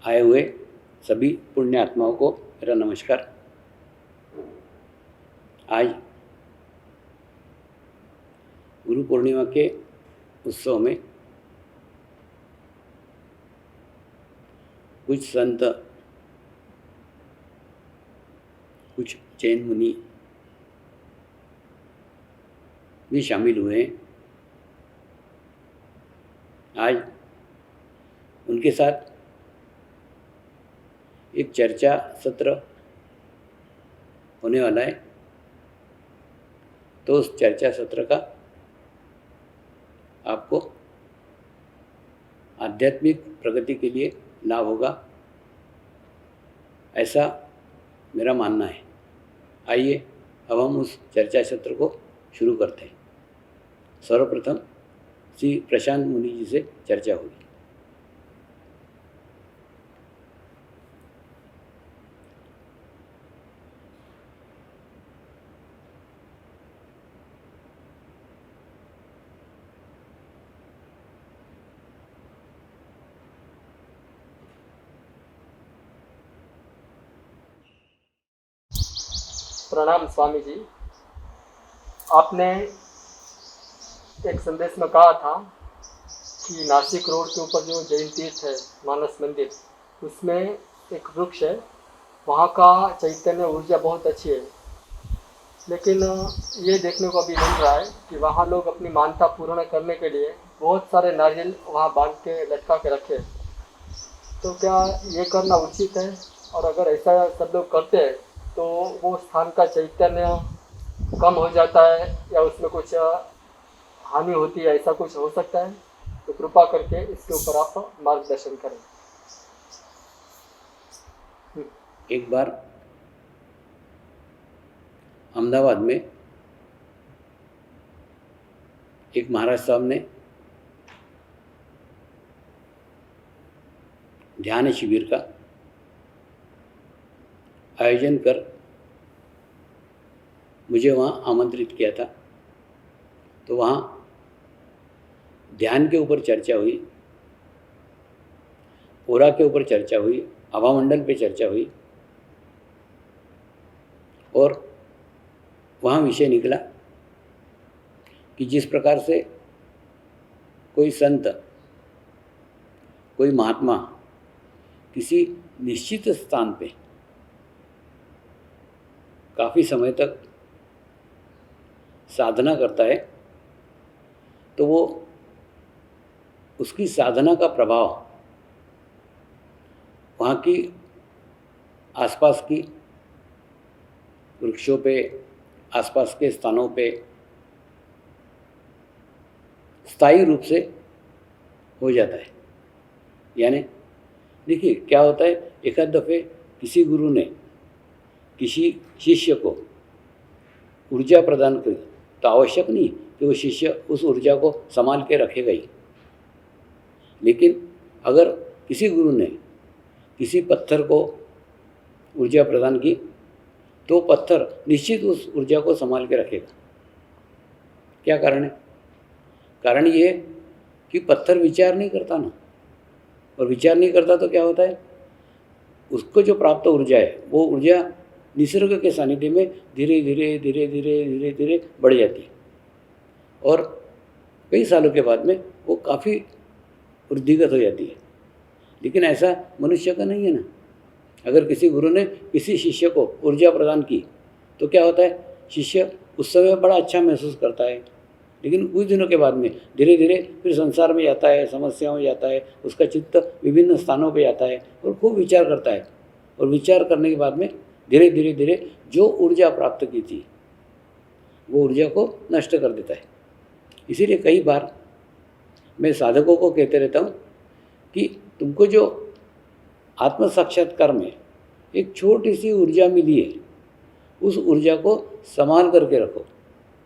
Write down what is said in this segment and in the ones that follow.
आए हुए सभी पुण्य आत्माओं को मेरा नमस्कार। आज गुरु पूर्णिमा के उत्सव में कुछ संत, कुछ जैन मुनि भी शामिल हुए हैं। आज उनके साथ एक चर्चा सत्र होने वाला है, तो उस चर्चा सत्र का आपको आध्यात्मिक प्रगति के लिए लाभ होगा, ऐसा मेरा मानना है। आइए अब हम उस चर्चा सत्र को शुरू करते हैं। सर्वप्रथम श्री प्रशांत मुनि जी से चर्चा होगी। प्रणाम स्वामी जी। आपने एक संदेश में कहा था कि नासिक रोड के ऊपर जो जैन तीर्थ है मानस मंदिर, उसमें एक वृक्ष है, वहाँ का चैतन्य ऊर्जा बहुत अच्छी है। लेकिन ये देखने को अभी मिल रहा है कि वहाँ लोग अपनी मान्यता पूर्ण करने के लिए बहुत सारे नारियल वहाँ बांध के लटका के रखे। तो क्या ये करना उचित है? और अगर ऐसा सब लोग करते हैं तो वो स्थान का चैतन्य कम हो जाता है या उसमें कुछ हानि होती है, ऐसा कुछ हो सकता है? तो कृपा करके इसके ऊपर आप मार्गदर्शन करें। एक बार अहमदाबाद में एक महाराज साहब ने ध्यान शिविर का आयोजन कर मुझे वहाँ आमंत्रित किया था। तो वहाँ ध्यान के ऊपर चर्चा हुई, ओरा के ऊपर चर्चा हुई, आभामंडल पे चर्चा हुई और वहाँ विषय निकला कि जिस प्रकार से कोई संत, कोई महात्मा किसी निश्चित स्थान पे काफ़ी समय तक साधना करता है, तो वो उसकी साधना का प्रभाव वहाँ की आसपास की वृक्षों पे, आसपास के स्थानों पे स्थायी रूप से हो जाता है। यानी देखिए क्या होता है, एक आध दफ़े किसी गुरु ने किसी शिष्य को ऊर्जा प्रदान करी तो आवश्यक नहीं कि वो शिष्य उस ऊर्जा को संभाल के रखेगा ही। लेकिन अगर किसी गुरु ने किसी पत्थर को ऊर्जा प्रदान की तो पत्थर निश्चित उस ऊर्जा को संभाल के रखेगा। क्या कारण है? कारण ये है कि पत्थर विचार नहीं करता ना, और विचार नहीं करता तो क्या होता है, उसको जो प्राप्त ऊर्जा है वो ऊर्जा निसर्ग के सानिध्य में धीरे धीरे धीरे धीरे धीरे धीरे बढ़ जाती है और कई सालों के बाद में वो काफ़ी वृद्धिगत हो जाती है। लेकिन ऐसा मनुष्य का नहीं है ना। अगर किसी गुरु ने किसी शिष्य को ऊर्जा प्रदान की तो क्या होता है, शिष्य उस समय बड़ा अच्छा महसूस करता है, लेकिन कुछ दिनों के बाद में धीरे धीरे फिर संसार में जाता है, समस्याओं में जाता है, उसका चित्त विभिन्न स्थानों पे जाता है और खूब विचार करता है। और विचार करने के बाद में धीरे धीरे धीरे जो ऊर्जा प्राप्त की थी वो ऊर्जा को नष्ट कर देता है। इसीलिए कई बार मैं साधकों को कहते रहता हूँ कि तुमको जो आत्म साक्षात्कार में एक छोटी सी ऊर्जा मिली है, उस ऊर्जा को संभाल करके रखो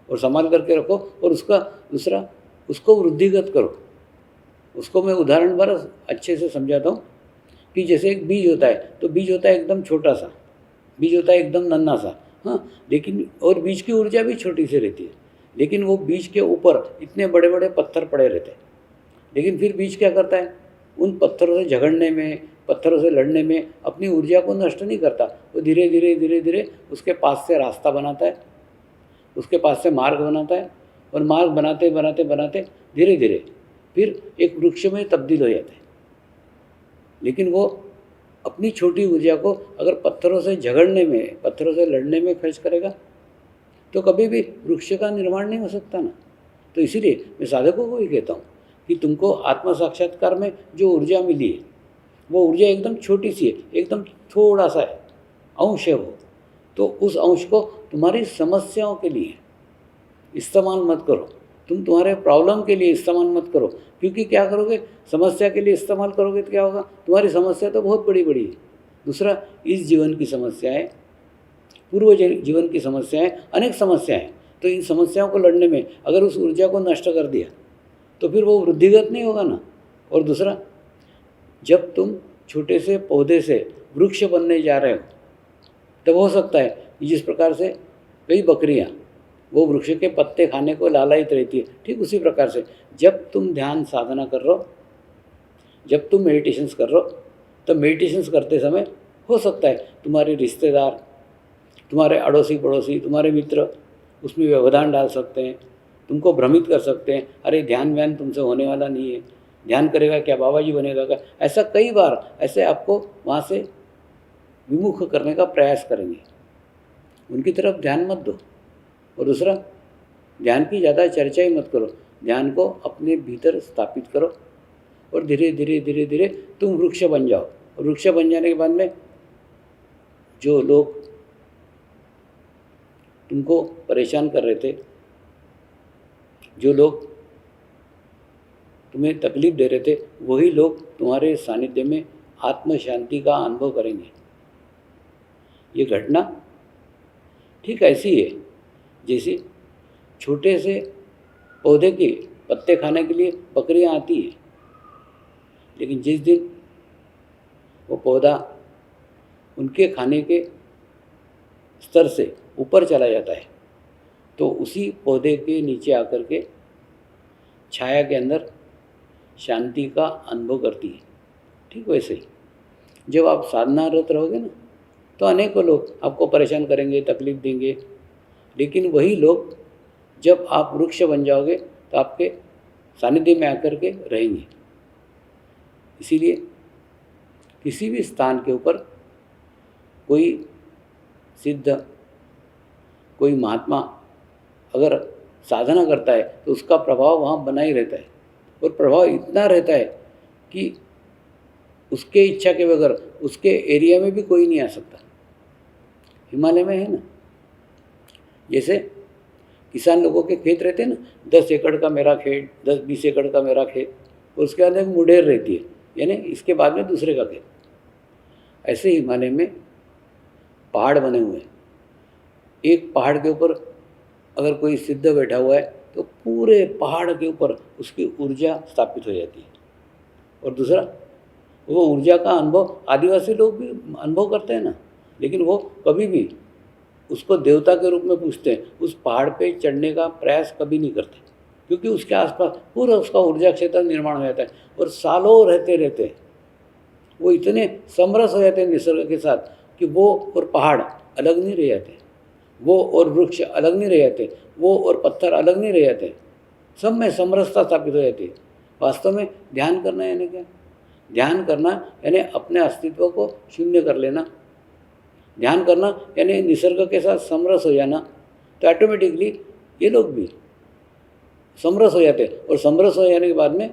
और संभाल करके रखो और उसका दूसरा उसको वृद्धिगत करो। उसको मैं उदाहरण पर अच्छे से समझाता हूँ कि जैसे एक बीज होता है, तो बीज होता है एकदम छोटा सा, बीज होता है एकदम नन्हा सा, हाँ, लेकिन और बीज की ऊर्जा भी छोटी सी रहती है, लेकिन वो बीज के ऊपर इतने बड़े बड़े पत्थर पड़े रहते हैं। लेकिन फिर बीज क्या करता है, उन पत्थरों से झगड़ने में, पत्थरों से लड़ने में अपनी ऊर्जा को नष्ट नहीं करता। वो धीरे धीरे उसके पास से रास्ता बनाता है, उसके पास से मार्ग बनाता है, और मार्ग बनाते बनाते बनाते धीरे धीरे फिर एक वृक्ष में तब्दील हो जाता है। लेकिन वो अपनी छोटी ऊर्जा को अगर पत्थरों से झगड़ने में, पत्थरों से लड़ने में खर्च करेगा तो कभी भी वृक्ष का निर्माण नहीं हो सकता ना। तो इसीलिए मैं साधकों को ही कहता हूँ कि तुमको आत्म साक्षात्कार में जो ऊर्जा मिली है वो ऊर्जा एकदम छोटी सी है, एकदम थोड़ा सा है, अंश है वो। तो उस अंश को तुम्हारी समस्याओं के लिए इस्तेमाल मत करो, तुम तुम्हारे प्रॉब्लम के लिए इस्तेमाल मत करो। क्योंकि क्या करोगे, समस्या के लिए इस्तेमाल करोगे तो क्या होगा, तुम्हारी समस्या तो बहुत बड़ी बड़ी है। दूसरा, इस जीवन की समस्याएं, पूर्व जीवन की समस्याएं, अनेक समस्याएं। तो इन समस्याओं को लड़ने में अगर उस ऊर्जा को नष्ट कर दिया तो फिर वो वृद्धिगत नहीं होगा ना। और दूसरा, जब तुम छोटे से पौधे से वृक्ष बनने जा रहे हो तब हो सकता है कि जिस प्रकार से कई बकरियां वो वृक्ष के पत्ते खाने को लालायित रहती है, ठीक उसी प्रकार से जब तुम ध्यान साधना कर रहे हो, जब तुम मेडिटेशंस कर रहे हो, तब मेडिटेशंस करते समय हो सकता है तुम्हारे रिश्तेदार, तुम्हारे अड़ोसी पड़ोसी, तुम्हारे मित्र उसमें व्यवधान डाल सकते हैं, तुमको भ्रमित कर सकते हैं। अरे ध्यान व्यान तुमसे होने वाला नहीं है, ध्यान करेगा क्या, बाबा जी बनेगा क्या। ऐसा कई बार ऐसे आपको वहाँ से विमुख करने का प्रयास करेंगे, उनकी तरफ ध्यान मत दो। और दूसरा, ध्यान की ज़्यादा चर्चा ही मत करो, ध्यान को अपने भीतर स्थापित करो और धीरे धीरे तुम वृक्ष बन जाओ। और वृक्ष बन जाने के बाद में जो लोग तुमको परेशान कर रहे थे, जो लोग तुम्हें तकलीफ दे रहे थे, वही लोग तुम्हारे सानिध्य में आत्म शांति का अनुभव करेंगे। ये घटना ठीक ऐसी है जैसे छोटे से पौधे के पत्ते खाने के लिए बकरियां आती है, लेकिन जिस दिन वो पौधा उनके खाने के स्तर से ऊपर चला जाता है तो उसी पौधे के नीचे आकर के छाया के अंदर शांति का अनुभव करती है। ठीक वैसे ही जब आप साधनारत रहोगे ना तो अनेकों लोग आपको परेशान करेंगे, तकलीफ देंगे, लेकिन वही लोग जब आप वृक्ष बन जाओगे तो आपके सानिध्य में आकर के रहेंगे। इसीलिए किसी भी स्थान के ऊपर कोई सिद्ध, कोई महात्मा अगर साधना करता है तो उसका प्रभाव वहाँ बना ही रहता है, और प्रभाव इतना रहता है कि उसके इच्छा के बगैर उसके एरिया में भी कोई नहीं आ सकता। हिमालय में है ना, जैसे किसान लोगों के खेत रहते हैं ना, 10 एकड़ का मेरा खेत, 10-20 एकड़ का मेरा खेत, और उसके बाद एक मुडेर रहती है, यानी इसके बाद में दूसरे का खेत। ऐसे हिमालय में पहाड़ बने हुए हैं। एक पहाड़ के ऊपर अगर कोई सिद्ध बैठा हुआ है तो पूरे पहाड़ के ऊपर उसकी ऊर्जा स्थापित हो जाती है। और दूसरा, वो ऊर्जा का अनुभव आदिवासी लोग भी अनुभव करते हैं ना, लेकिन वो कभी भी उसको देवता के रूप में पूजते हैं, उस पहाड़ पे चढ़ने का प्रयास कभी नहीं करते, क्योंकि उसके आसपास पूरा उसका ऊर्जा क्षेत्र निर्माण हो जाता है और सालों रहते वो इतने समरस हो जाते हैं निसर्ग के साथ कि वो और पहाड़ अलग नहीं रह जाते, वो और वृक्ष अलग नहीं रह जाते, वो और पत्थर अलग नहीं रह जाते, सब में समरसता स्थापित हो जाती है। वास्तव में ध्यान करना यानी क्या? ध्यान करना यानी अपने अस्तित्व को शून्य कर लेना। ध्यान करना यानी निसर्ग के साथ समरस हो जाना। तो ऑटोमेटिकली ये लोग भी समरस हो जाते हैं, और समरस हो जाने के बाद में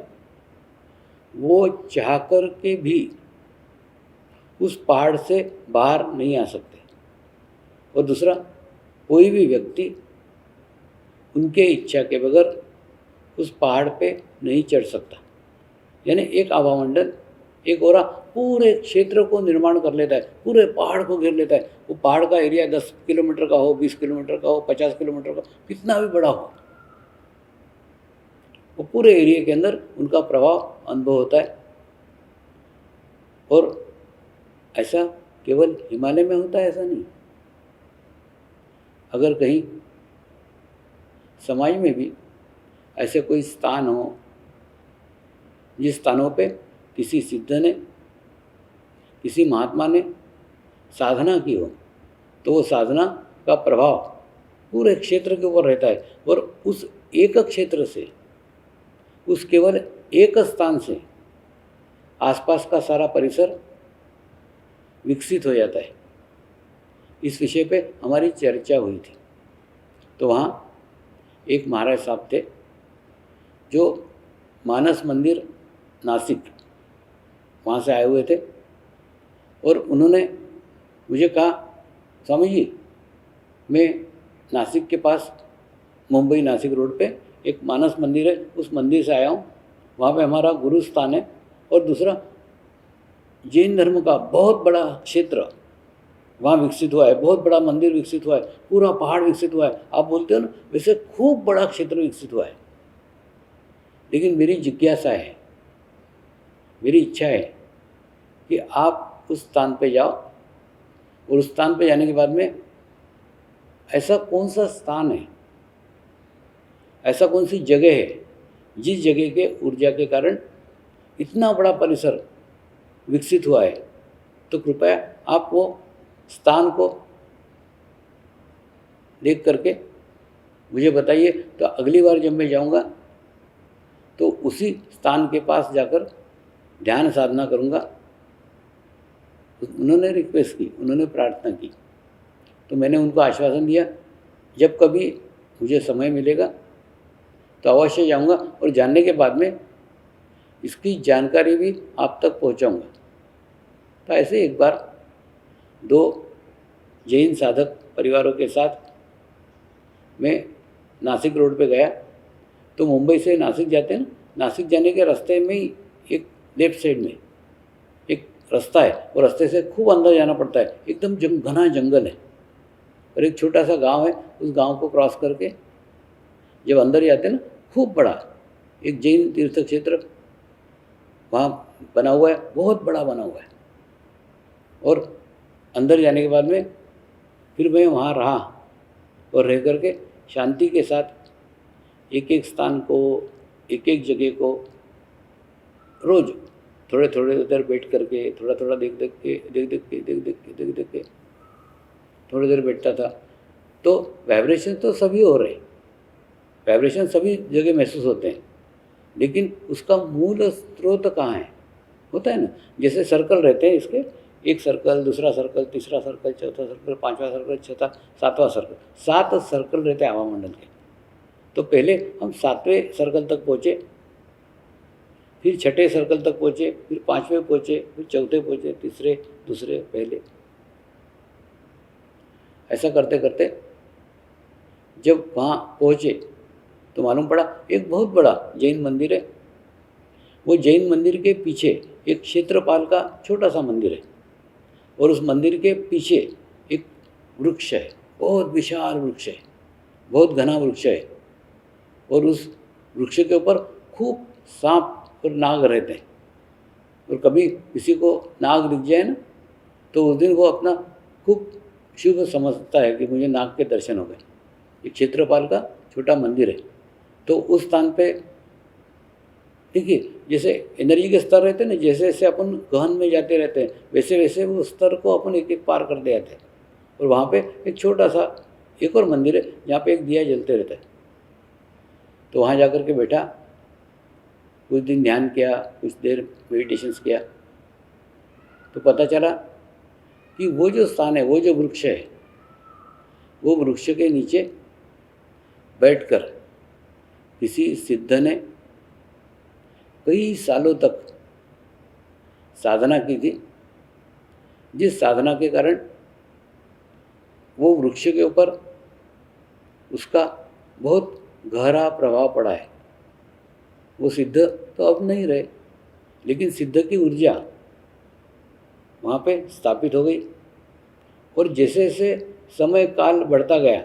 वो चाह कर के भी उस पहाड़ से बाहर नहीं आ सकते। और दूसरा, कोई भी व्यक्ति उनके इच्छा के बगैर उस पहाड़ पे नहीं चढ़ सकता। यानी एक आभामंडल, एक ओरा पूरे क्षेत्र को निर्माण कर लेता है, पूरे पहाड़ को घेर लेता है। वो पहाड़ का एरिया 10 किलोमीटर का हो, 20 किलोमीटर का हो, 50 किलोमीटर का, कितना भी बड़ा हो, वो पूरे एरिया के अंदर उनका प्रभाव अनुभव होता है। और ऐसा केवल हिमालय में होता है ऐसा नहीं, अगर कहीं समाज में भी ऐसे कोई स्थान हो जिस स्थानों पे किसी सिद्ध ने किसी महात्मा ने साधना की हो तो वो साधना का प्रभाव पूरे क्षेत्र के ऊपर रहता है और उस एक क्षेत्र से, उस केवल एक स्थान से आसपास का सारा परिसर विकसित हो जाता है। इस विषय पे हमारी चर्चा हुई थी। तो वहाँ एक महाराज साहब थे जो मानस मंदिर नासिक वहाँ से आए हुए थे और उन्होंने मुझे कहा, स्वामी जी मैं नासिक के पास मुंबई नासिक रोड पे एक मानस मंदिर है, उस मंदिर से आया हूँ, वहाँ पे हमारा गुरु स्थान है और दूसरा जैन धर्म का बहुत बड़ा क्षेत्र वहाँ विकसित हुआ है, बहुत बड़ा मंदिर विकसित हुआ है, पूरा पहाड़ विकसित हुआ है। आप बोलते हो ना, वैसे खूब बड़ा क्षेत्र विकसित हुआ है। लेकिन मेरी जिज्ञासा है, मेरी इच्छा है कि आप उस स्थान पे जाओ और उस स्थान पे जाने के बाद में ऐसा कौन सा स्थान है, ऐसा कौन सी जगह है जिस जगह के ऊर्जा के कारण इतना बड़ा परिसर विकसित हुआ है, तो कृपया आप वो स्थान को देख करके मुझे बताइए। तो अगली बार जब मैं जाऊंगा तो उसी स्थान के पास जाकर ध्यान साधना करूंगा। उन्होंने रिक्वेस्ट की, उन्होंने प्रार्थना की, तो मैंने उनको आश्वासन दिया जब कभी मुझे समय मिलेगा तो अवश्य जाऊंगा और जानने के बाद में इसकी जानकारी भी आप तक पहुंचाऊंगा। तो ऐसे एक बार 2 जैन साधक परिवारों के साथ मैं नासिक रोड पे गया। तो मुंबई से नासिक जाते हैं ना, नासिक जाने के रास्ते में ही एक लेफ्ट साइड में एक रास्ता है, वो रास्ते से खूब अंदर जाना पड़ता है, एकदम घना जंगल है और एक छोटा सा गांव है। उस गांव को क्रॉस करके जब अंदर जाते हैं ना, खूब बड़ा एक जैन तीर्थ क्षेत्र वहाँ बना हुआ है, बहुत बड़ा बना हुआ है। और अंदर जाने के बाद में फिर मैं वहाँ रहा और रह करके शांति के साथ एक एक स्थान को, एक एक जगह को रोज़ थोड़े थोड़े देर बैठ करके, थोड़ा थोड़ा देख देख के थोड़ी देर बैठता था। तो वाइब्रेशन तो सभी हो रहे, वाइब्रेशन सभी जगह महसूस होते हैं, लेकिन उसका मूल स्रोत कहाँ है? होता है ना, जैसे सर्कल रहते हैं इसके, एक सर्कल, दूसरा सर्कल, तीसरा सर्कल, चौथा सर्कल, 5वां सर्कल, 6वां, 7वां सर्कल, 7 सर्कल रहते हैं हवामंडल के। तो पहले हम 7वें सर्कल तक पहुँचे, फिर 6ठे सर्कल तक पहुँचे, फिर 5वें पहुँचे, फिर 4थे पहुँचे, तीसरे, दूसरे, पहले। ऐसा करते करते जब वहाँ पहुँचे तो मालूम पड़ा एक बहुत बड़ा जैन मंदिर है। वो जैन मंदिर के पीछे एक क्षेत्रपाल का छोटा सा मंदिर है और उस मंदिर के पीछे एक वृक्ष है, बहुत विशाल वृक्ष है, बहुत घना वृक्ष है और उस वृक्ष के ऊपर खूब सांप और नाग रहते हैं। और कभी किसी को नाग दिख जाए ना, तो उस दिन वो अपना खूब शुभ समझता है कि मुझे नाग के दर्शन हो गए। एक क्षेत्रपाल का छोटा मंदिर है। तो उस स्थान पे देखिए, जैसे एनर्जी के स्तर रहते हैं ना, जैसे जैसे अपन गहन में जाते रहते हैं वैसे वैसे वो स्तर को अपन एक एक पार करते जाते हैं। और वहाँ पे एक छोटा सा एक और मंदिर है जहाँ पे एक दिया जलते रहता है। तो वहाँ जाकर के बैठा, कुछ दिन ध्यान किया, कुछ देर मेडिटेशंस किया, तो पता चला कि वो जो स्थान है, वो जो वृक्ष है, वो वृक्ष के नीचे बैठकर किसी सिद्ध ने कई सालों तक साधना की थी, जिस साधना के कारण वो वृक्ष के ऊपर उसका बहुत गहरा प्रभाव पड़ा है। वो सिद्ध तो अब नहीं रहे, लेकिन सिद्ध की ऊर्जा वहाँ पे स्थापित हो गई। और जैसे जैसे समय काल बढ़ता गया,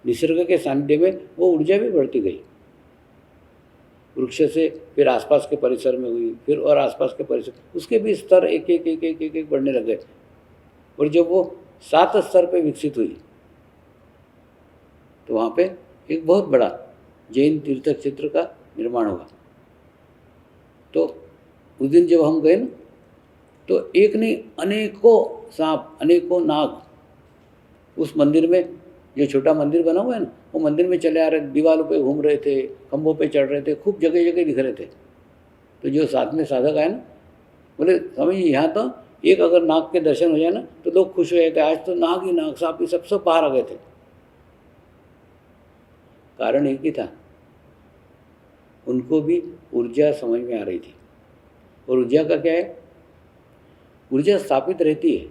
निसर्ग के सानिध्य में वो ऊर्जा भी बढ़ती गई। वृक्ष से फिर आसपास के परिसर में हुई, फिर और आसपास के परिसर, उसके भी स्तर एक एक एक एक एक एक बढ़ने लगे। और जब वो 7 स्तर पे विकसित हुई तो वहाँ पे एक बहुत बड़ा जैन तीर्थ क्षेत्र का निर्माण हुआ। तो उस दिन जब हम गए ना, तो एक नहीं अनेकों सांप, अनेकों नाग उस मंदिर में, जो छोटा मंदिर बना हुआ है ना, वो मंदिर में चले आ रहे, दीवारों पे घूम रहे थे, खंभों पे चढ़ रहे थे, खूब जगह जगह दिख रहे थे। तो जो साथ में साधक आए ना, बोले समझिए यहाँ तो एक अगर नाग के दर्शन हो जाए ना तो लोग खुश हो जाते, आज तो नाग ही नाग, सांप ही सब बाहर आ गए थे। कारण एक ही था, उनको भी ऊर्जा समझ में आ रही थी। और ऊर्जा का क्या है, ऊर्जा स्थापित रहती है,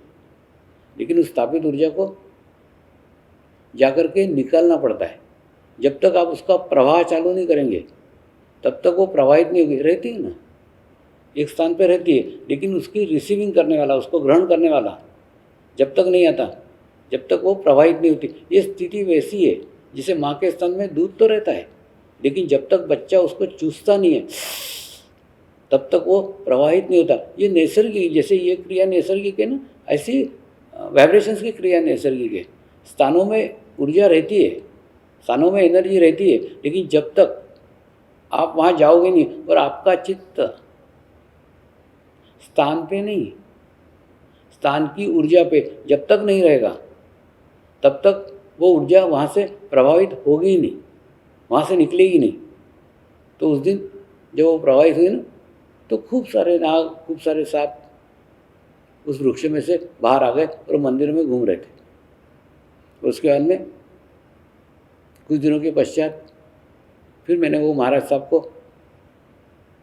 लेकिन उस स्थापित ऊर्जा को जाकर के निकालना पड़ता है। जब तक आप उसका प्रवाह चालू नहीं करेंगे तब तक वो प्रवाहित नहीं होगी, रहती है ना, एक स्थान पर रहती है, लेकिन उसकी रिसीविंग करने वाला, उसको ग्रहण करने वाला जब तक नहीं आता, जब तक वो प्रवाहित नहीं होती। ये स्थिति वैसी है जिसे माँ के स्तन में दूध तो रहता है, लेकिन जब तक बच्चा उसको चूसता नहीं है तब तक वो प्रवाहित नहीं होता। ये नैसर्गिक, जैसे ये क्रिया नैसर्गिक है ना, ऐसी वाइब्रेशंस की क्रिया नैसर्गिक है। स्थानों में ऊर्जा रहती है, स्थानों में एनर्जी रहती है, लेकिन जब तक आप वहाँ जाओगे नहीं और आपका चित्त स्थान पे नहीं, स्थान की ऊर्जा पे जब तक नहीं रहेगा तब तक वो ऊर्जा वहाँ से प्रभावित होगी ही नहीं, वहाँ से निकलेगी नहीं। तो उस दिन जब वो प्रभावित हुई ना, तो खूब सारे नाग, खूब सारे सांप उस वृक्ष में से बाहर आ गए और मंदिर में घूम रहे थे। और उसके बाद में कुछ दिनों के पश्चात फिर मैंने वो महाराज साहब को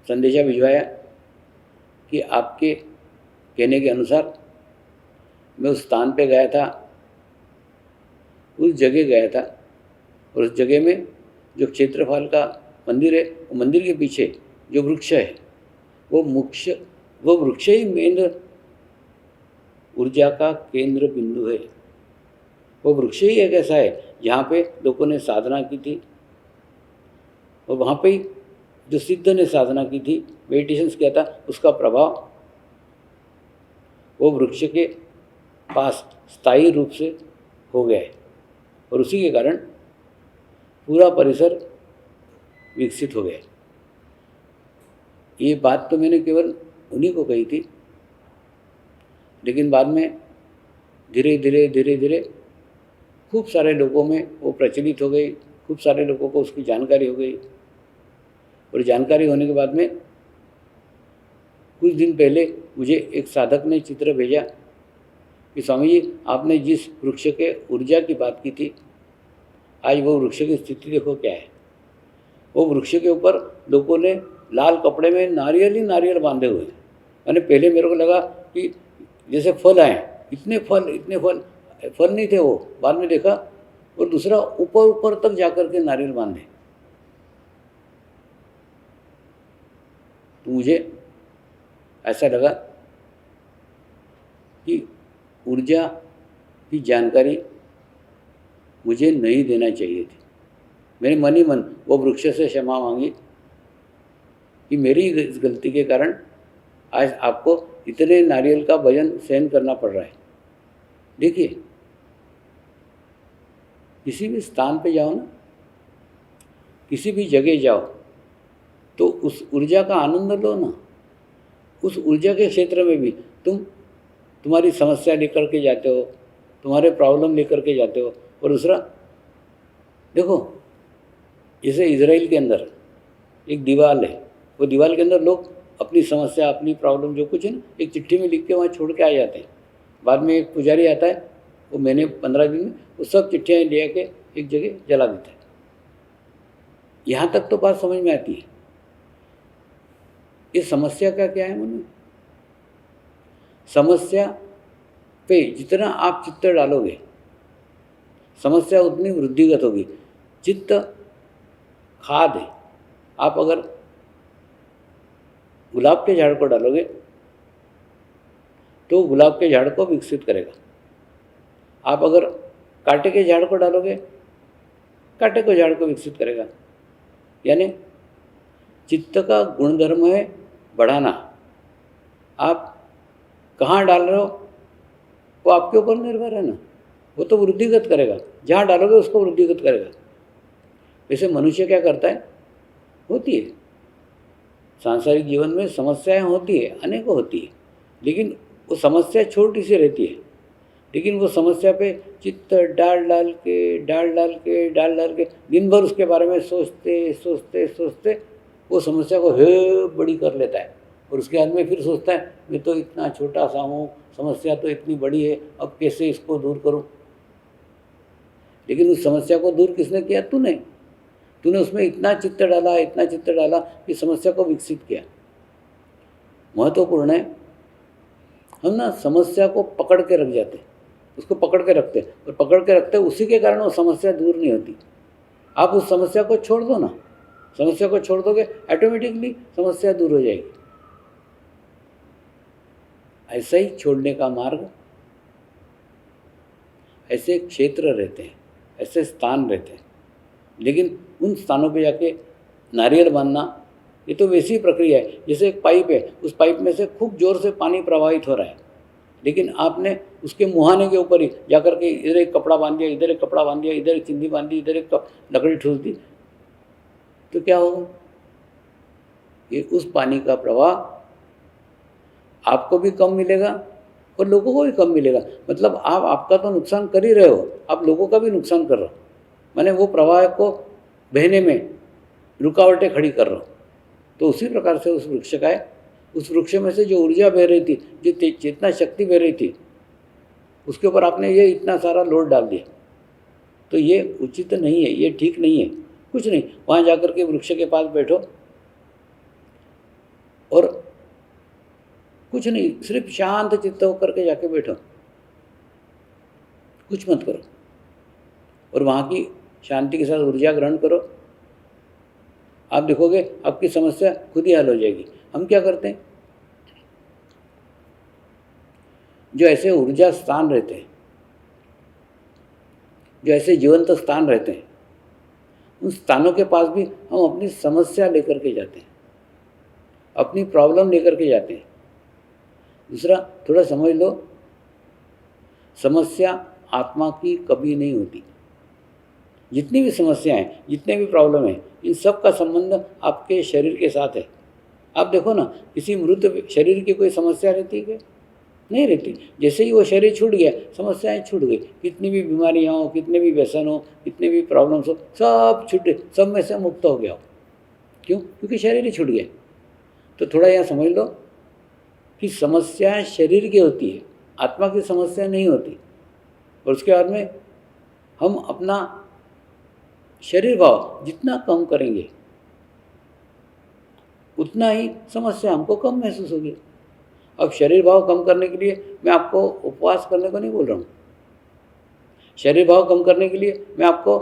संदेशा भिजवाया कि आपके कहने के अनुसार मैं उस स्थान पे गया था, उस जगह गया था, और उस जगह में जो क्षेत्रफल का मंदिर है, वो मंदिर के पीछे जो वृक्ष है वो वृक्ष ही मेन ऊर्जा का केंद्र बिंदु है। वो वृक्ष ही एक ऐसा है जहाँ पे लोगों ने साधना की थी, और वहाँ पे जो सिद्ध ने साधना की थी, मेडिटेशंस किया था, उसका प्रभाव वो वृक्ष के पास स्थायी रूप से हो गया है। और उसी के कारण पूरा परिसर विकसित हो गया। ये बात तो मैंने केवल उन्हीं को कही थी, लेकिन बाद में धीरे धीरे खूब सारे लोगों में वो प्रचलित हो गई, खूब सारे लोगों को उसकी जानकारी हो गई। और जानकारी होने के बाद में कुछ दिन पहले मुझे एक साधक ने चित्र भेजा कि स्वामी जी, आपने जिस वृक्ष के ऊर्जा की बात की थी, आज वो वृक्ष की स्थिति देखो क्या है। वो वृक्ष के ऊपर लोगों ने लाल कपड़े में नारियल ही नारियल बांधे हुए हैं। मैंने पहले मेरे को लगा कि जैसे फल आए, इतने फल नहीं थे वो, बाद में देखा और दूसरा ऊपर तक जाकर के नारियल बांधे। तो मुझे ऐसा लगा कि ऊर्जा की जानकारी मुझे नहीं देना चाहिए थी। मैंने मन ही मन वो वृक्ष से क्षमा मांगी कि मेरी इस गलती के कारण आज आपको इतने नारियल का वजन सहन करना पड़ रहा है। देखिए, किसी भी स्थान पे जाओ ना, किसी भी जगह जाओ, तो उस ऊर्जा का आनंद लो ना। उस ऊर्जा के क्षेत्र में भी तुम्हारी समस्या लेकर के जाते हो, तुम्हारे प्रॉब्लम लेकर के जाते हो। और दूसरा देखो, जैसे इजराइल के अंदर एक दीवार है, वो दीवार के अंदर लोग अपनी समस्या, अपनी प्रॉब्लम जो कुछ है ना, एक चिट्ठी में लिख के वहाँ छोड़ के आ जाते हैं। बाद में एक पुजारी आता है, वो महीने 15 दिन में वो सब चिट्ठियाँ ले के एक जगह जला देता है। यहाँ तक तो बात समझ में आती है। इस समस्या का क्या है मन में? समस्या पे जितना आप चित्त डालोगे, समस्या उतनी वृद्धिगत होगी। चित्त खाद है। आप अगर गुलाब के झाड़ को डालोगे तो गुलाब के झाड़ को विकसित करेगा। आप अगर कांटे के झाड़ को डालोगे, कांटे को झाड़ को विकसित करेगा। यानी चित्त का गुणधर्म है बढ़ाना। आप कहाँ डाल रहे हो वो आपके ऊपर निर्भर है ना, वो तो वृद्धिगत करेगा। जहाँ डालोगे उसको वृद्धिगत करेगा। वैसे मनुष्य क्या करता है, होती है सांसारिक जीवन में समस्याएं होती है, अनेकों होती है, लेकिन वो समस्या छोटी सी रहती है, लेकिन वो समस्या पे चित्त डाल डाल के दिन भर उसके बारे में सोचते सोचते सोचते वो समस्या को हे बड़ी कर लेता है, और उसके बाद में फिर सोचता है मैं तो इतना छोटा सा हूँ, समस्या तो इतनी बड़ी है, अब कैसे इसको दूर करूँ। लेकिन उस समस्या को दूर किसने किया? तूने उसमें इतना चित्त डाला कि समस्या को विकसित किया। महत्वपूर्ण है, हम ना समस्या को पकड़ के रख जाते, उसको पकड़ के रखते, और पकड़ के रखते उसी के कारण वो समस्या दूर नहीं होती। आप उस समस्या को छोड़ दो ना, समस्या को छोड़ दोगे ऑटोमेटिकली समस्या दूर हो जाएगी। ऐसा ही छोड़ने का मार्ग, ऐसे क्षेत्र रहते हैं, ऐसे स्थान रहते हैं, लेकिन उन स्थानों पे जाके नारियल बांधना ये तो वैसी प्रक्रिया है जैसे एक पाइप है, उस पाइप में से खूब जोर से पानी प्रवाहित हो रहा है, लेकिन आपने उसके मुहाने के ऊपर ही जाकर के इधर एक कपड़ा बांध दिया, इधर एक कपड़ा बांध दिया, इधर एक चिंदी बांध दी, इधर एक लकड़ी ठूस दी, तो क्या होगा? ये उस पानी का प्रवाह आपको भी कम मिलेगा और लोगों को भी कम मिलेगा। मतलब आप आपका तो नुकसान कर ही रहे हो, आप लोगों का भी नुकसान कर रहे हो। माने वो प्रवाह को बहने में रुकावटें खड़ी कर रहा हो। तो उसी प्रकार से उस वृक्ष का है, उस वृक्ष में से जो ऊर्जा बह रही थी, जो चेतना शक्ति बह रही थी, उसके ऊपर आपने ये इतना सारा लोड डाल दिया, तो ये उचित नहीं है, ये ठीक नहीं है। कुछ नहीं, वहाँ जाकर के वृक्ष के पास बैठो और कुछ नहीं, सिर्फ शांत चित्त होकर के जाके बैठो, कुछ मत करो, और वहाँ की शांति के साथ ऊर्जा ग्रहण करो। आप देखोगे आपकी समस्या खुद ही हल हो जाएगी। हम क्या करते हैं, जो ऐसे ऊर्जा स्थान रहते हैं, जो ऐसे जीवंत स्थान रहते हैं, उन स्थानों के पास भी हम अपनी समस्या लेकर के जाते हैं, अपनी प्रॉब्लम लेकर के जाते हैं। दूसरा, थोड़ा समझ लो, समस्या आत्मा की कभी नहीं होती। जितनी भी समस्याएं, जितने भी प्रॉब्लम हैं, इन सब का संबंध आपके शरीर के साथ है। आप देखो ना, किसी मृत शरीर की कोई समस्या रहती है क्या? नहीं रहती। जैसे ही वो शरीर छूट गया, समस्याएं छूट गई। कितनी भी बीमारियां हो, कितने भी व्यसन हो, कितने भी प्रॉब्लम्स हो, सब छूटे, सब में से मुक्त हो गया हो। क्यों? क्योंकि शरीर ही छूट गया। तो थोड़ा यहाँ समझ लो कि समस्या शरीर की होती है, आत्मा की समस्या नहीं होती। और उसके बाद में हम अपना शरीर भाव जितना कम करेंगे, उतना ही समस्या हमको कम महसूस होगी। अब शरीर भाव कम करने के लिए मैं आपको उपवास करने को नहीं बोल रहा हूँ। शरीर भाव कम करने के लिए मैं आपको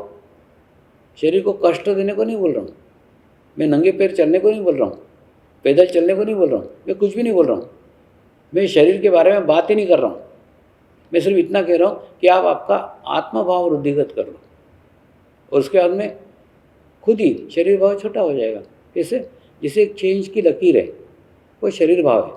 शरीर को कष्ट देने को नहीं बोल रहा हूँ। मैं नंगे पैर चलने को नहीं बोल रहा हूँ, पैदल चलने को नहीं बोल रहा हूँ, मैं कुछ भी नहीं बोल रहा हूँ। मैं शरीर के बारे में बात ही नहीं कर रहा हूँ। मैं सिर्फ इतना कह रहा हूँ कि आप आपका आत्मभाव वृद्धिगत कर लो, और उसके बाद में खुद ही शरीर भाव छोटा हो जाएगा। कैसे? जैसे एक 6 इंच की लकीर है, वो शरीर भाव है।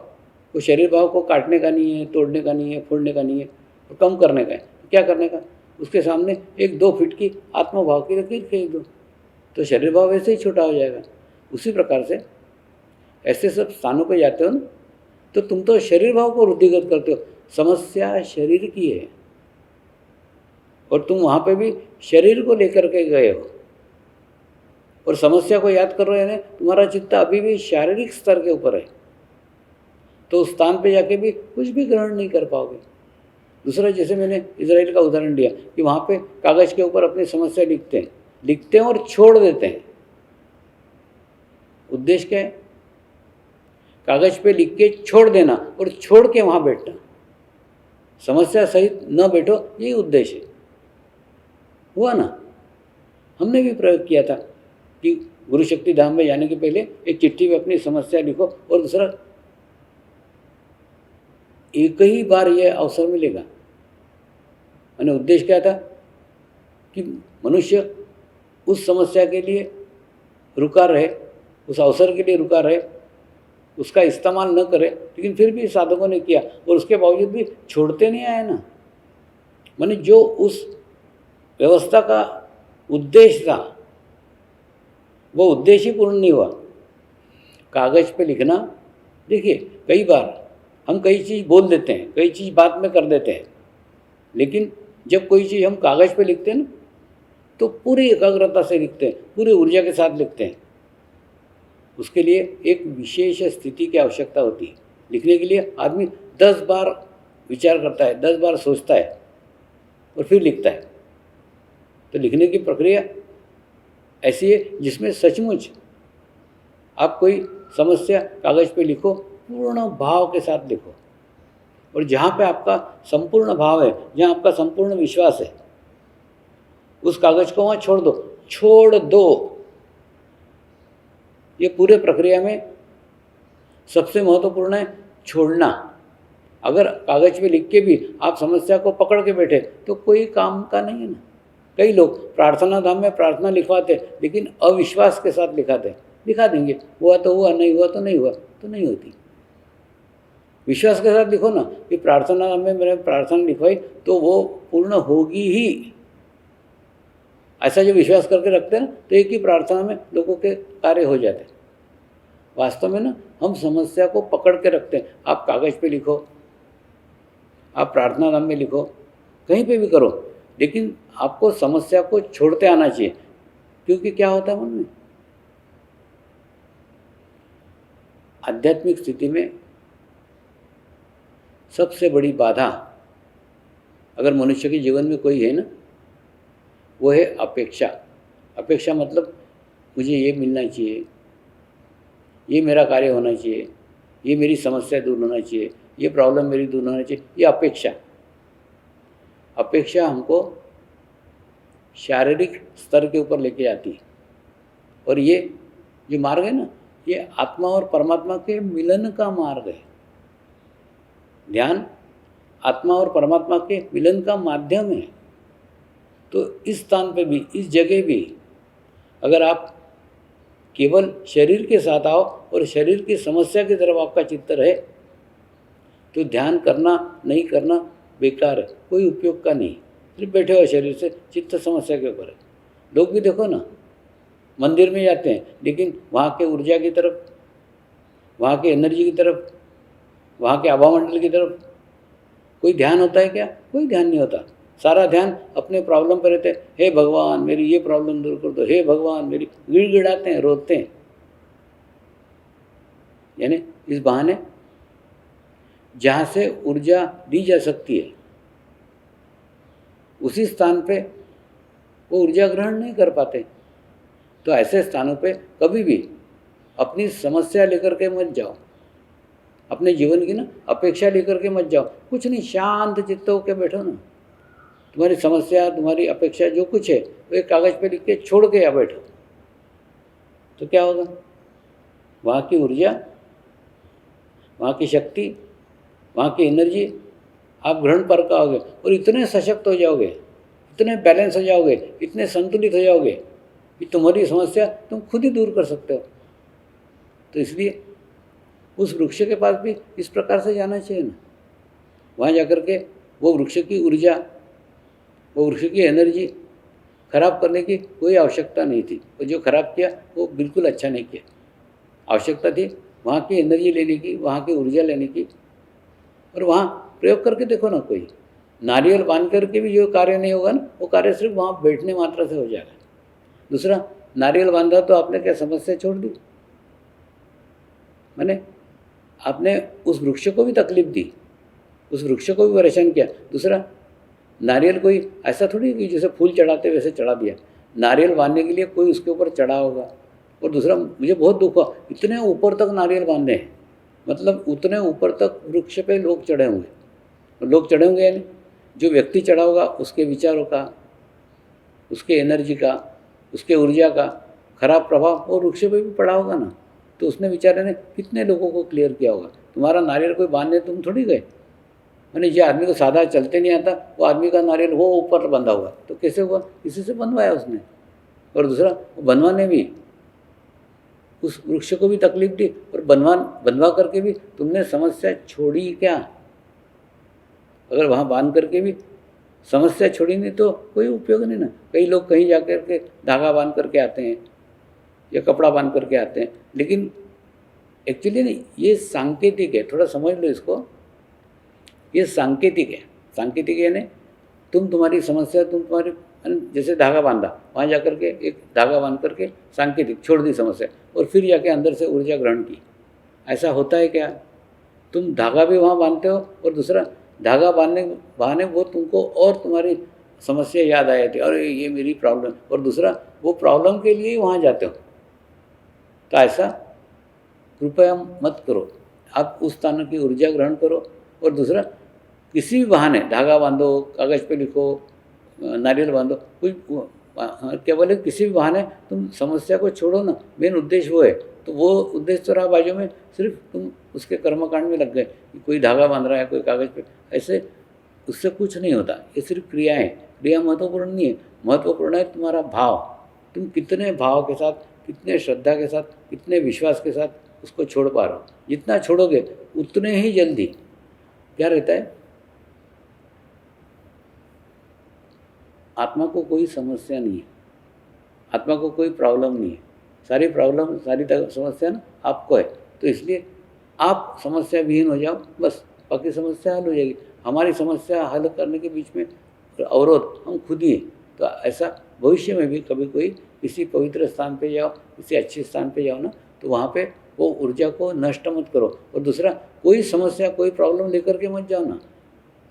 वो शरीर भाव को काटने का नहीं है, तोड़ने का नहीं है, फोड़ने का नहीं है, वो कम करने का है। क्या करने का? उसके सामने एक 2 फीट की आत्मभाव की लकीर खींच दो, तो शरीर भाव वैसे ही छोटा हो जाएगा। उसी प्रकार से ऐसे सब स्थानों पर जाते हो ना, तो तुम तो शरीर भाव को वृद्धिगत करते हो। समस्या शरीर की है, और तुम वहाँ पे भी शरीर को लेकर के गए हो, और समस्या को याद कर रहे हो, तुम्हारा चित्त अभी भी शारीरिक स्तर के ऊपर है, तो उस स्थान पे जाके भी कुछ भी ग्रहण नहीं कर पाओगे। दूसरा, जैसे मैंने इजराइल का उदाहरण दिया कि वहाँ पे कागज़ के ऊपर अपनी समस्या लिखते हैं और छोड़ देते हैं। उद्देश्य क्या है? कागज़ पे लिख के छोड़ देना और छोड़ के वहाँ बैठना, समस्या सहित न बैठो, यही उद्देश्य है। हुआ ना? हमने भी प्रयोग किया था कि गुरु शक्ति धाम में जाने के पहले एक चिट्ठी में अपनी समस्या लिखो, और दूसरा, एक ही बार यह अवसर मिलेगा। मैंने उद्देश्य क्या था कि मनुष्य उस समस्या के लिए रुका रहे, उस अवसर के लिए रुका रहे, उसका इस्तेमाल न करे। लेकिन फिर भी साधकों ने किया, और उसके बावजूद भी छोड़ते नहीं आए ना। माने जो उस व्यवस्था का उद्देश्य था, वो उद्देश्य ही पूर्ण नहीं हुआ। कागज़ पे लिखना, देखिए कई बार हम कई चीज़ बोल देते हैं, कई चीज़ बात में कर देते हैं, लेकिन जब कोई चीज़ हम कागज़ पे लिखते हैं ना, तो पूरी एकाग्रता से लिखते हैं, पूरी ऊर्जा के साथ लिखते हैं। उसके लिए एक विशेष स्थिति की आवश्यकता होती है। लिखने के लिए आदमी 10 बार विचार करता है, 10 बार सोचता है और फिर लिखता है। तो लिखने की प्रक्रिया ऐसी है जिसमें सचमुच आप कोई समस्या कागज़ पे लिखो, पूर्ण भाव के साथ लिखो, और जहाँ पे आपका संपूर्ण भाव है, जहाँ आपका संपूर्ण विश्वास है, उस कागज़ को वहाँ छोड़ दो। ये पूरे प्रक्रिया में सबसे महत्वपूर्ण है छोड़ना। अगर कागज़ पे लिख के भी आप समस्या को पकड़ के बैठे तो कोई काम का नहीं है ना। कई लोग प्रार्थना धाम में प्रार्थना लिखवाते, लेकिन अविश्वास के साथ लिखा देंगे, हुआ तो हुआ, नहीं हुआ तो नहीं हुआ, तो नहीं होती। विश्वास के साथ लिखो ना कि प्रार्थना धाम में मैंने प्रार्थना लिखवाई तो वो पूर्ण होगी ही। ऐसा जो विश्वास करके रखते हैं ना, तो एक ही प्रार्थना में लोगों के कार्य हो जाते हैं। वास्तव में ना हम समस्या को पकड़ के रखते हैं। आप कागज़ पे लिखो, आप प्रार्थना धाम में लिखो, कहीं पे भी करो, लेकिन आपको समस्या को छोड़ते आना चाहिए। क्योंकि क्या होता है मन में, आध्यात्मिक स्थिति में सबसे बड़ी बाधा अगर मनुष्य के जीवन में कोई है ना, वो है अपेक्षा। अपेक्षा मतलब मुझे ये मिलना चाहिए, ये मेरा कार्य होना चाहिए, ये मेरी समस्या दूर होना चाहिए, ये प्रॉब्लम मेरी दूर होना चाहिए। ये अपेक्षा हमको शारीरिक स्तर के ऊपर लेके जाती है। और ये जो मार्ग है ना, ये आत्मा और परमात्मा के मिलन का मार्ग है। ध्यान आत्मा और परमात्मा के मिलन का माध्यम है। तो इस स्थान पे भी, इस जगह भी अगर आप केवल शरीर के साथ आओ और शरीर की समस्या की तरफ आपका चित्त रहे, तो ध्यान करना नहीं करना बेकार है, कोई उपयोग का नहीं। सिर्फ बैठे हो शरीर से, चित्त समस्या के ऊपर है। लोग भी देखो ना, मंदिर में जाते हैं, लेकिन वहाँ के ऊर्जा की तरफ, वहाँ के एनर्जी की तरफ, वहाँ के आभामंडल की तरफ कोई ध्यान होता है क्या? कोई ध्यान नहीं होता। सारा ध्यान अपने प्रॉब्लम पर रहते हैं। हे भगवान मेरी ये प्रॉब्लम दूर कर दो, हे भगवान मेरी, गिड़गिड़ाते हैं, रोते हैं। यानी इस बहाने जहाँ से ऊर्जा दी जा सकती है, उसी स्थान पे वो ऊर्जा ग्रहण नहीं कर पाते। तो ऐसे स्थानों पे कभी भी अपनी समस्या लेकर के मत जाओ, अपने जीवन की ना अपेक्षा लेकर के मत जाओ। कुछ नहीं, शांत चित्त होकर बैठो ना। तुम्हारी समस्या, तुम्हारी अपेक्षा जो कुछ है, वो एक कागज़ पे लिख के छोड़ के या बैठो, तो क्या होगा? वहाँ की ऊर्जा, वहाँ की शक्ति, वहाँ की एनर्जी आप ग्रहण कर पाओगे और इतने सशक्त हो जाओगे, इतने बैलेंस हो जाओगे, इतने संतुलित हो जाओगे कि तुम्हारी समस्या तुम खुद ही दूर कर सकते हो। तो इसलिए उस वृक्ष के पास भी इस प्रकार से जाना चाहिए ना। वहाँ जाकर के वो वृक्ष की ऊर्जा, वो वृक्ष की एनर्जी खराब करने की कोई आवश्यकता नहीं थी। और जो खराब किया वो बिल्कुल अच्छा नहीं किया। आवश्यकता थी वहाँ की एनर्जी लेने की, वहाँ की ऊर्जा लेने की। और वहाँ प्रयोग करके देखो ना, कोई नारियल बांध करके भी जो कार्य नहीं होगा ना, वो कार्य सिर्फ वहाँ बैठने मात्र से हो जाएगा। दूसरा, नारियल बांधा तो आपने क्या समस्या छोड़ दी? मैंने आपने उस वृक्ष को भी तकलीफ दी, उस वृक्ष को भी परेशान किया। दूसरा, नारियल कोई ऐसा थोड़ी कि जैसे फूल चढ़ाते वैसे चढ़ा दिया। नारियल बांधने के लिए कोई उसके ऊपर चढ़ा होगा। और दूसरा, मुझे बहुत दुख हुआ, इतने ऊपर तक नारियल बांधे हैं, मतलब उतने ऊपर तक वृक्ष पे लोग चढ़े होंगे। लोग चढ़े होंगे यानी जो व्यक्ति चढ़ा होगा उसके विचारों का, उसके एनर्जी का, उसके ऊर्जा का खराब प्रभाव वो वृक्ष पे भी पड़ा होगा ना। तो उसने बेचारे ने कितने लोगों को क्लियर किया होगा। तुम्हारा नारियल कोई बांधने तुम थोड़ी गए। मैंने जो आदमी को सादा चलते नहीं आता, वो आदमी का नारियल वो ऊपर बंधा हुआ, तो कैसे हुआ? किसी से बंधवाया उसने। और दूसरा, बनवाने भी उस वृक्ष को भी तकलीफ दी और बनवा करके भी तुमने समस्या छोड़ी क्या? अगर वहाँ बांध करके भी समस्या छोड़ी नहीं तो कोई उपयोग नहीं ना। कई लोग कहीं जा कर के धागा बांध करके आते हैं या कपड़ा बांध करके आते हैं, लेकिन एक्चुअली नहीं, ये सांकेतिक है। थोड़ा समझ लो इसको ये सांकेतिक है। सांकेतिक यानी तुम्हारी समस्या, तुम्हारी जैसे धागा बांधा, वहाँ जा कर के एक धागा बांध करके सांकेतिक छोड़ दी समस्या, और फिर जाके अंदर से ऊर्जा ग्रहण की। ऐसा होता है क्या? तुम धागा भी वहाँ बांधते हो और दूसरा धागा बांधने बहाने वो तुमको और तुम्हारी समस्या याद आ जाती है, अरे ये मेरी प्रॉब्लम, और दूसरा वो प्रॉब्लम के लिए ही वहाँ जाते हो। तो ऐसा कृपया मत करो। आप उस स्थान की ऊर्जा ग्रहण करो, और दूसरा किसी भी बहाने धागा बांधो, कागज़ पे लिखो, नारियल बांधो, कोई क्या बोले, किसी भी बहाने तुम समस्या को छोड़ो ना। मेन उद्देश्य वो है। तो वो उद्देश्य तो रहा बाजू में, सिर्फ तुम उसके कर्मकांड में लग गए कि कोई धागा बांध रहा है, कोई कागज़ पे, ऐसे उससे कुछ नहीं होता। ये सिर्फ क्रिया है। क्रिया महत्वपूर्ण नहीं है, महत्वपूर्ण है तुम्हारा भाव। तुम कितने भाव के साथ, कितने श्रद्धा के साथ, कितने विश्वास के साथ उसको छोड़ पा रहे हो। जितना छोड़ोगे उतने ही जल्दी क्या रहता है, आत्मा को कोई समस्या नहीं है, आत्मा को कोई प्रॉब्लम नहीं है। सारी प्रॉब्लम, सारी समस्या ना आपको है। तो इसलिए आप समस्या विहीन हो जाओ, बस बाकी समस्या हल हो जाएगी। हमारी समस्या हल करने के बीच में अवरोध हम खुद ही हैं। तो ऐसा भविष्य में भी कभी कोई किसी पवित्र स्थान पे जाओ, किसी अच्छे स्थान पे जाओ ना, तो वहाँ पे वो ऊर्जा को नष्ट मत करो। और दूसरा, कोई समस्या, कोई प्रॉब्लम लेकर के मत जाओ ना।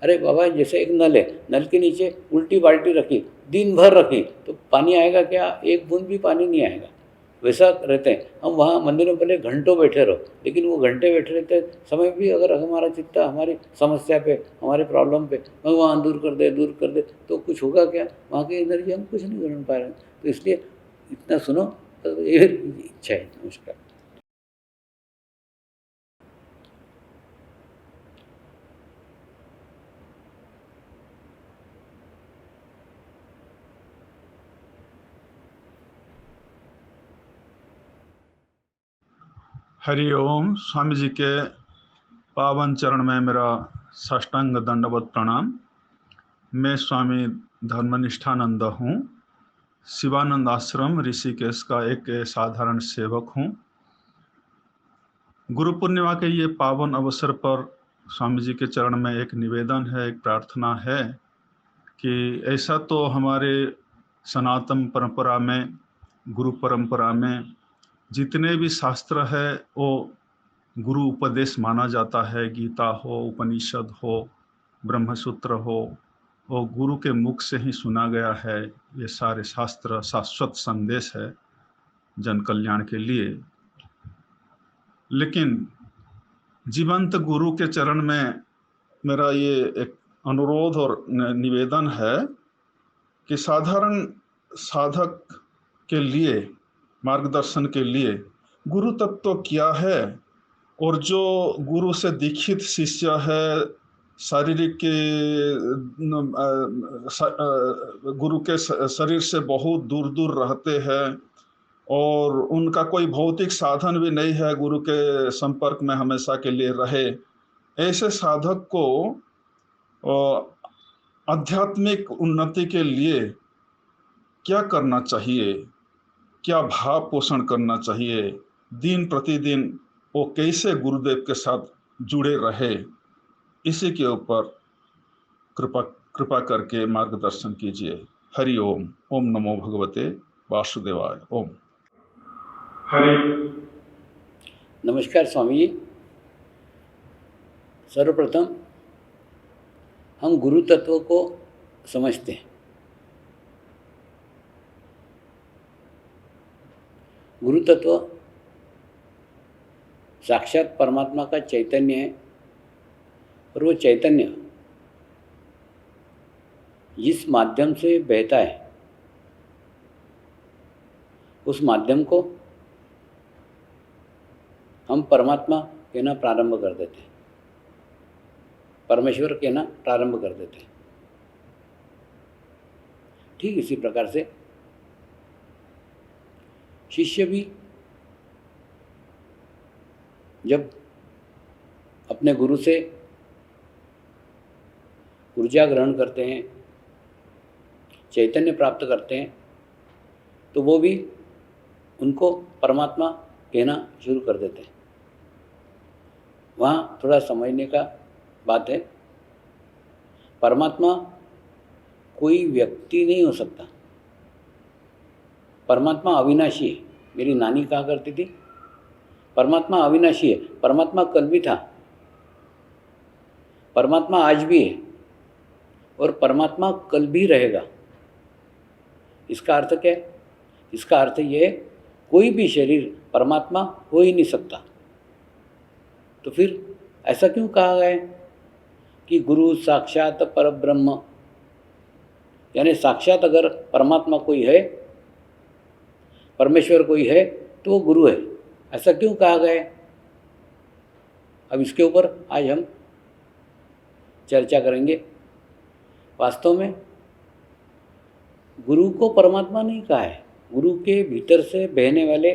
अरे बाबा, जैसे एक नल है, नल के नीचे उल्टी बाल्टी रखी, दिन भर रखी, तो पानी आएगा क्या? एक बूंद भी पानी नहीं आएगा। वैसा रहते हैं हम। वहाँ मंदिर में भले घंटों बैठे रहो, लेकिन वो घंटे बैठे रहते समय भी अगर हमारा चित्त हमारी समस्या पे, हमारे प्रॉब्लम पे भगवान दूर कर दे, तो कुछ होगा क्या? वहाँ की एनर्जी हम कुछ नहीं ग्रहण पा रहे हैं। तो इसलिए इतना सुनो, तो ये इच्छा है। नमस्कार। हरि ओम। स्वामी जी के पावन चरण में मेरा साष्टांग दंडवत प्रणाम। मैं स्वामी धर्मनिष्ठानंद हूँ। शिवानंद आश्रम ऋषिकेश का एक साधारण सेवक हूँ। गुरु पूर्णिमा के ये पावन अवसर पर स्वामी जी के चरण में एक निवेदन है, एक प्रार्थना है कि ऐसा तो हमारे सनातन परंपरा में, गुरु परंपरा में जितने भी शास्त्र है वो गुरु उपदेश माना जाता है। गीता हो, उपनिषद हो, ब्रह्मसूत्र हो, वो गुरु के मुख से ही सुना गया है। ये सारे शास्त्र शाश्वत संदेश है जन कल्याण के लिए। लेकिन जीवंत गुरु के चरण में मेरा ये एक अनुरोध और निवेदन है कि साधारण साधक के लिए, मार्गदर्शन के लिए गुरु तत्व क्या है, और जो गुरु से दीक्षित शिष्य है, शारीरिक के गुरु के शरीर से बहुत दूर दूर रहते हैं और उनका कोई भौतिक साधन भी नहीं है गुरु के संपर्क में हमेशा के लिए रहे, ऐसे साधक को आध्यात्मिक उन्नति के लिए क्या करना चाहिए, क्या भाव पोषण करना चाहिए, दिन प्रतिदिन वो कैसे गुरुदेव के साथ जुड़े रहे, इसी के ऊपर कृपा करके मार्गदर्शन कीजिए। हरि ओम। ओम नमो भगवते वासुदेवाय। ओम। हरि। नमस्कार स्वामी जी। सर्वप्रथम हम गुरु तत्व को समझते हैं। गुरु तत्व साक्षात परमात्मा का चैतन्य है, और वो चैतन्य जिस माध्यम से बहता है, उस माध्यम को हम परमात्मा कहना प्रारंभ कर देते हैं, परमेश्वर कहना प्रारंभ कर देते हैं। ठीक इसी प्रकार से शिष्य भी जब अपने गुरु से ऊर्जा ग्रहण करते हैं, चैतन्य प्राप्त करते हैं, तो वो भी उनको परमात्मा कहना शुरू कर देते हैं। वहाँ थोड़ा समझने का बात है परमात्मा कोई व्यक्ति नहीं हो सकता। परमात्मा अविनाशी है। मेरी नानी कहा करती थी, परमात्मा अविनाशी है। परमात्मा कल भी था, परमात्मा आज भी है और परमात्मा कल भी रहेगा। इसका अर्थ क्या है? इसका अर्थ ये है, कोई भी शरीर परमात्मा हो ही नहीं सकता। तो फिर ऐसा क्यों कहा गया है कि गुरु साक्षात परब्रह्म, यानी साक्षात अगर परमात्मा कोई है, परमेश्वर कोई है, तो वो गुरु है। ऐसा क्यों कहा गया है? अब इसके ऊपर आज हम चर्चा करेंगे। वास्तव में गुरु को परमात्मा नहीं कहा है, गुरु के भीतर से बहने वाले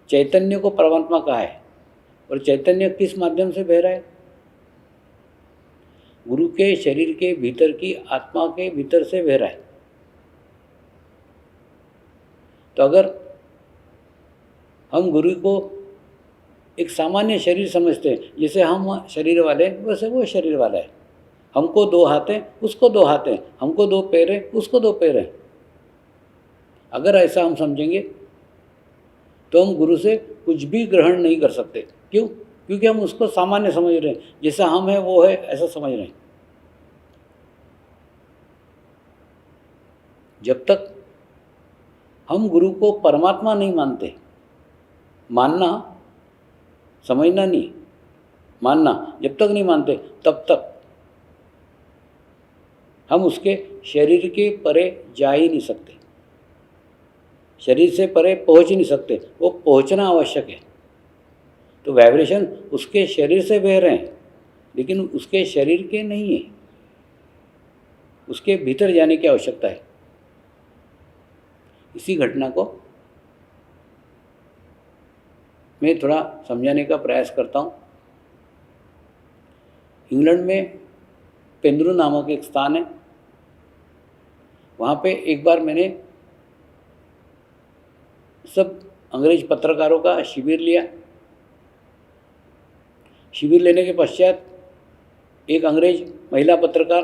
चैतन्य को परमात्मा कहा है। और चैतन्य किस माध्यम से बह रहा है? गुरु के शरीर के भीतर की आत्मा के भीतर से बह रहा है। तो अगर हम गुरु को एक सामान्य शरीर समझते हैं, जैसे हम शरीर वाले वैसे वो शरीर वाला है, हमको 2 हाथ हैं उसको 2 हाथ हैं, हमको 2 पैर हैं उसको 2 पैर हैं, अगर ऐसा हम समझेंगे तो हम गुरु से कुछ भी ग्रहण नहीं कर सकते। क्यों? क्योंकि हम उसको सामान्य समझ रहे हैं, जैसा हम है वो है ऐसा समझ रहे हैं। जब तक हम गुरु को परमात्मा नहीं मानते, मानना समझना नहीं, मानना जब तक नहीं मानते तब तक हम उसके शरीर के परे जा ही नहीं सकते, शरीर से परे पहुंच ही नहीं सकते। वो पहुंचना आवश्यक है। तो वाइब्रेशन उसके शरीर से बह रहे हैं, लेकिन उसके शरीर के नहीं है, उसके भीतर जाने की आवश्यकता है। इसी घटना को मैं थोड़ा समझाने का प्रयास करता हूँ। इंग्लैंड में पेंद्रू नामक एक स्थान है, वहाँ पे एक बार मैंने सब अंग्रेज पत्रकारों का शिविर लिया। शिविर लेने के पश्चात एक अंग्रेज महिला पत्रकार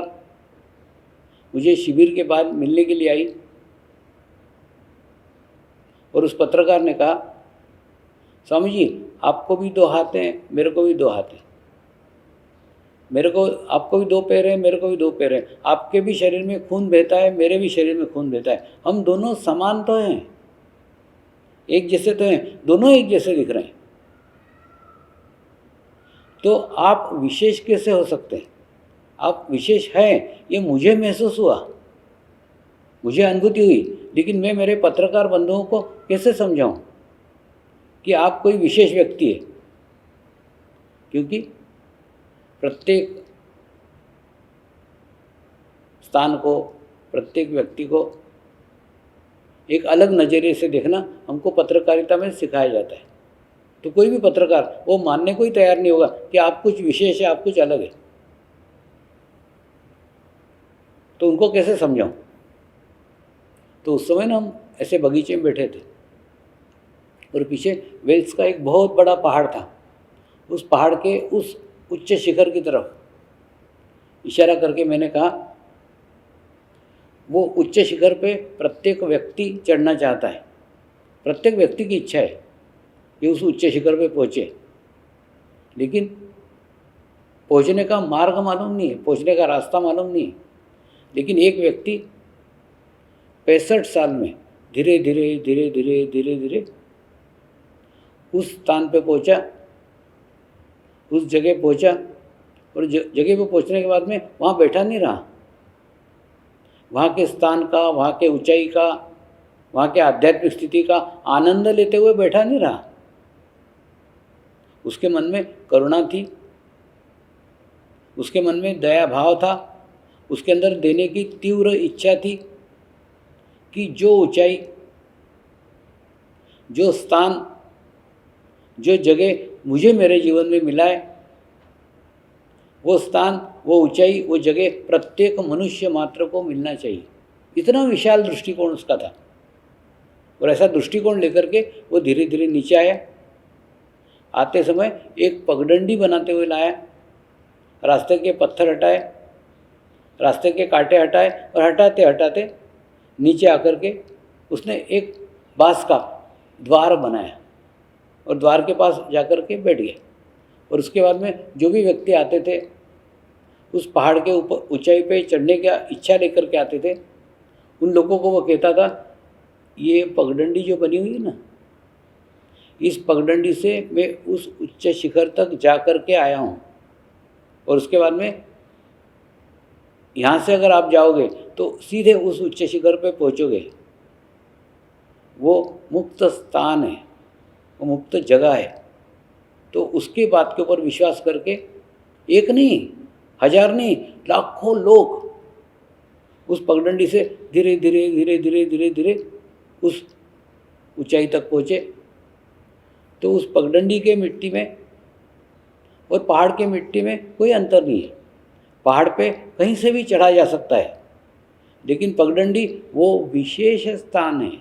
मुझे शिविर के बाद मिलने के लिए आई और उस पत्रकार ने कहा, स्वामी जी आपको भी 2 हाथ हैं, मेरे को भी 2 हाथ हैं, आपको भी 2 पैर हैं, मेरे को भी 2 पैर हैं, आपके भी शरीर में खून बहता है, मेरे भी शरीर में खून बहता है, हम दोनों समान तो हैं, एक जैसे तो हैं, दोनों एक जैसे दिख रहे हैं। तो आप विशेष कैसे हो सकते हैं? आप विशेष हैं, ये मुझे महसूस हुआ, मुझे अनुभूति हुई, लेकिन मैं मेरे पत्रकार बंधुओं को कैसे समझाऊं कि आप कोई विशेष व्यक्ति है? क्योंकि प्रत्येक स्थान को, प्रत्येक व्यक्ति को एक अलग नज़रिए से देखना हमको पत्रकारिता में सिखाया जाता है। तो कोई भी पत्रकार वो मानने को ही तैयार नहीं होगा कि आप कुछ विशेष है, आप कुछ अलग है। तो उनको कैसे समझाऊं? तो उस समय ना हम ऐसे बगीचे में बैठे थे और पीछे वेल्स का एक बहुत बड़ा पहाड़ था। उस पहाड़ के उस उच्च शिखर की तरफ इशारा करके मैंने कहा, वो उच्च शिखर पे प्रत्येक व्यक्ति चढ़ना चाहता है, प्रत्येक व्यक्ति की इच्छा है कि उस उच्च शिखर पे पहुँचे, लेकिन पहुँचने का मार्ग मालूम नहीं है, पहुँचने का रास्ता मालूम नहीं है। लेकिन एक व्यक्ति 65 साल में धीरे धीरे धीरे धीरे धीरे धीरे उस स्थान पे पहुँचा, उस जगह पहुँचा और जगह पे पहुँचने के बाद में वहाँ बैठा नहीं रहा। वहाँ के स्थान का, वहाँ के ऊंचाई का, वहाँ के आध्यात्मिक स्थिति का आनंद लेते हुए बैठा नहीं रहा। उसके मन में करुणा थी, उसके मन में दया भाव था, उसके अंदर देने की तीव्र इच्छा थी कि जो ऊंचाई, जो स्थान, जो जगह मुझे मेरे जीवन में मिला है, वो स्थान, वो ऊंचाई, वो जगह प्रत्येक मनुष्य मात्र को मिलना चाहिए। इतना विशाल दृष्टिकोण उसका था। और ऐसा दृष्टिकोण लेकर के वो धीरे धीरे नीचे आया। आते समय एक पगडंडी बनाते हुए लाया, रास्ते के पत्थर हटाए रास्ते के कांटे हटाए और हटाते हटाते नीचे आकर के उसने एक बांस का द्वार बनाया और द्वार के पास जाकर के बैठ गया। और उसके बाद में जो भी व्यक्ति आते थे उस पहाड़ के ऊपर ऊंचाई पे चढ़ने की इच्छा लेकर के आते थे, उन लोगों को वो कहता था ये पगडंडी जो बनी हुई है ना, इस पगडंडी से मैं उस उच्च शिखर तक जा कर के आया हूँ और उसके बाद में यहाँ से अगर आप जाओगे तो सीधे उस उच्च शिखर पे पहुँचोगे। वो मुक्त स्थान है, वो मुक्त जगह है। तो उसके बात के ऊपर विश्वास करके एक नहीं, हजार नहीं, लाखों लोग उस पगडंडी से धीरे धीरे धीरे धीरे धीरे धीरे उस ऊंचाई तक पहुँचे। तो उस पगडंडी के मिट्टी में और पहाड़ के मिट्टी में कोई अंतर नहीं है। पहाड़ पे कहीं से भी चढ़ा जा सकता है, लेकिन पगडंडी वो विशेष स्थान है,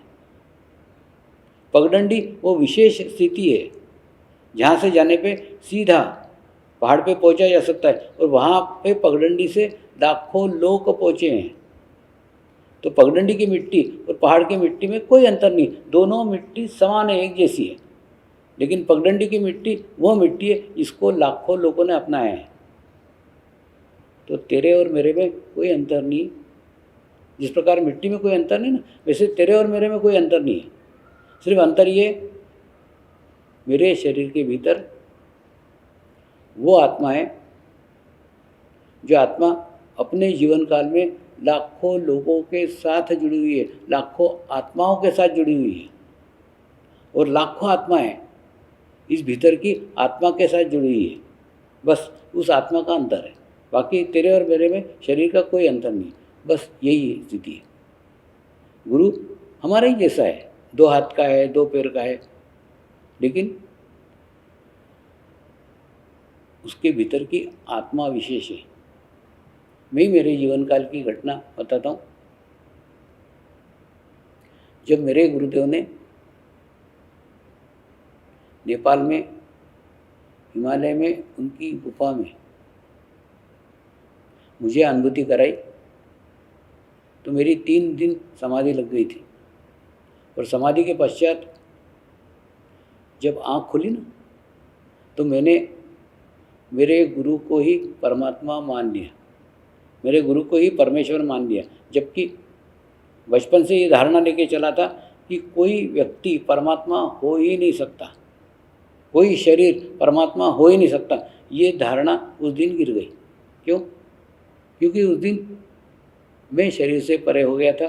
पगडंडी वो विशेष स्थिति है जहाँ से जाने पे सीधा पहाड़ पे पहुँचा जा सकता है। और वहाँ पे पगडंडी से लाखों लोग पहुँचे हैं। तो पगडंडी की मिट्टी और पहाड़ की मिट्टी में कोई अंतर नहीं, दोनों मिट्टी समान है, एक जैसी है। लेकिन पगडंडी की मिट्टी वो मिट्टी है जिसको लाखों लोगों ने अपनाया है। तो तेरे और मेरे में कोई अंतर नहीं। जिस प्रकार मिट्टी में कोई अंतर नहीं ना, वैसे तेरे और मेरे में कोई अंतर नहीं है। सिर्फ अंतर ये, मेरे शरीर के भीतर वो आत्मा है जो आत्मा अपने जीवन काल में लाखों लोगों के साथ जुड़ी हुई है, लाखों आत्माओं के साथ जुड़ी हुई है। और लाखों आत्माएं इस भीतर की आत्मा के साथ जुड़ी हुई है। बस उस आत्मा का अंतर है, बाकी तेरे और मेरे में शरीर का कोई अंतर नहीं। बस यही स्थिति है। गुरु हमारा ही जैसा है, 2 हाथ का है, 2 पैर का है, लेकिन उसके भीतर की आत्मा विशेष है। मैं मेरे जीवन काल की घटना बताता हूँ। जब मेरे गुरुदेव ने नेपाल में हिमालय में उनकी गुफा में मुझे अनुभूति कराई, तो मेरी 3 दिन समाधि लग गई थी। और समाधि के पश्चात जब आँख खुली ना, तो मैंने मेरे गुरु को ही परमात्मा मान लिया, मेरे गुरु को ही परमेश्वर मान लिया। जबकि बचपन से ये धारणा लेके चला था कि कोई व्यक्ति परमात्मा हो ही नहीं सकता, कोई शरीर परमात्मा हो ही नहीं सकता। ये धारणा उस दिन गिर गई। क्यों? क्योंकि उस दिन मैं शरीर से परे हो गया था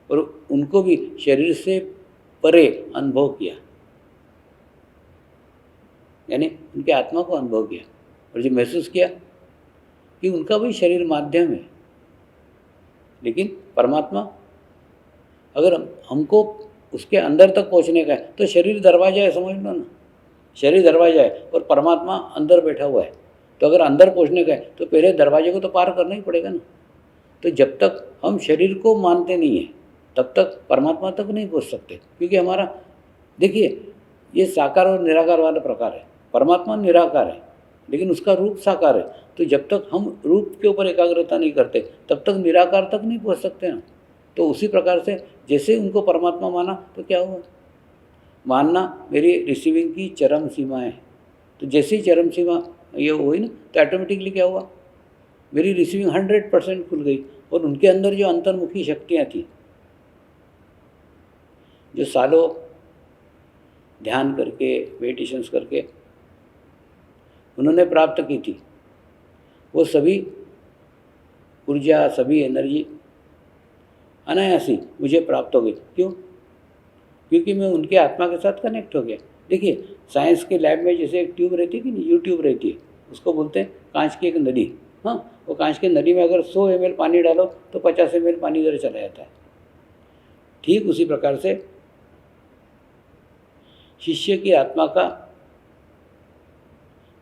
और उनको भी शरीर से परे अनुभव किया, यानी उनके आत्मा को अनुभव किया। और जो महसूस किया कि उनका भी शरीर माध्यम है, लेकिन परमात्मा अगर हमको उसके अंदर तक पहुंचने का है तो शरीर दरवाजा है, समझ लो ना, शरीर दरवाजा है और परमात्मा अंदर बैठा हुआ है। तो अगर अंदर पहुंचने का है तो पहले दरवाजे को तो पार करना ही पड़ेगा ना। तो जब तक हम शरीर को मानते नहीं हैं तब तक परमात्मा तक नहीं पहुंच सकते। क्योंकि हमारा, देखिए, ये साकार और निराकार वाला प्रकार है। परमात्मा निराकार है लेकिन उसका रूप साकार है। तो जब तक हम रूप के ऊपर एकाग्रता नहीं करते तब तक निराकार तक नहीं पहुंच सकते ना। तो उसी प्रकार से जैसे उनको परमात्मा माना तो क्या हुआ, मानना मेरी रिसीविंग की चरम सीमा है। तो जैसे ही चरम सीमा ये हुई ना, तो ऑटोमेटिकली क्या हुआ, मेरी रिसीविंग 100% खुल गई। और उनके अंदर जो अंतर्मुखी शक्तियाँ थी, जो सालों ध्यान करके मेडिटेशंस करके उन्होंने प्राप्त की थी, वो सभी ऊर्जा, सभी एनर्जी अनायासी मुझे प्राप्त हो गई। क्यों? क्योंकि मैं उनके आत्मा के साथ कनेक्ट हो गया। देखिए, साइंस के लैब में जैसे एक ट्यूब रहती है कि नहीं, यू ट्यूब रहती है, उसको बोलते हैं कांच की एक नदी। हाँ, वो कांच की नदी में अगर 100 ml पानी डालो तो 50 ml पानी इधर चला जाता है। ठीक उसी प्रकार से शिष्य की आत्मा का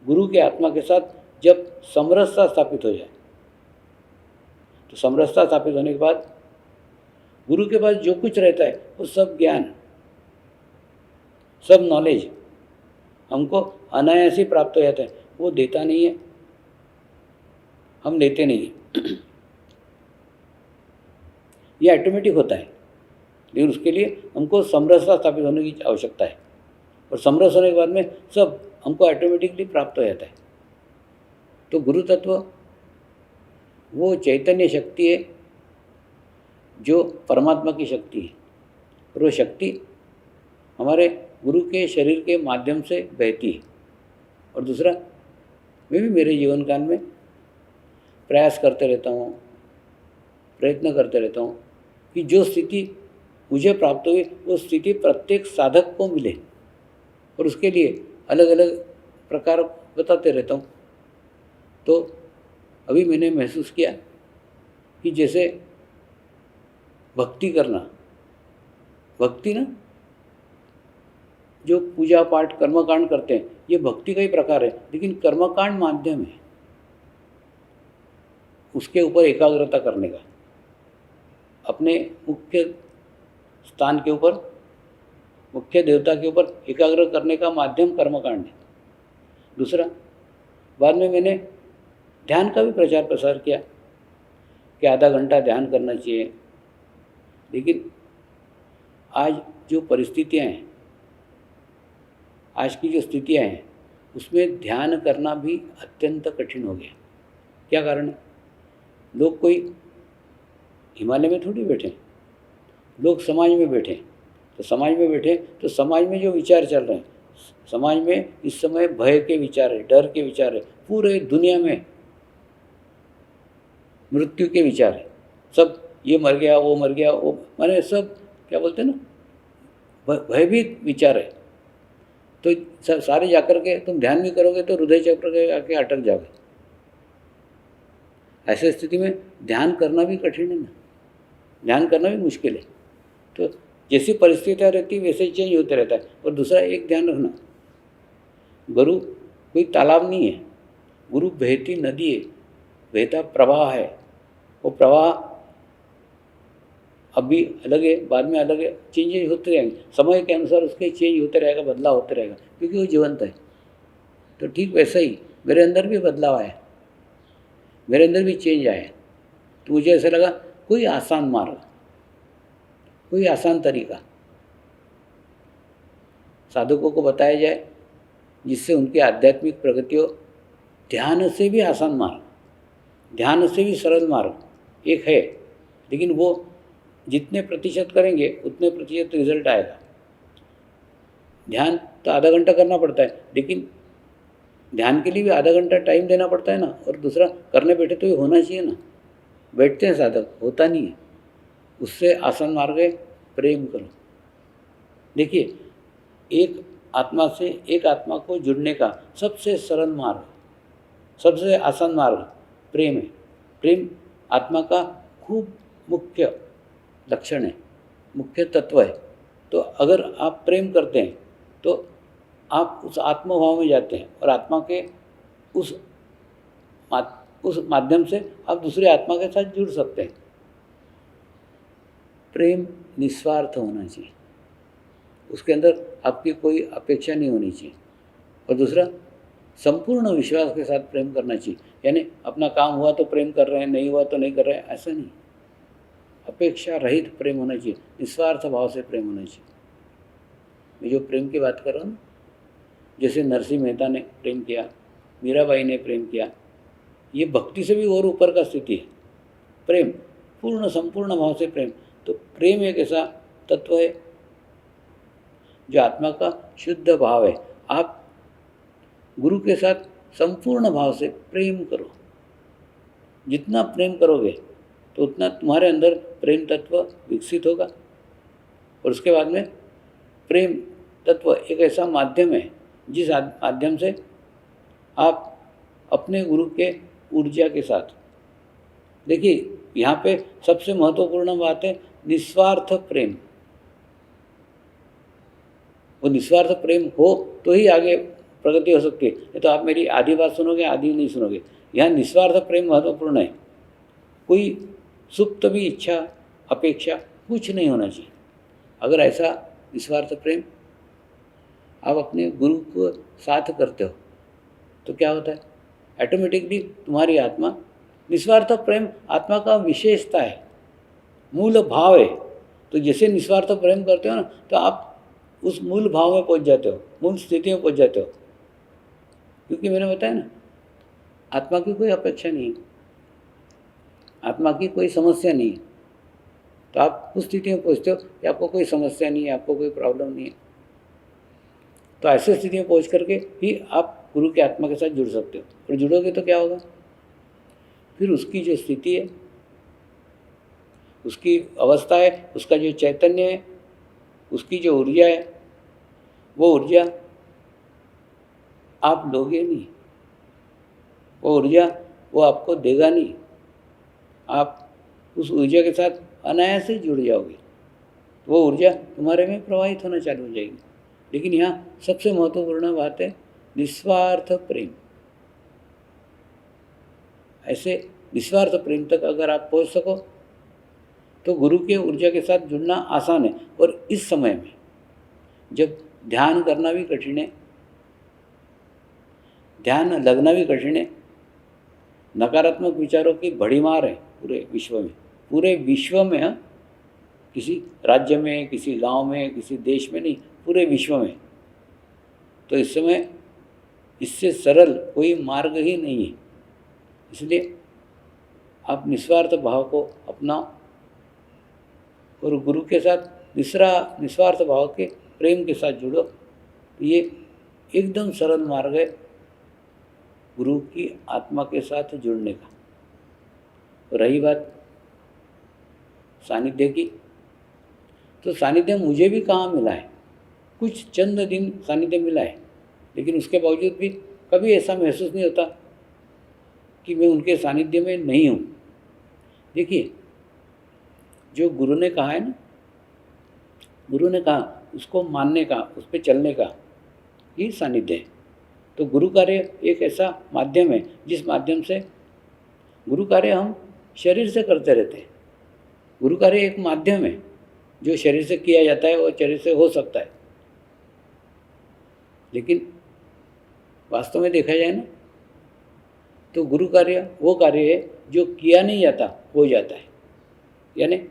गुरु के आत्मा के साथ जब समरसता स्थापित हो जाए, तो समरसता स्थापित होने के बाद गुरु के पास जो कुछ रहता है वो सब ज्ञान, सब नॉलेज हमको अनायास ही प्राप्त हो जाता है। वो देता नहीं है, हम लेते नहीं हैं। ये ऑटोमेटिक होता है, लेकिन उसके लिए हमको समरसता स्थापित होने की आवश्यकता है, और समरस होने के बाद में सब हमको ऑटोमेटिकली प्राप्त हो जाता है। तो गुरु तत्व वो चैतन्य शक्ति है जो परमात्मा की शक्ति है, और वो शक्ति हमारे गुरु के शरीर के माध्यम से बहती है। और दूसरा, मैं भी मेरे जीवन काल में प्रयास करते रहता हूँ, प्रयत्न करते रहता हूँ कि जो स्थिति मुझे प्राप्त हुई वो स्थिति प्रत्येक साधक को मिले, और उसके लिए अलग अलग प्रकार बताते रहता हूँ। तो अभी मैंने महसूस किया कि जैसे भक्ति करना, भक्ति ना, जो पूजा पाठ कर्मकांड करते हैं ये भक्ति का ही प्रकार है, लेकिन कर्मकांड माध्यम है उसके ऊपर एकाग्रता करने का, अपने मुख्य स्थान के ऊपर, मुख्य देवता के ऊपर एकाग्र करने का माध्यम कर्मकांड है। दूसरा, बाद में मैंने ध्यान का भी प्रचार प्रसार किया कि आधा घंटा ध्यान करना चाहिए, लेकिन आज जो परिस्थितियाँ हैं, आज की जो स्थितियाँ हैं, उसमें ध्यान करना भी अत्यंत कठिन हो गया। क्या कारण है? लोग कोई हिमालय में थोड़ी बैठे, लोग समाज में बैठे, तो समाज में बैठे तो समाज में जो विचार चल रहे हैं, समाज में इस समय भय के विचार है, डर के विचार है, पूरे दुनिया में मृत्यु के विचार है, सब ये मर गया, वो मर गया, वो माने सब क्या बोलते हैं ना, भयभीत विचार है। तो सारे जाकर के तुम ध्यान भी करोगे तो हृदय चक्र के आके अटक जाओगे। ऐसी स्थिति में ध्यान करना भी कठिन है ना, ध्यान करना भी मुश्किल है। तो जैसी परिस्थितियाँ रहती है वैसे चेंज होते रहता है। और दूसरा एक ध्यान रखना, गुरु कोई तालाब नहीं है, गुरु बहती नदी है, बहता प्रवाह है। वो प्रवाह अभी अलग है, बाद में अलग है, चेंजेज होते रहेंगे, समय के अनुसार उसके चेंज होते रहेगा, बदलाव होते रहेगा, क्योंकि वो जीवंत है। तो ठीक वैसा ही मेरे अंदर भी बदलाव आया, मेरे अंदर भी चेंज आया। तो मुझे ऐसा लगा कोई आसान मार्ग, कोई आसान तरीका साधकों को बताया जाए जिससे उनकी आध्यात्मिक प्रगति हो। ध्यान से भी आसान मार्ग, ध्यान से भी सरल मार्ग एक है, लेकिन वो जितने प्रतिशत करेंगे उतने प्रतिशत रिजल्ट आएगा। ध्यान तो आधा घंटा करना पड़ता है, लेकिन ध्यान के लिए भी आधा घंटा टाइम देना पड़ता है ना। और दूसरा, करने बैठे तो ये होना चाहिए ना, बैठते हैं साधक, होता नहीं है। उससे आसान मार्ग है प्रेम करो। देखिए, एक आत्मा से एक आत्मा को जुड़ने का सबसे सरल मार्ग, सबसे आसान मार्ग प्रेम है। प्रेम आत्मा का खूब मुख्य लक्षण है, मुख्य तत्व है। तो अगर आप प्रेम करते हैं तो आप उस आत्मभाव में जाते हैं, और आत्मा के उस माध्यम से आप दूसरे आत्मा के साथ जुड़ सकते हैं। प्रेम निस्वार्थ होना चाहिए, उसके अंदर आपकी कोई अपेक्षा नहीं होनी चाहिए। और दूसरा, संपूर्ण विश्वास के साथ प्रेम करना चाहिए, यानी अपना काम हुआ तो प्रेम कर रहे हैं, नहीं हुआ तो नहीं कर रहे हैं, ऐसा नहीं। अपेक्षा रहित प्रेम होना चाहिए, निस्वार्थ भाव से प्रेम होना चाहिए। मैं जो प्रेम की बात कर रहा हूँ, जैसे नरसिंह मेहता ने प्रेम किया, मीराबाई ने प्रेम किया, ये भक्ति से भी और ऊपर का स्थिति है। प्रेम पूर्ण संपूर्ण भाव से प्रेम। तो प्रेम एक ऐसा तत्व है जो आत्मा का शुद्ध भाव है। आप गुरु के साथ संपूर्ण भाव से प्रेम करो, जितना प्रेम करोगे तो उतना तुम्हारे अंदर प्रेम तत्व विकसित होगा। और उसके बाद में प्रेम तत्व एक ऐसा माध्यम है जिस माध्यम से आप अपने गुरु के ऊर्जा के साथ, देखिए यहाँ पे सबसे महत्वपूर्ण बात है निस्वार्थ प्रेम। वो निस्वार्थ प्रेम हो तो ही आगे प्रगति हो सकती है, नहीं तो आप मेरी आधी बात सुनोगे, आधी नहीं सुनोगे। यहाँ निस्वार्थ प्रेम महत्वपूर्ण है, कोई सुप्त भी इच्छा अपेक्षा कुछ नहीं होना चाहिए। अगर ऐसा निस्वार्थ प्रेम आप अपने गुरु को साथ करते हो तो क्या होता है, ऑटोमेटिकली तुम्हारी आत्मा निस्वार्थ प्रेम आत्मा का विशेषता है, मूल भाव है। तो जैसे निस्वार्थ प्रेम करते हो ना, तो आप उस मूल भाव में पहुंच जाते हो, मूल स्थिति में पहुंच जाते हो। क्योंकि मैंने बताया ना, आत्मा की कोई अपेक्षा नहीं, आत्मा की कोई समस्या नहीं। तो आप उस स्थिति में पहुंचते हो कि आपको कोई समस्या नहीं है, आपको कोई प्रॉब्लम नहीं है। तो ऐसे स्थिति में पहुंच करके ही आप गुरु की आत्मा के साथ जुड़ सकते हो। और जुड़ोगे तो क्या होगा, फिर उसकी जो स्थिति है, उसकी अवस्था है, उसका जो चैतन्य है, उसकी जो ऊर्जा है, वो ऊर्जा आप लोगे नहीं, वो ऊर्जा वो आपको देगा नहीं। आप उस ऊर्जा के साथ अनायास से जुड़ जाओगे, वो ऊर्जा तुम्हारे में प्रवाहित होना चालू हो जाएगी। लेकिन यहाँ सबसे महत्वपूर्ण बात है निस्वार्थ प्रेम। ऐसे निस्वार्थ प्रेम तक अगर आप पहुँच सको तो गुरु के ऊर्जा के साथ जुड़ना आसान है। और इस समय में जब ध्यान करना भी कठिन है, ध्यान लगना भी कठिन है, नकारात्मक विचारों की बड़ी मार है पूरे विश्व में, हाँ, किसी राज्य में, किसी गांव में, किसी देश में नहीं, पूरे विश्व में। तो इस समय इससे सरल कोई मार्ग ही नहीं है। इसलिए आप निस्वार्थ भाव को अपनाओ और गुरु के साथ निस्वार्थ भाव के प्रेम के साथ जुड़ो। ये एकदम सरल मार्ग है गुरु की आत्मा के साथ जुड़ने का। रही बात सानिध्य की, तो सानिध्य मुझे भी कहाँ मिला है, कुछ चंद दिन सानिध्य मिला है, लेकिन उसके बावजूद भी कभी ऐसा महसूस नहीं होता कि मैं उनके सानिध्य में नहीं हूँ। देखिए, जो गुरु ने कहा है ना, गुरु ने कहा उसको मानने का, उस पर चलने का, ये सानिध्य है। तो गुरु कार्य एक ऐसा माध्यम है जिस माध्यम से गुरु कार्य हम शरीर से करते रहते हैं। गुरु कार्य एक माध्यम है जो शरीर से किया जाता है और शरीर से हो सकता है, लेकिन वास्तव में देखा जाए ना तो गुरु कार्य वो कार्य है जो किया नहीं जाता, हो जाता है। यानी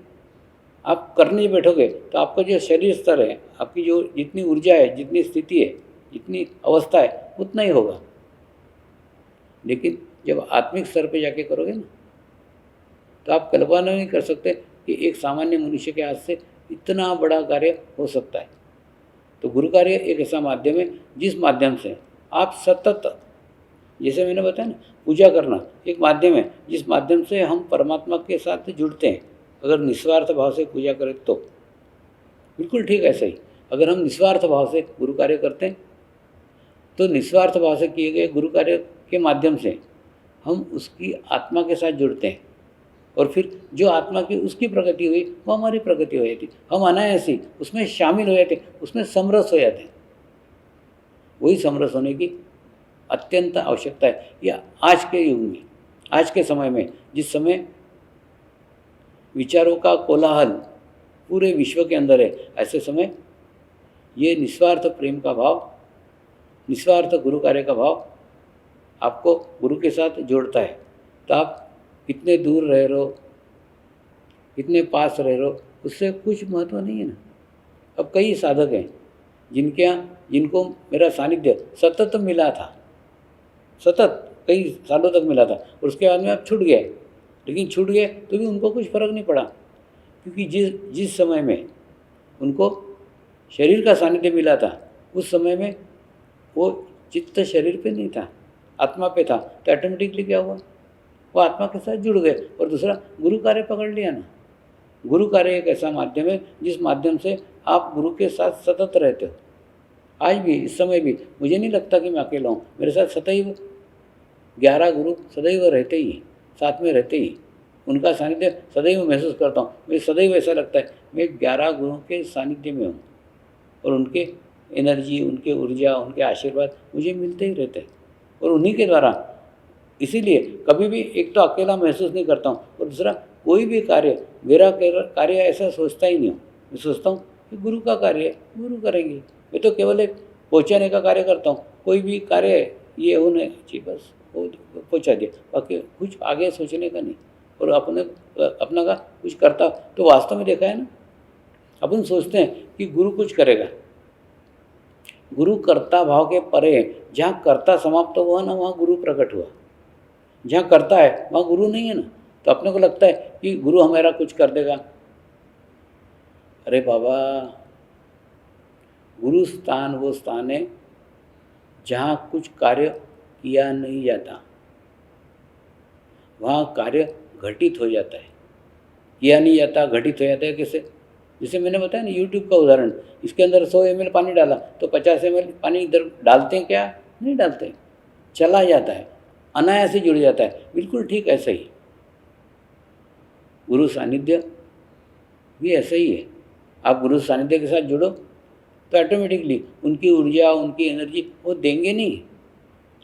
आप करने बैठोगे तो आपका जो शरीर स्तर है, आपकी जो जितनी ऊर्जा है, जितनी स्थिति है, जितनी अवस्था है, उतना ही होगा। लेकिन जब आत्मिक स्तर पे जाके करोगे ना, तो आप कल्पना नहीं कर सकते कि एक सामान्य मनुष्य के हाथ से इतना बड़ा कार्य हो सकता है। तो गुरु कार्य एक ऐसा माध्यम है जिस माध्यम से आप सतत, जैसे मैंने बताया ना, पूजा करना एक माध्यम है जिस माध्यम से हम परमात्मा के साथ जुड़ते हैं। अगर निस्वार्थ भाव से पूजा करें तो बिल्कुल ठीक ऐसा ही, अगर हम निस्वार्थ भाव से गुरु कार्य करते हैं तो निस्वार्थ भाव से किए गए गुरु कार्य के माध्यम से हम उसकी आत्मा के साथ जुड़ते हैं। और फिर जो आत्मा की उसकी प्रगति हुई वो हमारी प्रगति हो जाती, हम अनायास ही उसमें शामिल हो जाते, उसमें समरस हो जाते हैं। वही समरस होने की अत्यंत आवश्यकता है। या आज के युग में, आज के समय में, जिस समय विचारों का कोलाहल पूरे विश्व के अंदर है, ऐसे समय ये निस्वार्थ प्रेम का भाव, निस्वार्थ गुरु कार्य का भाव आपको गुरु के साथ जोड़ता है। तो आप कितने दूर रह रहे हो, कितने पास रह रहे हो, उससे कुछ महत्व नहीं है ना। अब कई साधक हैं जिनको मेरा सानिध्य सतत मिला था, सतत कई सालों तक मिला था, और उसके बाद में अब छूट गए। लेकिन छूट गए तो भी उनको कुछ फ़र्क नहीं पड़ा, क्योंकि जिस समय में उनको शरीर का सानिध्य मिला था, उस समय में वो चित्त शरीर पे नहीं था, आत्मा पे था। तो ऑटोमेटिकली क्या हुआ, वो आत्मा के साथ जुड़ गए। और दूसरा, गुरु कार्य पकड़ लिया ना। गुरु कार्य एक ऐसा माध्यम है जिस माध्यम से आप गुरु के साथ सतत रहते हो। आज भी, इस समय भी मुझे नहीं लगता कि मैं अकेला हूँ, मेरे साथ सदैव 11 गुरु सदैव रहते ही, साथ में रहते ही, उनका सानिध्य सदैव महसूस करता हूँ। मुझे सदैव ऐसा लगता है मैं 11 गुरुओं के सानिध्य में हूँ, और उनके एनर्जी, उनके ऊर्जा, उनके आशीर्वाद मुझे मिलते ही रहते हैं, और उन्हीं के द्वारा। इसीलिए कभी भी एक तो अकेला महसूस नहीं करता हूँ, और दूसरा कोई भी कार्य, मेरा कार्य ऐसा सोचता ही नहीं हूँ। मैं सोचता हूँ कि गुरु का कार्य है, गुरु करेंगे। मैं तो केवल एक पहुँचाने का कार्य करता हूँ, कोई भी कार्य ये होना चाहिए बस। वो पहुँचा दिया, बाकी कुछ आगे सोचने का नहीं। और अपना का कुछ करता तो वास्तव में देखा है ना, अपन सोचते हैं कि गुरु कुछ करेगा, गुरु कर्ता भाव के परे है। जहाँ कर्ता समाप्त हुआ ना वहाँ गुरु प्रकट हुआ, जहाँ करता है वहाँ गुरु नहीं है ना। तो अपने को लगता है कि गुरु हमारा कुछ कर देगा। अरे बाबा, गुरु स्थान वो स्थान है जहाँ कुछ कार्य किया नहीं जाता, वहाँ कार्य घटित हो जाता है। किया नहीं जाता, घटित हो जाता है कैसे? जैसे मैंने बताया ना यूट्यूब का उदाहरण, इसके अंदर 100 ml पानी डाला तो 50 ml पानी इधर डालते हैं क्या? नहीं डालते, चला जाता है, अनायास से जुड़ जाता है। बिल्कुल ठीक ऐसा ही गुरु सानिध्य भी ऐसा ही है। आप गुरु सानिध्य के साथ जुड़ो तो ऑटोमेटिकली उनकी ऊर्जा, उनकी एनर्जी वो देंगे नहीं,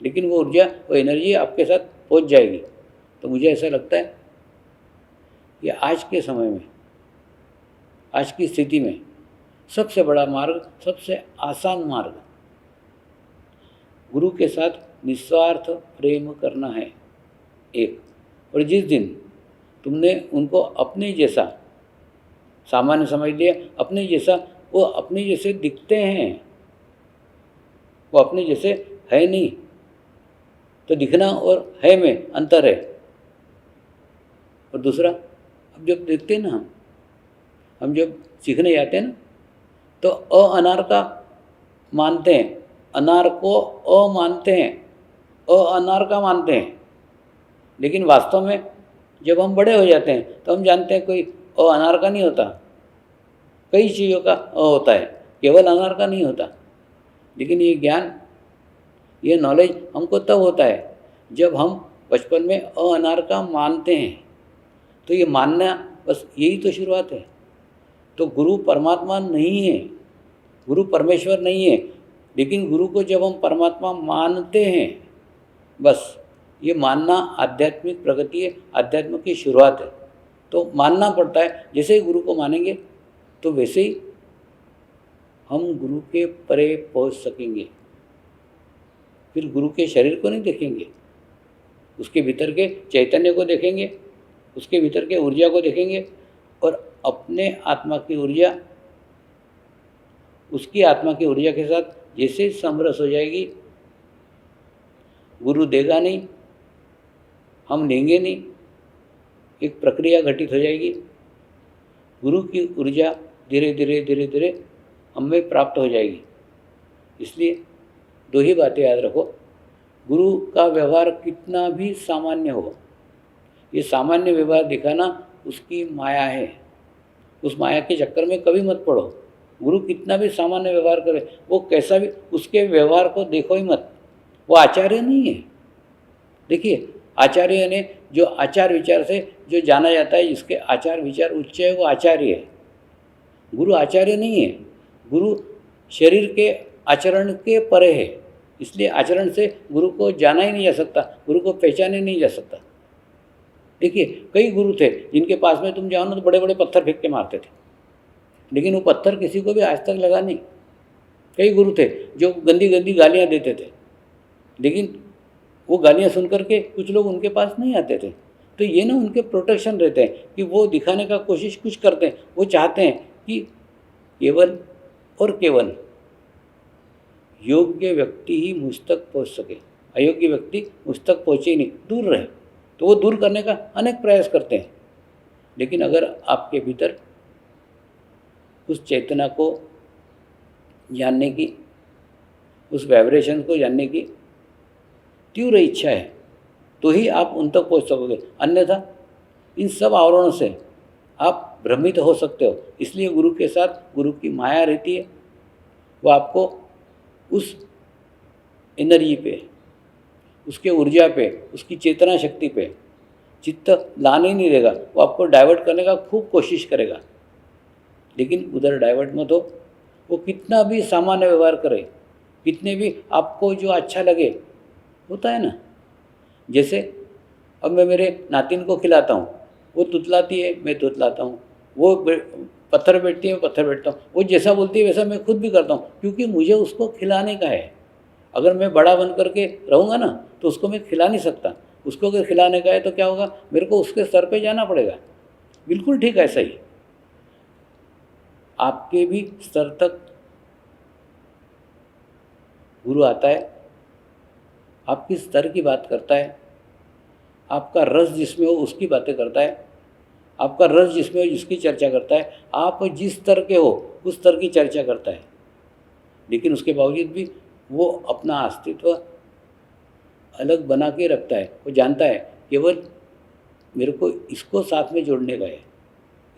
लेकिन वो ऊर्जा, वो एनर्जी आपके साथ पहुंच जाएगी। तो मुझे ऐसा लगता है कि आज के समय में, आज की स्थिति में सबसे बड़ा मार्ग, सबसे आसान मार्ग गुरु के साथ निस्वार्थ प्रेम करना है एक। और जिस दिन तुमने उनको अपने जैसा सामान्य समझ लिया, अपने जैसा, वो अपने जैसे दिखते हैं, वो अपने जैसे है नहीं, तो दिखना और है में अंतर है। और दूसरा, अब जब देखते हैं ना, हम जब सीखने जाते हैं ना, तो अनार का मानते हैं, अनार को मानते हैं, अनार का मानते हैं। लेकिन वास्तव में जब हम बड़े हो जाते हैं तो हम जानते हैं कोई अनार का नहीं होता, कई चीज़ों का होता है, केवल अनार का नहीं होता। लेकिन ये ज्ञान, ये नॉलेज हमको तब होता है जब हम बचपन में अनार का मानते हैं। तो ये मानना, बस यही तो शुरुआत है। तो गुरु परमात्मा नहीं है, गुरु परमेश्वर नहीं है, लेकिन गुरु को जब हम परमात्मा मानते हैं, बस ये मानना आध्यात्मिक प्रगति है, आध्यात्म की शुरुआत है। तो मानना पड़ता है। जैसे ही गुरु को मानेंगे तो वैसे ही हम गुरु के परे पहुंच सकेंगे। फिर गुरु के शरीर को नहीं देखेंगे, उसके भीतर के चैतन्य को देखेंगे, उसके भीतर के ऊर्जा को देखेंगे, और अपने आत्मा की ऊर्जा, उसकी आत्मा की ऊर्जा के साथ जैसे समरस हो जाएगी। गुरु देगा नहीं, हम लेंगे नहीं, एक प्रक्रिया घटित हो जाएगी। गुरु की ऊर्जा धीरे धीरे धीरे धीरे हमें प्राप्त हो जाएगी। इसलिए दो ही बातें याद रखो, गुरु का व्यवहार कितना भी सामान्य हो, ये सामान्य व्यवहार दिखाना उसकी माया है। उस माया के चक्कर में कभी मत पड़ो। गुरु कितना भी सामान्य व्यवहार करे, वो कैसा भी, उसके व्यवहार को देखो ही मत। वो आचार्य नहीं है। देखिए, आचार्य ने जो आचार विचार से जो जाना जाता है, जिसके आचार विचार उच्च है, वो आचार्य है। गुरु आचार्य नहीं है। गुरु शरीर के आचरण के परे है। इसलिए आचरण से गुरु को जाना ही नहीं जा सकता, गुरु को पहचाने नहीं जा सकता। देखिए, कई गुरु थे जिनके पास में तुम जाओ ना तो बड़े बड़े पत्थर फेंक के मारते थे, लेकिन वो पत्थर किसी को भी आज तक लगा नहीं। कई गुरु थे जो गंदी गंदी गालियाँ देते थे, लेकिन वो गालियाँ सुन करके कुछ लोग उनके पास नहीं आते थे। तो ये ना उनके प्रोटेक्शन रहते हैं कि वो दिखाने का कोशिश कुछ करते हैं। वो चाहते हैं कि केवल और केवल योग्य व्यक्ति ही मुझ तक पहुँच सके, अयोग्य व्यक्ति मुझ तक पहुँचे ही नहीं, दूर रहे। तो वो दूर करने का अनेक प्रयास करते हैं। लेकिन अगर आपके भीतर उस चेतना को जानने की, उस वाइब्रेशन को जानने की तीव्र इच्छा है, तो ही आप उन तक पहुँच सकोगे। अन्यथा इन सब आवरणों से आप भ्रमित हो सकते हो। इसलिए गुरु के साथ गुरु की माया रहती है। वो आपको उस एनर्जी पे, उसके ऊर्जा पे, उसकी चेतना शक्ति पे चित्त लाने नहीं देगा। वो आपको डाइवर्ट करने का खूब कोशिश करेगा, लेकिन उधर डाइवर्ट मत हो। वो कितना भी सामान्य व्यवहार करे, कितने भी आपको जो अच्छा लगे, होता है ना। जैसे अब मैं मेरे नातिन को खिलाता हूँ, वो तुतलाती है, मैं तुतलाता हूँ। वो पत्थर बैठती है, मैं पत्थर बैठता हूँ। वो जैसा बोलती है वैसा मैं खुद भी करता हूँ, क्योंकि मुझे उसको खिलाने का है। अगर मैं बड़ा बन करके रहूँगा ना तो उसको मैं खिला नहीं सकता। उसको अगर खिलाने का है तो क्या होगा, मेरे को उसके स्तर पे जाना पड़ेगा। बिल्कुल ठीक ऐसा ही आपके भी स्तर तक गुरु आता है, आपकी स्तर की बात करता है, आपका रस जिसमें हो उसकी बातें करता है, आपका रस जिसमें हो जिसकी चर्चा करता है, आप जिस स्तर के हो उस स्तर की चर्चा करता है। लेकिन उसके बावजूद भी वो अपना अस्तित्व अलग बना के रखता है। वो जानता है केवल मेरे को इसको साथ में जोड़ने का है,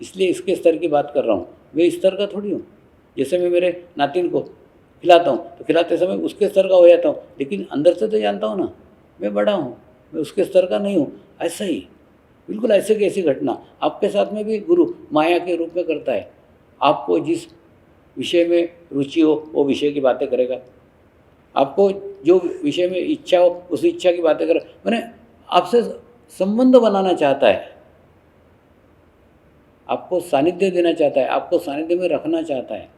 इसलिए इसके स्तर की बात कर रहा हूँ। मैं इस स्तर का थोड़ी हूँ। जैसे मैं मेरे नातिन को खिलाता हूँ तो खिलाते समय उसके स्तर का हो जाता हूँ, लेकिन अंदर से तो जानता हूँ ना मैं बड़ा हूँ, मैं उसके स्तर का नहीं हूँ। ऐसा ही बिल्कुल ऐसे की ऐसी घटना आपके साथ में भी गुरु माया के रूप में करता है। आपको जिस विषय में रुचि हो वो विषय की बातें करेगा, आपको जो विषय में इच्छा हो उस इच्छा की बातें करेगा। मैंने आपसे संबंध बनाना चाहता है, आपको सानिध्य देना चाहता है, आपको सानिध्य में रखना चाहता है।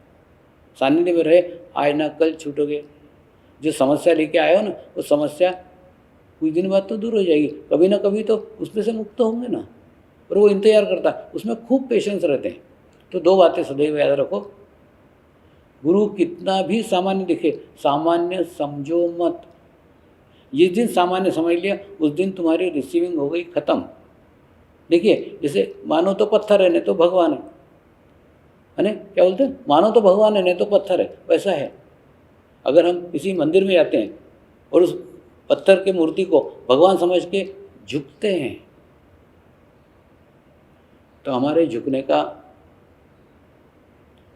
सानिध्य में रहे, आज ना कल छूटोगे। जो समस्या लेके आए हो ना वो समस्या कुछ दिन बाद तो दूर हो जाएगी, कभी ना कभी तो उसमें से मुक्त होंगे ना। और वो इंतजार करता है, उसमें खूब पेशेंस रहते हैं। तो दो बातें सदैव याद रखो, गुरु कितना भी सामान्य दिखे, सामान्य समझो मत। जिस दिन सामान्य समझ लिया उस दिन तुम्हारी रिसीविंग हो गई ख़त्म। देखिए जैसे मानो तो पत्थर है नहीं तो भगवान है ना, क्या बोलते हैं, मानो तो भगवान है नहीं तो पत्थर है, वैसा है। अगर हम किसी मंदिर में जाते हैं और उस पत्थर की मूर्ति को भगवान समझ के झुकते हैं तो हमारे झुकने का,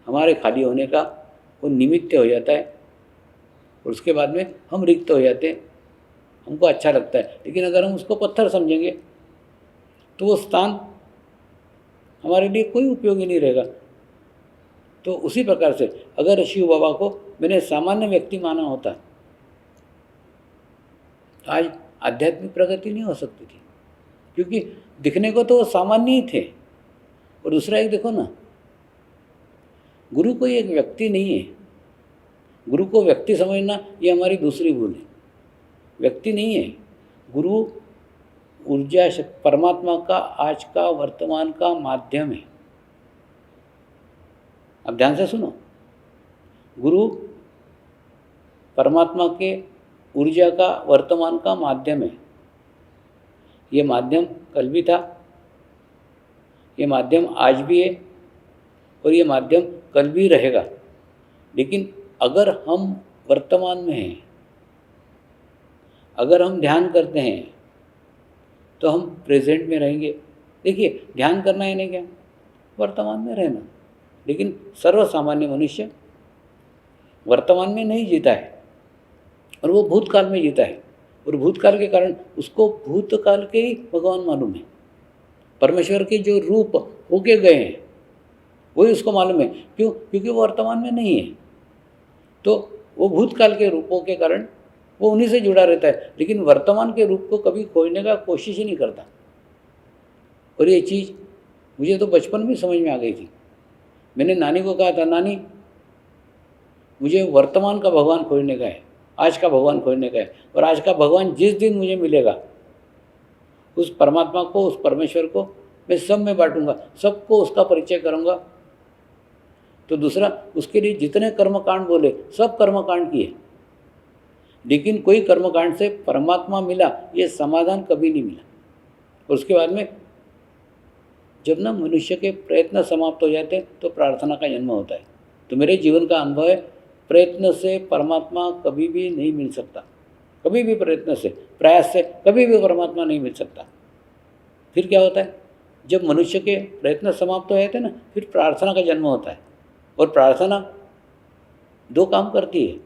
हमारे खाली होने का वो निमित्त हो जाता है और उसके बाद में हम रिक्त हो जाते हैं, हमको अच्छा लगता है। लेकिन अगर हम उसको पत्थर समझेंगे तो वो स्थान हमारे लिए कोई उपयोगी नहीं रहेगा। तो उसी प्रकार से अगर शिव बाबा को मैंने सामान्य व्यक्ति माना होता तो आज आध्यात्मिक प्रगति नहीं हो सकती थी, क्योंकि दिखने को तो वो सामान्य ही थे। और दूसरा एक देखो ना, गुरु कोई एक व्यक्ति नहीं है। गुरु को व्यक्ति समझना ये हमारी दूसरी भूल है। व्यक्ति नहीं है गुरु, ऊर्जा परमात्मा का आज का वर्तमान का माध्यम है। अब ध्यान से सुनो, गुरु परमात्मा के ऊर्जा का वर्तमान का माध्यम है। ये माध्यम कल भी था, ये माध्यम आज भी है और ये माध्यम कल भी रहेगा। लेकिन अगर हम वर्तमान में हैं, अगर हम ध्यान करते हैं तो हम प्रेजेंट में रहेंगे। देखिए ध्यान करना है नहीं क्या, वर्तमान में रहना। लेकिन सर्वसामान्य मनुष्य वर्तमान में नहीं जीता है और वो भूतकाल में जीता है, और भूतकाल के कारण उसको भूतकाल के ही भगवान मालूम है। परमेश्वर के जो रूप होके गए हैं वही उसको मालूम है। क्यों? क्योंकि वो वर्तमान में नहीं है, तो वो भूतकाल के रूपों के कारण वो उन्हीं से जुड़ा रहता है, लेकिन वर्तमान के रूप को कभी खोजने का कोशिश ही नहीं करता। और ये चीज़ मुझे तो बचपन में समझ में आ गई थी। मैंने नानी को कहा था, नानी मुझे वर्तमान का भगवान खोजने का है, आज का भगवान खोजने का है। और आज का भगवान जिस दिन मुझे मिलेगा उस परमात्मा को, उस परमेश्वर को मैं सब में बांटूंगा, सबको उसका परिचय करूंगा। तो दूसरा, उसके लिए जितने कर्मकांड बोले सब कर्मकांड किए, लेकिन कोई कर्मकांड से परमात्मा मिला ये समाधान कभी नहीं मिला। और उसके बाद में जब ना मनुष्य के प्रयत्न समाप्त हो जाते हैं तो प्रार्थना का जन्म होता है। तो मेरे जीवन का अनुभव है, प्रयत्न से परमात्मा कभी भी नहीं मिल सकता। कभी भी प्रयत्न से, प्रयास से कभी भी परमात्मा नहीं मिल सकता। फिर क्या होता है, जब मनुष्य के प्रयत्न समाप्त हो जाते हैं ना, फिर प्रार्थना का जन्म होता है। और प्रार्थना दो काम करती है।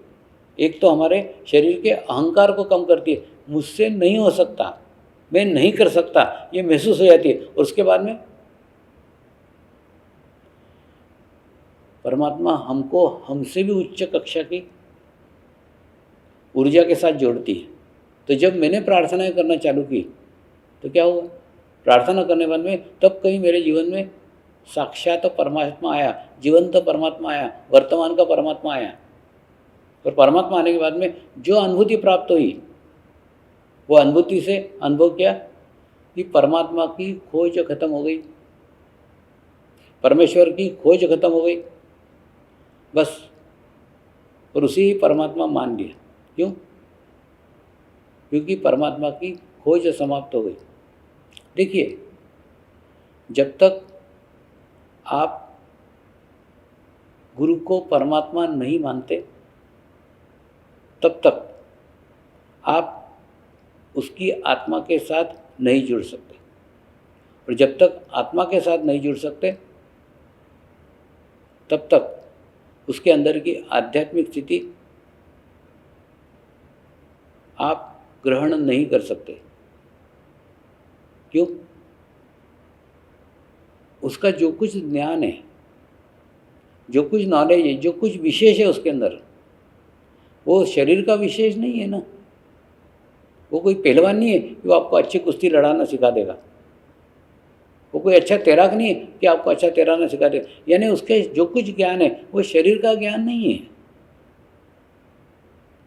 एक तो हमारे शरीर के अहंकार को कम करती है, मुझसे नहीं हो सकता, मैं नहीं कर सकता, ये महसूस हो जाती है। और उसके बाद में परमात्मा हमको हमसे भी उच्च कक्षा की ऊर्जा के साथ जोड़ती है। तो जब मैंने प्रार्थनाएं करना चालू की तो क्या हुआ, प्रार्थना करने बाद में तब कहीं मेरे जीवन में साक्षात परमात्मा आया, जीवंत परमात्मा आया, वर्तमान का परमात्मा आया। और परमात्मा आने के बाद में जो अनुभूति प्राप्त हुई, वो अनुभूति से अनुभव किया कि परमात्मा की खोज खत्म हो गई, परमेश्वर की खोज खत्म हो गई, बस। और उसी परमात्मा मान लिया। क्यों? क्योंकि परमात्मा की खोज समाप्त हो गई। देखिए, जब तक आप गुरु को परमात्मा नहीं मानते, तब तक आप उसकी आत्मा के साथ नहीं जुड़ सकते। और जब तक आत्मा के साथ नहीं जुड़ सकते, तब तक उसके अंदर की आध्यात्मिक स्थिति आप ग्रहण नहीं कर सकते। क्यों? उसका जो कुछ ज्ञान है, जो कुछ नॉलेज है, जो कुछ विशेष है उसके अंदर, वो शरीर का विशेष नहीं है ना। वो कोई पहलवान नहीं है कि वो आपको अच्छी कुश्ती लड़ाना सिखा देगा। वो कोई अच्छा तैराक नहीं है कि आपको अच्छा तैराना सिखा देगा। यानी उसके जो कुछ ज्ञान है वो शरीर का ज्ञान नहीं है,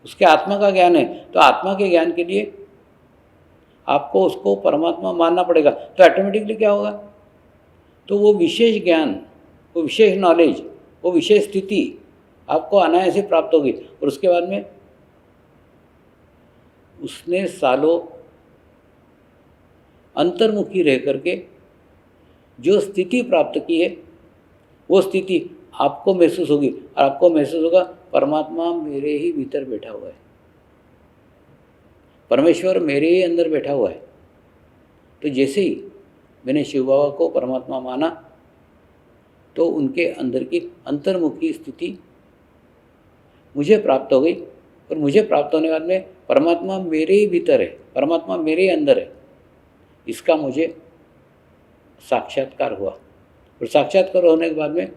उसके आत्मा का ज्ञान है। तो आत्मा के ज्ञान के लिए आपको उसको परमात्मा मानना पड़ेगा। तो ऑटोमेटिकली क्या होगा? तो वो विशेष ज्ञान, वो विशेष नॉलेज, वो विशेष स्थिति आपको अनायास ही प्राप्त होगी। और उसके बाद में उसने सालों अंतर्मुखी रह करके जो स्थिति प्राप्त की है, वो स्थिति आपको महसूस होगी। और आपको महसूस होगा परमात्मा मेरे ही भीतर बैठा हुआ है, परमेश्वर मेरे ही अंदर बैठा हुआ है। तो जैसे ही मैंने शिव बाबा को परमात्मा माना, तो उनके अंदर की अंतर्मुखी स्थिति मुझे प्राप्त हो गई। और मुझे प्राप्त होने के बाद में परमात्मा मेरे ही भीतर है, परमात्मा मेरे ही अंदर है, इसका मुझे साक्षात्कार हुआ। और साक्षात्कार होने के बाद में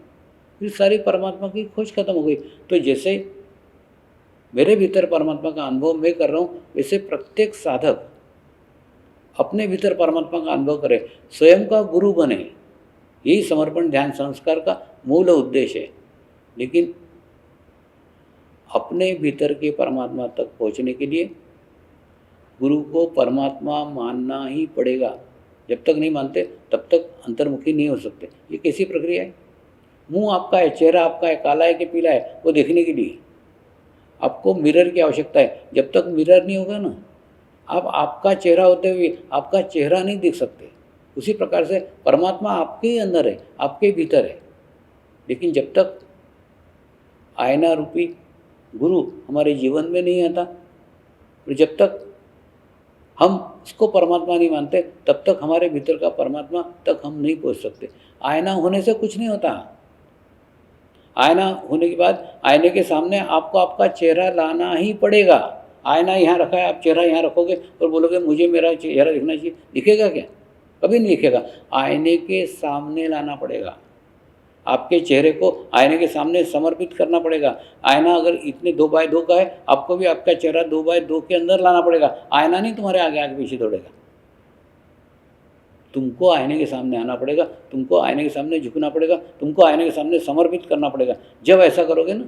फिर सारी परमात्मा की खोज खत्म हो गई। तो जैसे मेरे भीतर परमात्मा का अनुभव मैं कर रहा हूँ, वैसे प्रत्येक साधक अपने भीतर परमात्मा का अनुभव करे, स्वयं का गुरु बने। यही समर्पण ध्यान संस्कार का मूल उद्देश्य है। लेकिन अपने भीतर के परमात्मा तक पहुँचने के लिए गुरु को परमात्मा मानना ही पड़ेगा। जब तक नहीं मानते तब तक अंतर्मुखी नहीं हो सकते। ये कैसी प्रक्रिया है? मुंह आपका है, चेहरा आपका है, काला है कि पीला है, वो देखने के लिए आपको मिरर की आवश्यकता है। जब तक मिरर नहीं होगा ना, आप आपका चेहरा होते हुए आपका चेहरा नहीं देख सकते। उसी प्रकार से परमात्मा आपके ही अंदर है, आपके भीतर है। लेकिन जब तक आईना रूपी गुरु हमारे जीवन में नहीं आता, और जब तक हम उसको परमात्मा नहीं मानते, तब तक हमारे भीतर का परमात्मा तक हम नहीं पहुंच सकते। आईना होने से कुछ नहीं होता। आईना होने के बाद आईने के सामने आपको आपका चेहरा लाना ही पड़ेगा। आईना यहाँ रखा है, आप चेहरा यहाँ रखोगे और बोलोगे मुझे मेरा चेहरा दिखना चाहिए, दिखेगा क्या? कभी नहीं दिखेगा। आईने के सामने लाना पड़ेगा, आपके चेहरे को आईने के सामने समर्पित करना पड़ेगा। आईना अगर इतने 2x2 का है, आपको भी आपका चेहरा 2x2 के अंदर लाना पड़ेगा। आईना नहीं तुम्हारे आगे आगे पीछे दौड़ेगा। तुमको आईने के सामने आना पड़ेगा, तुमको आईने के सामने झुकना पड़ेगा, तुमको आईने के सामने समर्पित करना पड़ेगा। जब ऐसा करोगे ना,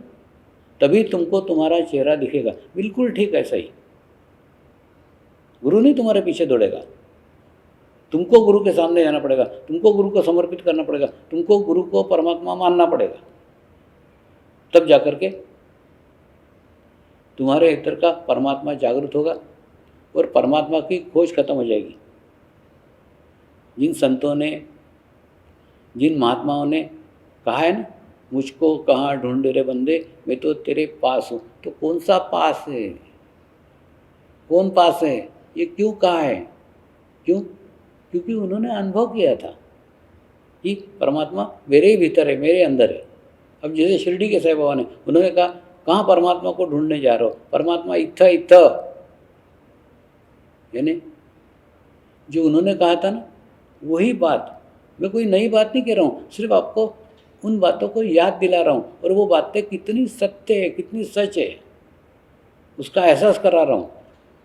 तभी तुमको तुम्हारा चेहरा दिखेगा। बिल्कुल ठीक ऐसा ही। गुरु नहीं तुम्हारे पीछे दौड़ेगा, तुमको गुरु के सामने जाना पड़ेगा, तुमको गुरु को समर्पित करना पड़ेगा, तुमको गुरु को परमात्मा मानना पड़ेगा। तब जाकर के तुम्हारे भीतर का परमात्मा जागृत होगा और परमात्मा की खोज खत्म हो जाएगी। जिन संतों ने, जिन महात्माओं ने कहा है ना, मुझको कहाँ ढूंढ रे बंदे, मैं तो तेरे पास हूँ। तो कौन सा पास है? कौन पास है? ये क्यों कहा है? क्यों? क्योंकि उन्होंने अनुभव किया था कि परमात्मा मेरे ही भीतर है, मेरे अंदर है। अब जैसे शिरडी के साईं बाबा ने, उन्होंने कहा कहाँ परमात्मा को ढूंढने जा रहे हो? परमात्मा इत्था इत्था। यानी जो उन्होंने कहा था ना, वही बात। मैं कोई नई बात नहीं कह रहा हूँ, सिर्फ आपको उन बातों को याद दिला रहा हूँ। और वो बातें कितनी सत्य है, कितनी सच है, उसका एहसास करा रहा हूँ।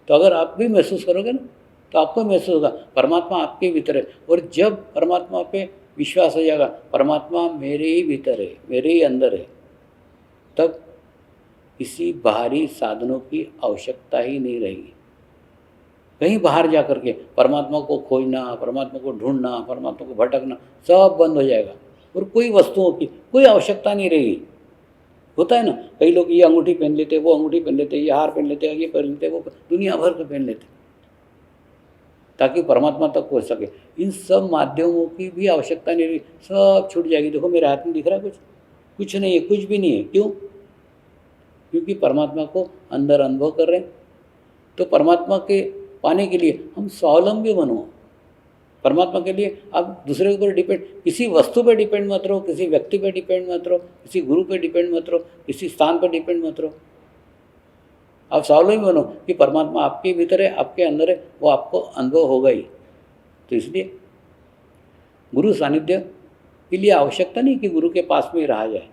तो अगर आप भी महसूस करोगे ना, तो आपको महसूस होगा परमात्मा आपके भीतर है। और जब परमात्मा पे विश्वास हो जाएगा, परमात्मा मेरे ही भीतर है, मेरे ही अंदर है, तब किसी बाहरी साधनों की आवश्यकता ही नहीं रहेगी। कहीं बाहर जा कर के परमात्मा को खोजना, परमात्मा को ढूंढना, परमात्मा को भटकना सब बंद हो जाएगा और कोई वस्तुओं की कोई आवश्यकता नहीं रहेगी। होता है ना, कई लोग ये अंगूठी पहन लेते, वो अंगूठी पहन लेते, ये हार पहन लेते, ये पहन लेते, वो दुनिया भर के पहन लेते ताकि परमात्मा तक पहुँच सके। इन सब माध्यमों की भी आवश्यकता नहीं रही, सब छूट जाएगी। देखो मेरे हाथ में दिख रहा है कुछ नहीं है, कुछ भी नहीं है। क्यों? क्योंकि परमात्मा को अंदर अनुभव कर रहे हैं। तो परमात्मा के पाने के लिए हम स्वावलंबी बनो। परमात्मा के लिए आप दूसरे के ऊपर डिपेंड, किसी वस्तु पर डिपेंड मत रहो, किसी व्यक्ति पर डिपेंड मत रहो, किसी गुरु पर डिपेंड मत रहो, किसी स्थान पर डिपेंड मत रहो। आप स्वावलंबी बनो कि परमात्मा आपके भीतर है, आपके अंदर है, वो आपको अनुभव होगा ही। तो इसलिए गुरु सानिध्य के लिए आवश्यकता नहीं कि गुरु के पास में ही रहा जाए।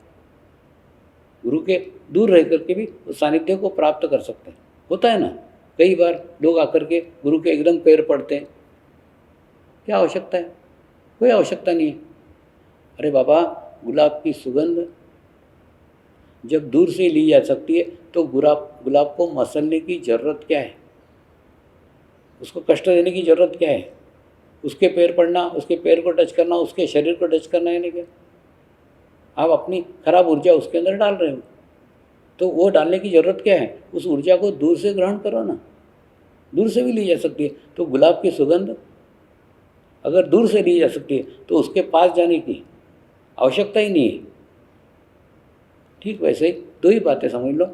गुरु के दूर रह करके भी उस सानिध्य को प्राप्त कर सकते हैं। होता है ना, कई बार लोग आकर के गुरु के एकदम पैर पड़ते हैं। क्या आवश्यकता है? कोई आवश्यकता नहीं है। अरे बाबा, गुलाब की सुगंध जब दूर से ली जा सकती है तो गुलाब को मसलने की ज़रूरत क्या है? उसको कष्ट देने की ज़रूरत क्या है? उसके पैर पड़ना, उसके पैर को टच करना, उसके शरीर को टच करना है नहीं क्या? आप अपनी खराब ऊर्जा उसके अंदर डाल रहे हो, तो वो डालने की ज़रूरत क्या है? उस ऊर्जा को दूर से ग्रहण करो ना। दूर से भी ली जा सकती है। तो गुलाब की सुगंध अगर दूर से ली जा सकती है तो उसके पास जाने की आवश्यकता ही नहीं है। ठीक वैसे ही दो ही बातें समझ लो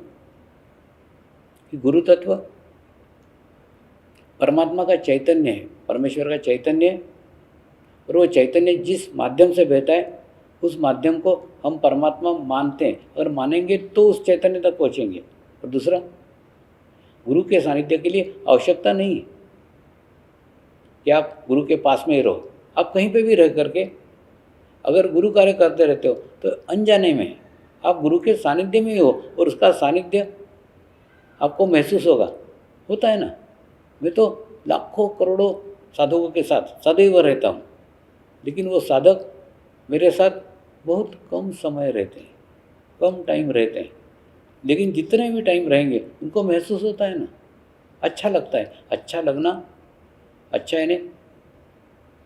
कि गुरु तत्व परमात्मा का चैतन्य है, परमेश्वर का चैतन्य है, और वो चैतन्य जिस माध्यम से बहता है उस माध्यम को हम परमात्मा मानते हैं। अगर मानेंगे तो उस चैतन्य तक पहुँचेंगे। और दूसरा, गुरु के सानिध्य के लिए आवश्यकता नहीं है कि आप गुरु के पास में ही रहो। आप कहीं पे भी रह करके अगर गुरु कार्य करते रहते हो तो अनजाने में आप गुरु के सानिध्य में ही हो और उसका सानिध्य आपको महसूस होगा। होता है ना, मैं तो लाखों करोड़ों साधकों के साथ सदैव रहता हूँ, लेकिन वो साधक मेरे साथ बहुत कम समय रहते हैं, कम टाइम रहते हैं, लेकिन जितने भी टाइम रहेंगे उनको महसूस होता है ना, अच्छा लगता है। अच्छा लगना, अच्छा यानी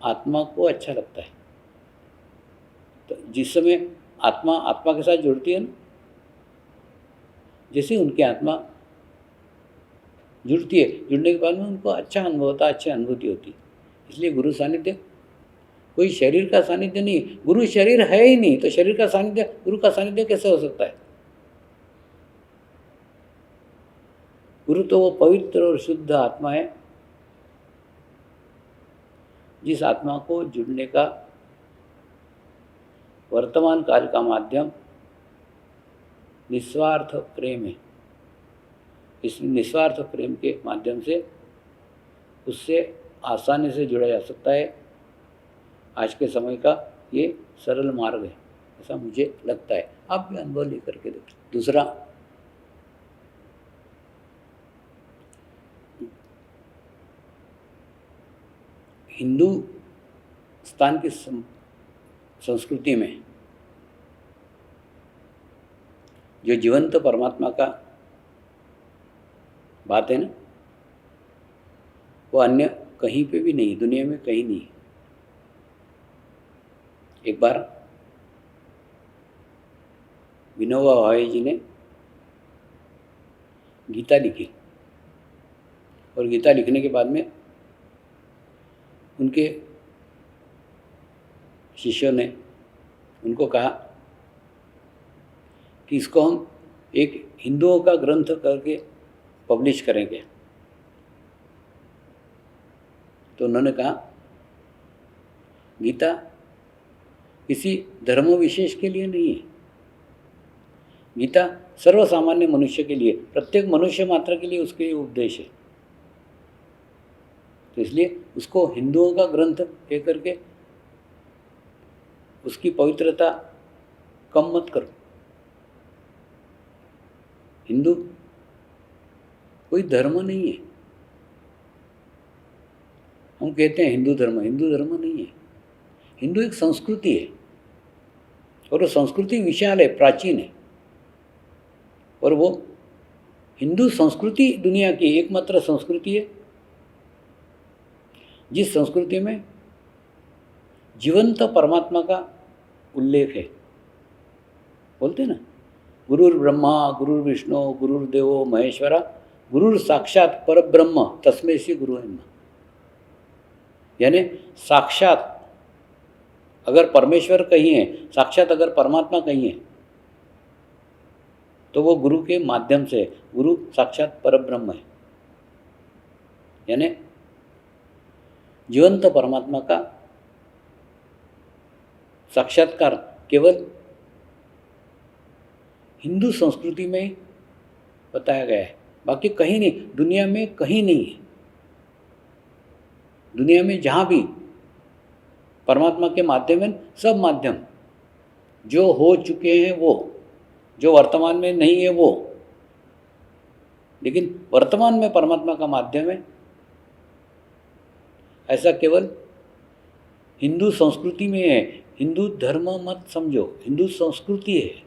आत्मा को अच्छा लगता है। तो जिस समय आत्मा के साथ जुड़ती है ना, जैसे उनकी आत्मा जुड़ती है, जुड़ने के बाद में उनको अच्छा अनुभव होता है, अच्छी अनुभूति होती है। इसलिए गुरु सानिध्य कोई शरीर का सानिध्य नहीं। गुरु शरीर है ही नहीं, तो शरीर का सानिध्य, गुरु का सानिध्य कैसे हो सकता है? गुरु तो वो पवित्र और शुद्ध आत्मा है, जिस आत्मा को जुड़ने का वर्तमान काल का माध्यम निस्वार्थ प्रेम है। इस निस्वार्थ प्रेम के माध्यम से उससे आसानी से जुड़ा जा सकता है। आज के समय का ये सरल मार्ग है, ऐसा मुझे लगता है। आप भी अनुभव लेकर के देखें। दूसरा, हिंदुस्तान की संस्कृति में जो जीवंत परमात्मा का बात है ना, वो अन्य कहीं पे भी नहीं, दुनिया में कहीं नहीं। एक बार विनोबा भावे जी ने गीता लिखी और गीता लिखने के बाद में उनके शिष्यों ने उनको कहा कि इसको हम एक हिंदुओं का ग्रंथ करके पब्लिश करेंगे। तो उन्होंने कहा, गीता किसी धर्म विशेष के लिए नहीं है, गीता सर्वसामान्य मनुष्य के लिए, प्रत्येक मनुष्य मात्र के लिए उसके लिए उपदेश है। तो इसलिए उसको हिंदुओं का ग्रंथ कह करके उसकी पवित्रता कम मत करो। हिंदू कोई धर्म नहीं है। हम कहते हैं हिंदू धर्म नहीं है। हिंदू एक संस्कृति है और वो संस्कृति विशाल है, प्राचीन है, और वो हिंदू संस्कृति दुनिया की एकमात्र संस्कृति है जिस संस्कृति में जीवंत परमात्मा का उल्लेख है। बोलते ना, गुरुर ब्रह्मा गुरुर विष्णु गुरुर देवो महेश्वरा गुरुर साक्षात परब्रह्म तस्मै श्री गुरु नमः। यानी साक्षात अगर परमेश्वर कहीं है, साक्षात अगर परमात्मा कहीं है, तो वो गुरु के माध्यम से, गुरु साक्षात परब्रह्म है। यानी जीवंत परमात्मा का साक्षात्कार केवल हिंदू संस्कृति में ही बताया गया है, बाकी कहीं नहीं, दुनिया में कहीं नहीं है। दुनिया में जहाँ भी परमात्मा के माध्यम है, सब माध्यम जो हो चुके हैं वो, जो वर्तमान में नहीं है वो, लेकिन वर्तमान में परमात्मा का माध्यम है, ऐसा केवल हिंदू संस्कृति में है। हिंदू धर्म मत समझो, हिंदू संस्कृति है।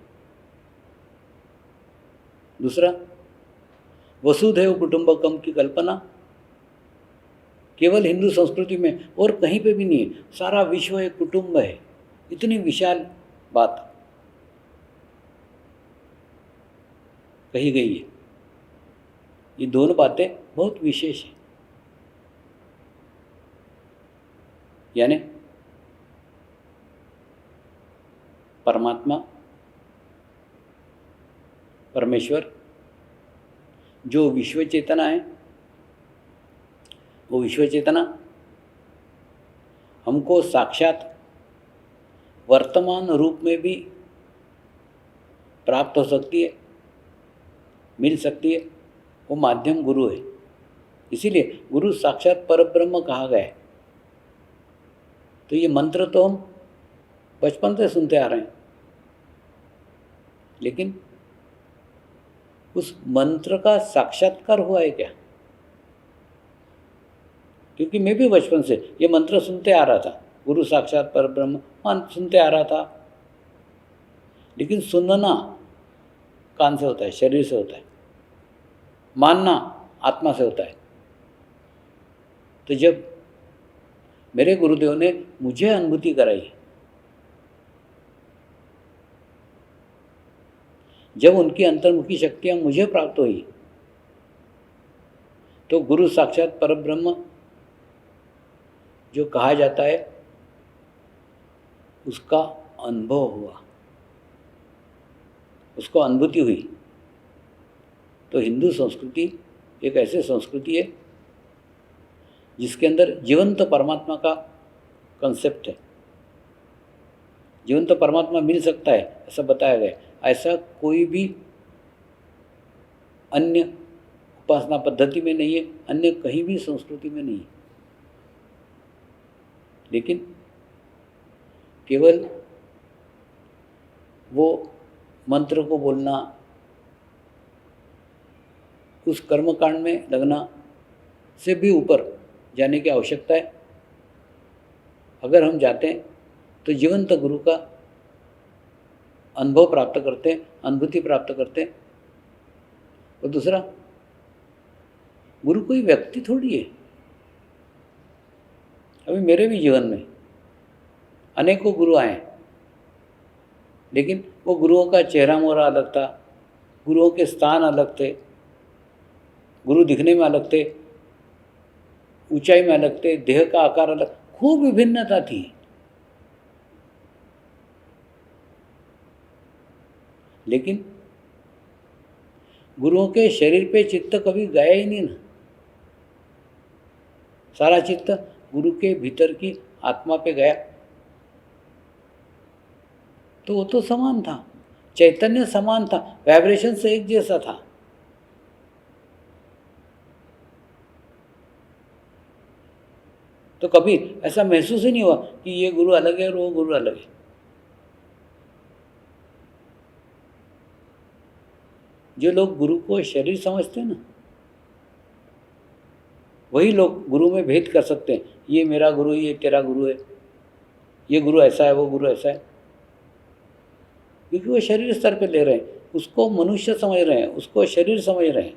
दूसरा, वसुधैव कुटुंबकम की कल्पना केवल हिंदू संस्कृति में और कहीं पे भी नहीं है। सारा विश्व एक कुटुंब है, इतनी विशाल बात कही गई है। ये दोनों बातें बहुत विशेष हैं। यानी परमात्मा, परमेश्वर जो विश्व चेतना है, वो विश्व चेतना हमको साक्षात वर्तमान रूप में भी प्राप्त हो सकती है, मिल सकती है। वो माध्यम गुरु है, इसीलिए गुरु साक्षात परब्रह्म कहा गया है। तो ये मंत्र तो हम बचपन से सुनते आ रहे हैं, लेकिन उस मंत्र का साक्षात्कार हुआ है क्या? क्योंकि मैं भी बचपन से ये मंत्र सुनते आ रहा था, गुरु साक्षात परब्रह्म सुनते आ रहा था, लेकिन सुनना कान से होता है, शरीर से होता है, मानना आत्मा से होता है। तो जब मेरे गुरुदेव ने मुझे अनुभूति कराई, जब उनकी अंतर्मुखी शक्तियाँ मुझे प्राप्त हुई, तो गुरु साक्षात परब्रह्म जो कहा जाता है उसका अनुभव हुआ, उसको अनुभूति हुई। तो हिंदू संस्कृति एक ऐसी संस्कृति है जिसके अंदर जीवंत परमात्मा का कंसेप्ट है। जीवंत परमात्मा मिल सकता है ऐसा बताया गया। ऐसा कोई भी अन्य उपासना पद्धति में नहीं है, अन्य कहीं भी संस्कृति में नहीं है। लेकिन केवल वो मंत्र को बोलना, उस कर्मकांड में लगना से भी ऊपर जाने की आवश्यकता है। अगर हम जाते हैं तो जीवंत गुरु का अनुभव प्राप्त करते हैं, अनुभूति प्राप्त करते हैं। और दूसरा, गुरु कोई व्यक्ति थोड़ी है। अभी मेरे भी जीवन में अनेकों गुरु आए, लेकिन वो गुरुओं का चेहरा मोहरा अलग था, गुरुओं के स्थान अलग थे, गुरु दिखने में अलग थे, ऊंचाई में अलग थे, देह का आकार अलग, खूब विभिन्नता थी। लेकिन गुरुओं के शरीर पे चित्त कभी गया ही नहीं ना। सारा चित्त गुरु के भीतर की आत्मा पे गया। तो वो तो समान था, चैतन्य समान था, वाइब्रेशन से एक जैसा था। तो कभी ऐसा महसूस ही नहीं हुआ कि ये गुरु अलग है और वो गुरु अलग है। जो लोग गुरु को शरीर समझते हैं ना, वही लोग गुरु में भेद कर सकते हैं। ये मेरा गुरु, ये तेरा गुरु है, ये गुरु ऐसा है, वो गुरु ऐसा है, क्योंकि वो शरीर स्तर पे ले रहे हैं, उसको मनुष्य समझ रहे हैं, उसको शरीर समझ रहे हैं।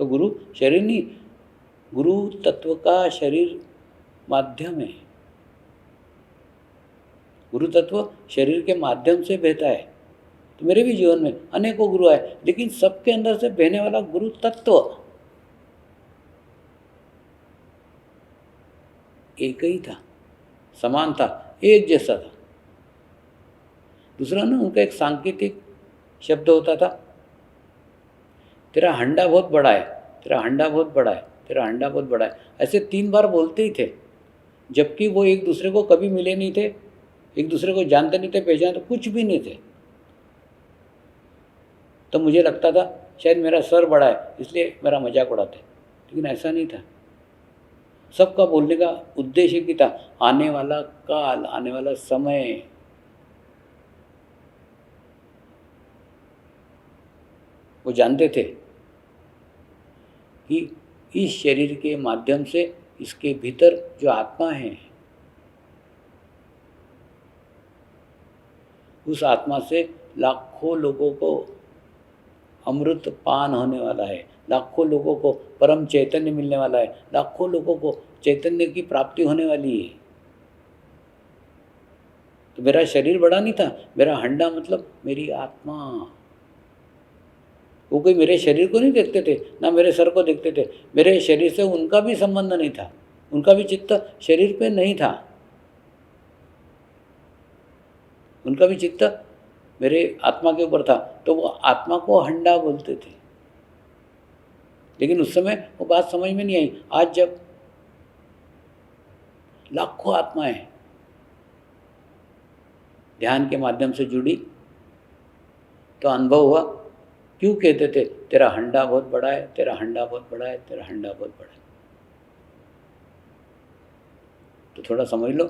तो गुरु शरीर नहीं, गुरु तत्व का शरीर माध्यम है। गुरु तत्व शरीर के माध्यम से बहता है। तो मेरे भी जीवन में अनेकों गुरु आए, लेकिन सबके अंदर से बहने वाला गुरु तत्व एक ही था, समान था, एक जैसा था। दूसरा ना, उनका एक सांकेतिक शब्द होता था, तेरा हंडा बहुत बड़ा है, तेरा हंडा बहुत बड़ा है, तेरा हंडा बहुत बड़ा है। ऐसे 3 बार बोलते ही थे, जबकि वो एक दूसरे को कभी मिले नहीं थे, एक दूसरे को जानते नहीं थे, पहचानते कुछ भी नहीं थे। तो मुझे लगता था शायद मेरा सर बड़ा है इसलिए मेरा मजाक उड़ाते, लेकिन ऐसा नहीं था। सबका बोलने का उद्देश्य की था, आने वाला काल, आने वाला समय, वो जानते थे कि इस शरीर के माध्यम से इसके भीतर जो आत्मा है, उस आत्मा से लाखों लोगों को अमृत पान होने वाला है, लाखों लोगों को परम चैतन्य मिलने वाला है, लाखों लोगों को चैतन्य की प्राप्ति होने वाली है। तो मेरा शरीर बड़ा नहीं था, मेरा हंडा मतलब मेरी आत्मा। वो कोई मेरे शरीर को नहीं देखते थे, ना मेरे सर को देखते थे। मेरे शरीर से उनका भी संबंध नहीं था, उनका भी चित्त शरीर पे नहीं था, उनका भी चित्त मेरे आत्मा के ऊपर था। तो वो आत्मा को हंडा बोलते थे, लेकिन उस समय वो बात समझ में नहीं आई। आज जब लाखों आत्माएं ध्यान के माध्यम से जुड़ी, तो अनुभव हुआ, क्यों कहते थे तेरा हंडा बहुत बड़ा है, तेरा हंडा बहुत बड़ा है, तेरा हंडा बहुत बड़ा है। तो थोड़ा समझ लो,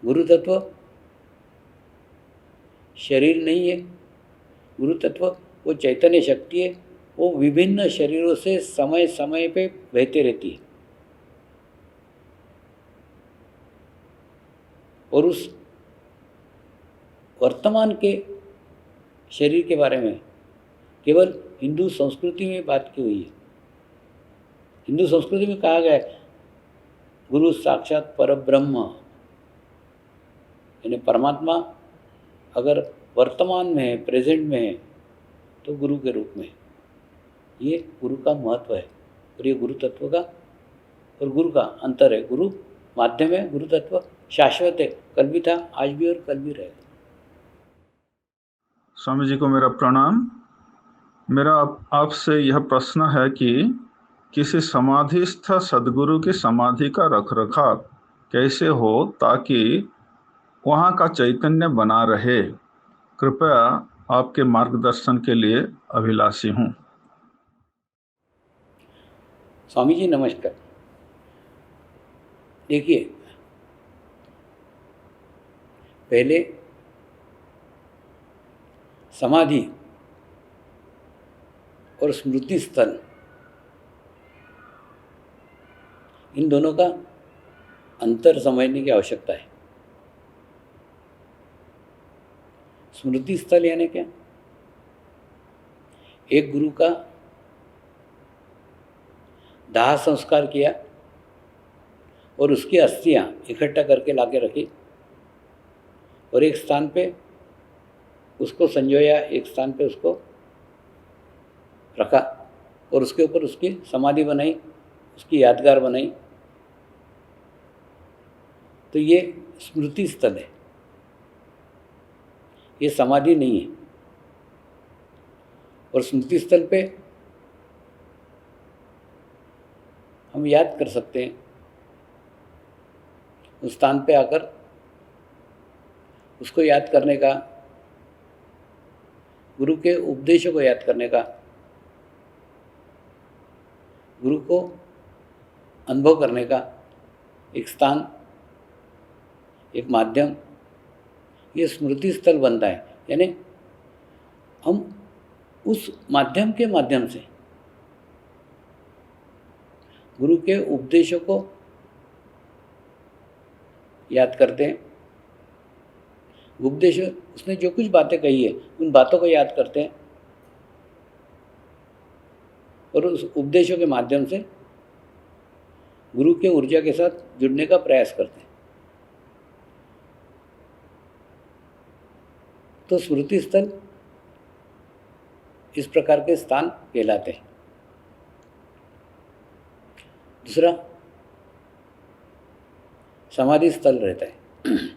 गुरु तत्व शरीर नहीं है, गुरु तत्व वो चैतन्य शक्ति है, वो विभिन्न शरीरों से समय समय पे बहते रहती है। और उस वर्तमान के शरीर के बारे में केवल हिंदू संस्कृति में बात की हुई है। हिंदू संस्कृति में कहा गया है गुरु साक्षात परब्रह्म, यानी परमात्मा अगर वर्तमान में है, प्रेजेंट में है, तो गुरु के रूप में। ये गुरु का महत्व है, और ये गुरु तत्व का और गुरु का अंतर है। गुरु माध्यम है, गुरु तत्व शाश्वत है, कल भी था, आज भी और कल भी रहेगा। स्वामी जी को मेरा प्रणाम। मेरा आपसे यह प्रश्न है कि किसी समाधिस्थ सद्गुरु की समाधि का रखरखाव कैसे हो ताकि वहाँ का चैतन्य बना रहे? कृपया आपके मार्गदर्शन के लिए अभिलाषी हूँ। स्वामी जी नमस्कार। देखिए, पहले समाधि और स्मृति स्थल, इन दोनों का अंतर समझने की आवश्यकता है। स्मृति स्थल यानी क्या? एक गुरु का दाह संस्कार किया और उसकी अस्थियां इकट्ठा करके लाके रखी और एक स्थान पे उसको संजोया, एक स्थान पे उसको रखा और उसके ऊपर उसकी समाधि बनाई, उसकी यादगार बनाई। तो ये स्मृति स्थल है, ये समाधि नहीं है। और स्मृति स्थल पे हम याद कर सकते हैं, उस स्थान पे आकर उसको याद करने का, गुरु के उपदेशों को याद करने का, गुरु को अनुभव करने का एक स्थान, एक माध्यम, ये स्मृति स्थल बनता है। यानी हम उस माध्यम के माध्यम से गुरु के उपदेशों को याद करते हैं। उपदेश, उसने जो कुछ बातें कही है उन बातों को याद करते हैं और उस उपदेशों के माध्यम से गुरु के ऊर्जा के साथ जुड़ने का प्रयास करते हैं। तो स्मृति स्थल इस प्रकार के स्थान कहलाते हैं। दूसरा समाधि स्थल रहता है।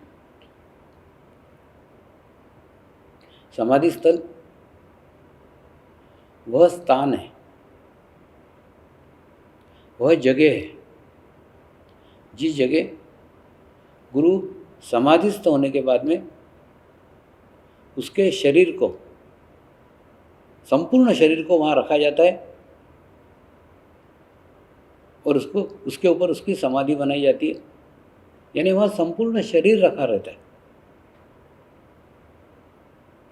समाधि स्थल वह स्थान है, वह जगह है जिस जगह गुरु समाधिस्थ होने के बाद में उसके शरीर को, संपूर्ण शरीर को वहाँ रखा जाता है और उसको उसके ऊपर उसकी समाधि बनाई जाती है, यानी वहाँ संपूर्ण शरीर रखा रहता है।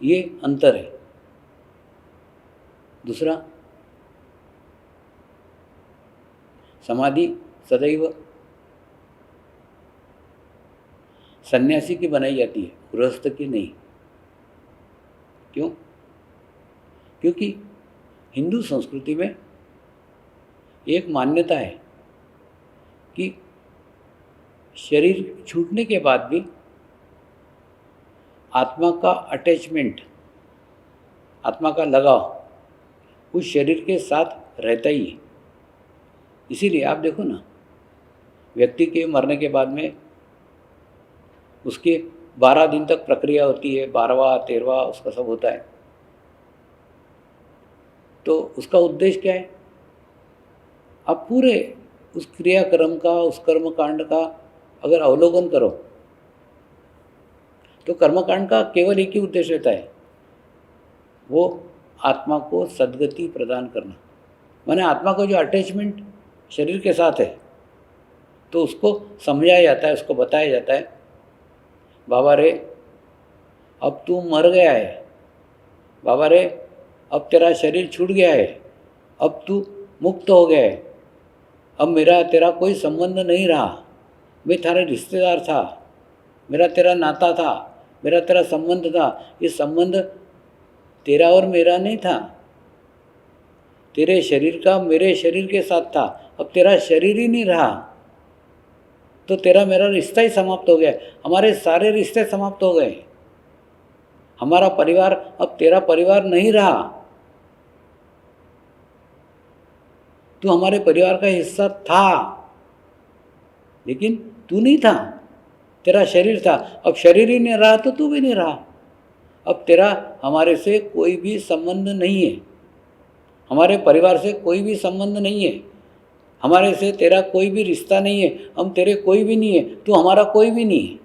ये अंतर है। दूसरा, समाधि सदैव सन्यासी की बनाई जाती है, गृहस्थ की नहीं। क्यों? क्योंकि हिंदू संस्कृति में एक मान्यता है कि शरीर छूटने के बाद भी आत्मा का अटैचमेंट, आत्मा का लगाव उस शरीर के साथ रहता ही है। इसीलिए आप देखो ना, व्यक्ति के मरने के बाद में उसके 12 दिन तक प्रक्रिया होती है, 12वां 13वां उसका सब होता है। तो उसका उद्देश्य क्या है? आप पूरे उस क्रियाक्रम का, उस कर्मकांड का अगर अवलोकन करो तो कर्मकांड का केवल एक ही उद्देश्य रहता है, वो आत्मा को सद्गति प्रदान करना। माने आत्मा को जो अटैचमेंट शरीर के साथ है, तो उसको समझाया जाता है, उसको बताया जाता है, बाबा रे अब तू मर गया है, बाबा रे अब तेरा शरीर छूट गया है, अब तू मुक्त हो गया है, अब मेरा तेरा कोई संबंध नहीं रहा, मैं थारे रिश्तेदार था, मेरा तेरा नाता था, मेरा तेरा संबंध था। ये संबंध तेरा और मेरा नहीं था, तेरे शरीर का मेरे शरीर के साथ था। अब तेरा शरीर ही नहीं रहा तो तेरा मेरा रिश्ता ही समाप्त हो गया। हमारे सारे रिश्ते समाप्त हो गए। हमारा परिवार अब तेरा परिवार नहीं रहा। तू हमारे परिवार का हिस्सा था, लेकिन तू नहीं था, तेरा शरीर था। अब शरीर ही नहीं रहा तो तू भी नहीं रहा। अब तेरा हमारे से कोई भी संबंध नहीं है, हमारे परिवार से कोई भी संबंध नहीं है, हमारे से तेरा कोई भी रिश्ता नहीं है, हम तेरे कोई भी नहीं है, तू हमारा कोई भी नहीं है।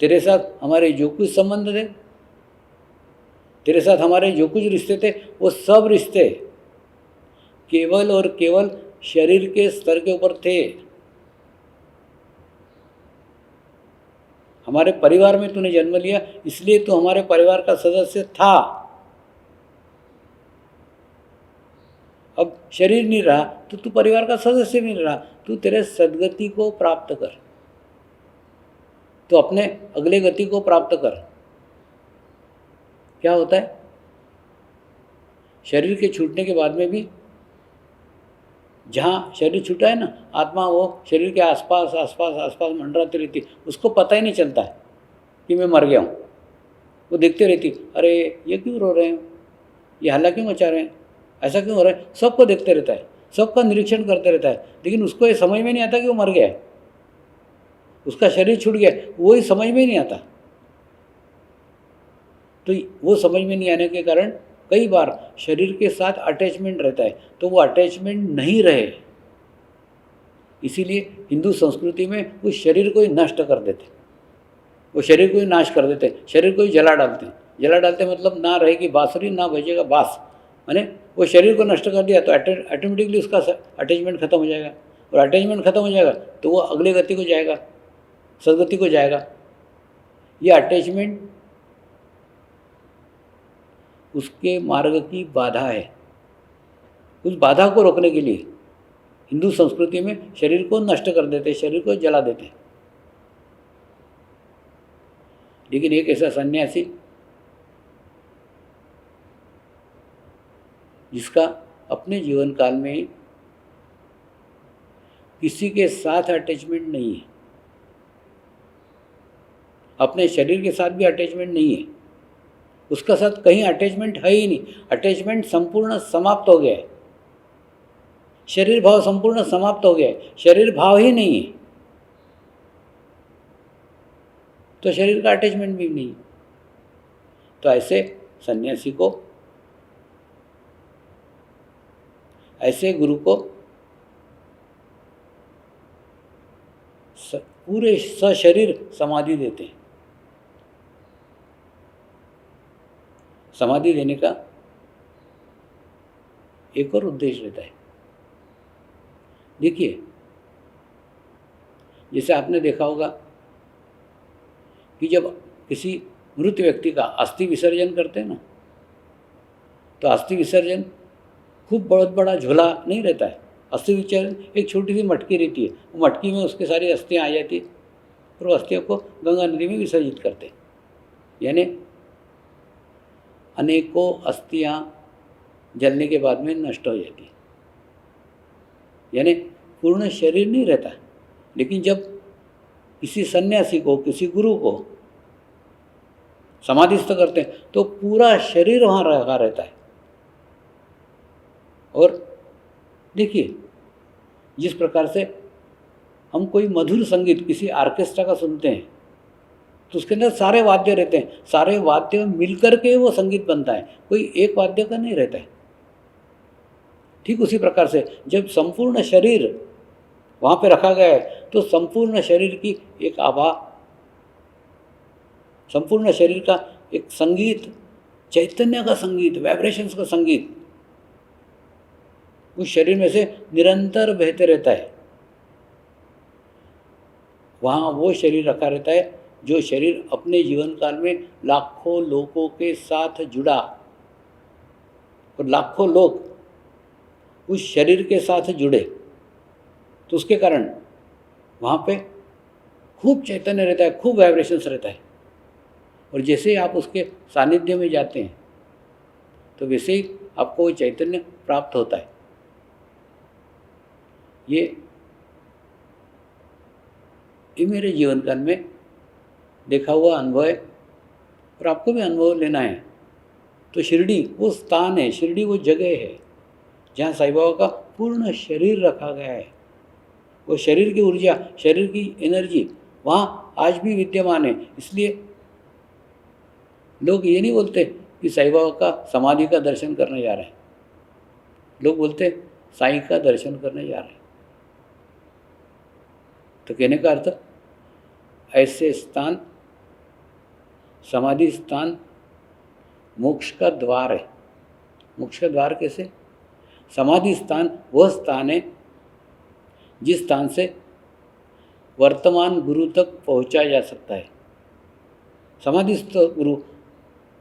तेरे साथ हमारे जो कुछ संबंध थे, तेरे साथ हमारे जो कुछ रिश्ते थे, वो सब रिश्ते केवल और केवल शरीर के स्तर के ऊपर थे। हमारे परिवार में तूने जन्म लिया, इसलिए तू हमारे परिवार का सदस्य था। अब शरीर नहीं रहा तो तू परिवार का सदस्य भी नहीं रहा। तू तेरे सद्गति को प्राप्त कर, तो अपने अगले गति को प्राप्त कर। क्या होता है? शरीर के छूटने के बाद में भी जहाँ शरीर छूटा है ना, आत्मा वो शरीर के आसपास आसपास आसपास मंडराती रहती, उसको पता ही नहीं चलता है कि मैं मर गया हूँ। वो देखते रहती, अरे ये क्यों रो रहे हैं, ये हल्ला क्यों मचा रहे हैं, ऐसा क्यों हो रहा है। सबको देखते रहता है, सबका निरीक्षण करते रहता है, लेकिन उसको ये समझ में नहीं आता कि वो मर गया है, उसका शरीर छूट गया, वो ही समझ में नहीं आता। तो वो समझ में नहीं आने के कारण कई बार शरीर के साथ अटैचमेंट रहता है, तो वो अटैचमेंट नहीं रहे। इसीलिए हिंदू संस्कृति में उस शरीर को ही नष्ट कर देते, वो शरीर को ही नाश कर देते, शरीर को ही जला डालते। जला डालते मतलब ना रहेगी बांसुरी, ना बजेगा बांस, माने वो शरीर को नष्ट कर दिया तो ऑटोमेटिकली उसका अटैचमेंट खत्म हो जाएगा, और अटैचमेंट खत्म हो जाएगा तो वो अगले गति को जाएगा, सदगति को जाएगा। ये अटैचमेंट उसके मार्ग की बाधा है। उस बाधा को रोकने के लिए हिंदू संस्कृति में शरीर को नष्ट कर देते, शरीर को जला देते। लेकिन एक ऐसा सन्यासी जिसका अपने जीवन काल में किसी के साथ अटैचमेंट नहीं है, अपने शरीर के साथ भी अटैचमेंट नहीं है, उसका साथ कहीं अटैचमेंट है ही नहीं। अटैचमेंट संपूर्ण समाप्त हो गया है, शरीर भाव संपूर्ण समाप्त हो गया है, शरीर भाव ही नहीं है तो शरीर का अटैचमेंट भी नहीं। तो ऐसे सन्यासी को, ऐसे गुरु को पूरे सशरीर समाधि देते हैं। समाधि देने का एक और उद्देश्य रहता है। देखिए, जैसे आपने देखा होगा कि जब किसी मृत व्यक्ति का अस्थि विसर्जन करते हैं ना, तो अस्थि विसर्जन खूब बहुत बड़ा झोला नहीं रहता है। अस्थि विसर्जन एक छोटी सी मटकी रहती है, वो मटकी में उसके सारी अस्थियाँ आ जाती है और वो अस्थियों को गंगा नदी में विसर्जित करते हैं। यानी अनेकों अस्थियाँ जलने के बाद में नष्ट हो जाती है, यानी पूर्ण शरीर नहीं रहता। लेकिन जब किसी सन्यासी को, किसी गुरु को समाधिस्थ करते हैं तो पूरा शरीर वहाँ रखा रहता है। और देखिए, जिस प्रकार से हम कोई मधुर संगीत किसी ऑर्केस्ट्रा का सुनते हैं तो उसके अंदर सारे वाद्य रहते हैं, सारे वाद्य मिलकर के वो संगीत बनता है, कोई एक वाद्य का नहीं रहता है। ठीक उसी प्रकार से जब संपूर्ण शरीर वहाँ पे रखा गया है तो संपूर्ण शरीर की एक आभा, संपूर्ण शरीर का एक संगीत, चैतन्य का संगीत, वाइब्रेशंस का संगीत उस शरीर में से निरंतर बहते रहता है। वहाँ वो शरीर रखा रहता है जो शरीर अपने जीवन काल में लाखों लोगों के साथ जुड़ा, और लाखों लोग उस शरीर के साथ जुड़े, तो उसके कारण वहाँ पे खूब चैतन्य रहता है, खूब वाइब्रेशंस रहता है। और जैसे ही आप उसके सानिध्य में जाते हैं तो वैसे ही आपको वो चैतन्य प्राप्त होता है। ये मेरे जीवन काल में देखा हुआ अनुभव है और आपको भी अनुभव लेना है। तो शिरडी वो स्थान है, शिरडी वो जगह है जहाँ साईं बाबा का पूर्ण शरीर रखा गया है। वो शरीर की ऊर्जा, शरीर की एनर्जी वहाँ आज भी विद्यमान है। इसलिए लोग ये नहीं बोलते कि साईं बाबा का समाधि का दर्शन करने जा रहे हैं, लोग बोलते साईं का दर्शन करने जा रहे हैं। तो कहने का अर्थ, ऐसे स्थान, समाधि स्थान मोक्ष का द्वार है। मोक्ष का द्वार कैसे? समाधि स्थान वह स्थान है जिस स्थान से वर्तमान गुरु तक पहुंचा जा सकता है। समाधिस्थ गुरु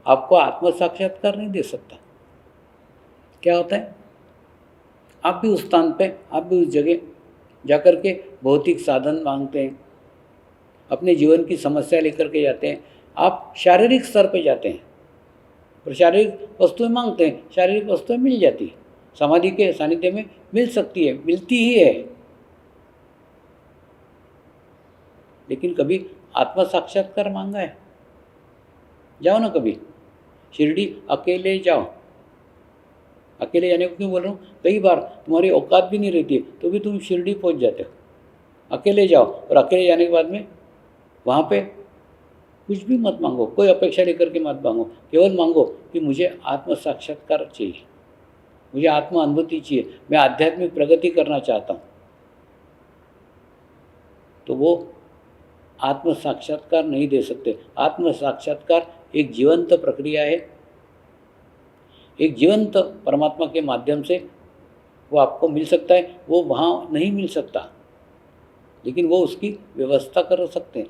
आपको आत्म साक्षात्कार नहीं दे सकता। क्या होता है, आप भी उस स्थान पे, आप भी उस जगह जाकर के भौतिक साधन मांगते हैं, अपने जीवन की समस्या लेकर के जाते हैं। आप शारीरिक स्तर पे जाते हैं और शारीरिक वस्तुएं मांगते हैं, शारीरिक वस्तुएं मिल जाती है, समाधि के सानिध्य में मिल सकती है, मिलती ही है। लेकिन कभी आत्म साक्षात्कार मांगा है? जाओ ना कभी शिरडी, अकेले जाओ। अकेले जाने को क्यों बोल रहा हूँ, कई बार तुम्हारी औकात भी नहीं रहती है तो भी तुम शिरडी पहुँच जाते हो। अकेले जाओ और अकेले जाने के बाद में वहाँ पे कुछ भी मत मांगो, कोई अपेक्षा लेकर के मत मांगो, केवल मांगो कि मुझे आत्म साक्षात्कार चाहिए, मुझे आत्म अनुभूति चाहिए, मैं आध्यात्मिक प्रगति करना चाहता हूँ। तो वो आत्म साक्षात्कार नहीं दे सकते। आत्म साक्षात्कार एक जीवंत प्रक्रिया है, एक जीवंत परमात्मा के माध्यम से वो आपको मिल सकता है। वो वहाँ नहीं मिल सकता, लेकिन वो उसकी व्यवस्था कर सकते हैं।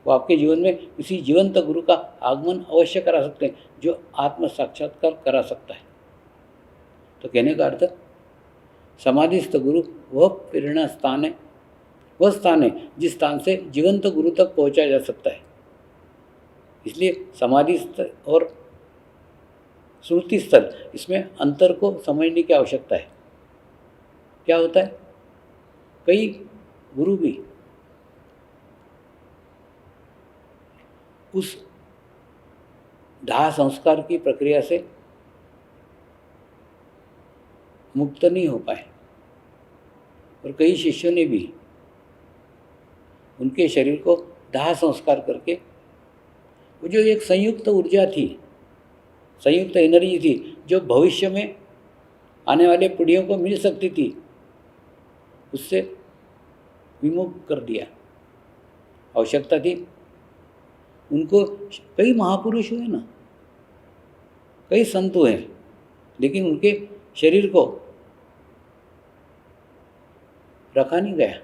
वो आपके जीवन में किसी जीवंत गुरु का आगमन अवश्य करा सकते हैं जो आत्म साक्षात्कार करा सकता है। तो कहने का अर्थ, समाधिस्थ गुरु वह प्रेरणा स्थान है, वह स्थान है जिस स्थान से जीवंत गुरु तक पहुंचा जा सकता है। इसलिए समाधिस्थ और स्मृति स्थल, इसमें अंतर को समझने की आवश्यकता है। क्या होता है, कई गुरु भी उस दाह संस्कार की प्रक्रिया से मुक्त नहीं हो पाए, और कई शिष्यों ने भी उनके शरीर को दाह संस्कार करके वो जो एक संयुक्त ऊर्जा थी, संयुक्त एनर्जी थी, जो भविष्य में आने वाले पीढ़ियों को मिल सकती थी, उससे विमुख कर दिया। आवश्यकता थी उनको, कई महापुरुष हुए ना, कई संत हुए, लेकिन उनके शरीर को रखा नहीं गया,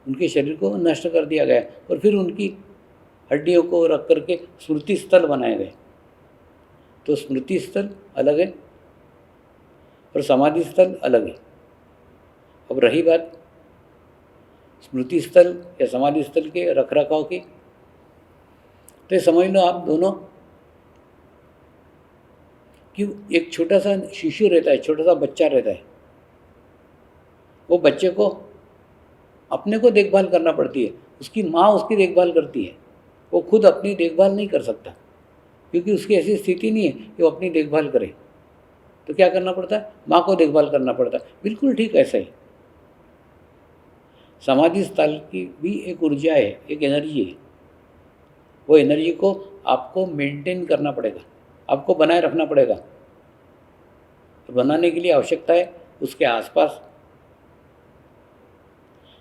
उनके शरीर को नष्ट कर दिया गया, और फिर उनकी हड्डियों को रख करके स्मृति स्थल बनाए गए। तो स्मृति स्थल अलग है और समाधि स्थल अलग है। अब रही बात स्मृति स्थल या समाधि स्थल के रख रखाव की, तो ये समझ लो आप दोनों कि एक छोटा सा शिशु रहता है, छोटा सा बच्चा रहता है, वो बच्चे को अपने को देखभाल करना पड़ती है, उसकी माँ उसकी देखभाल करती है, वो खुद अपनी देखभाल नहीं कर सकता क्योंकि उसकी ऐसी स्थिति नहीं है कि वो अपनी देखभाल करे। तो क्या करना पड़ता है, माँ को देखभाल करना पड़ता है। बिल्कुल ठीक ऐसा ही समाधि स्थल की भी एक ऊर्जा है, एक एनर्जी है। वो एनर्जी को आपको मेंटेन करना पड़ेगा, आपको बनाए रखना पड़ेगा। तो बनाने के लिए आवश्यकता है उसके आसपास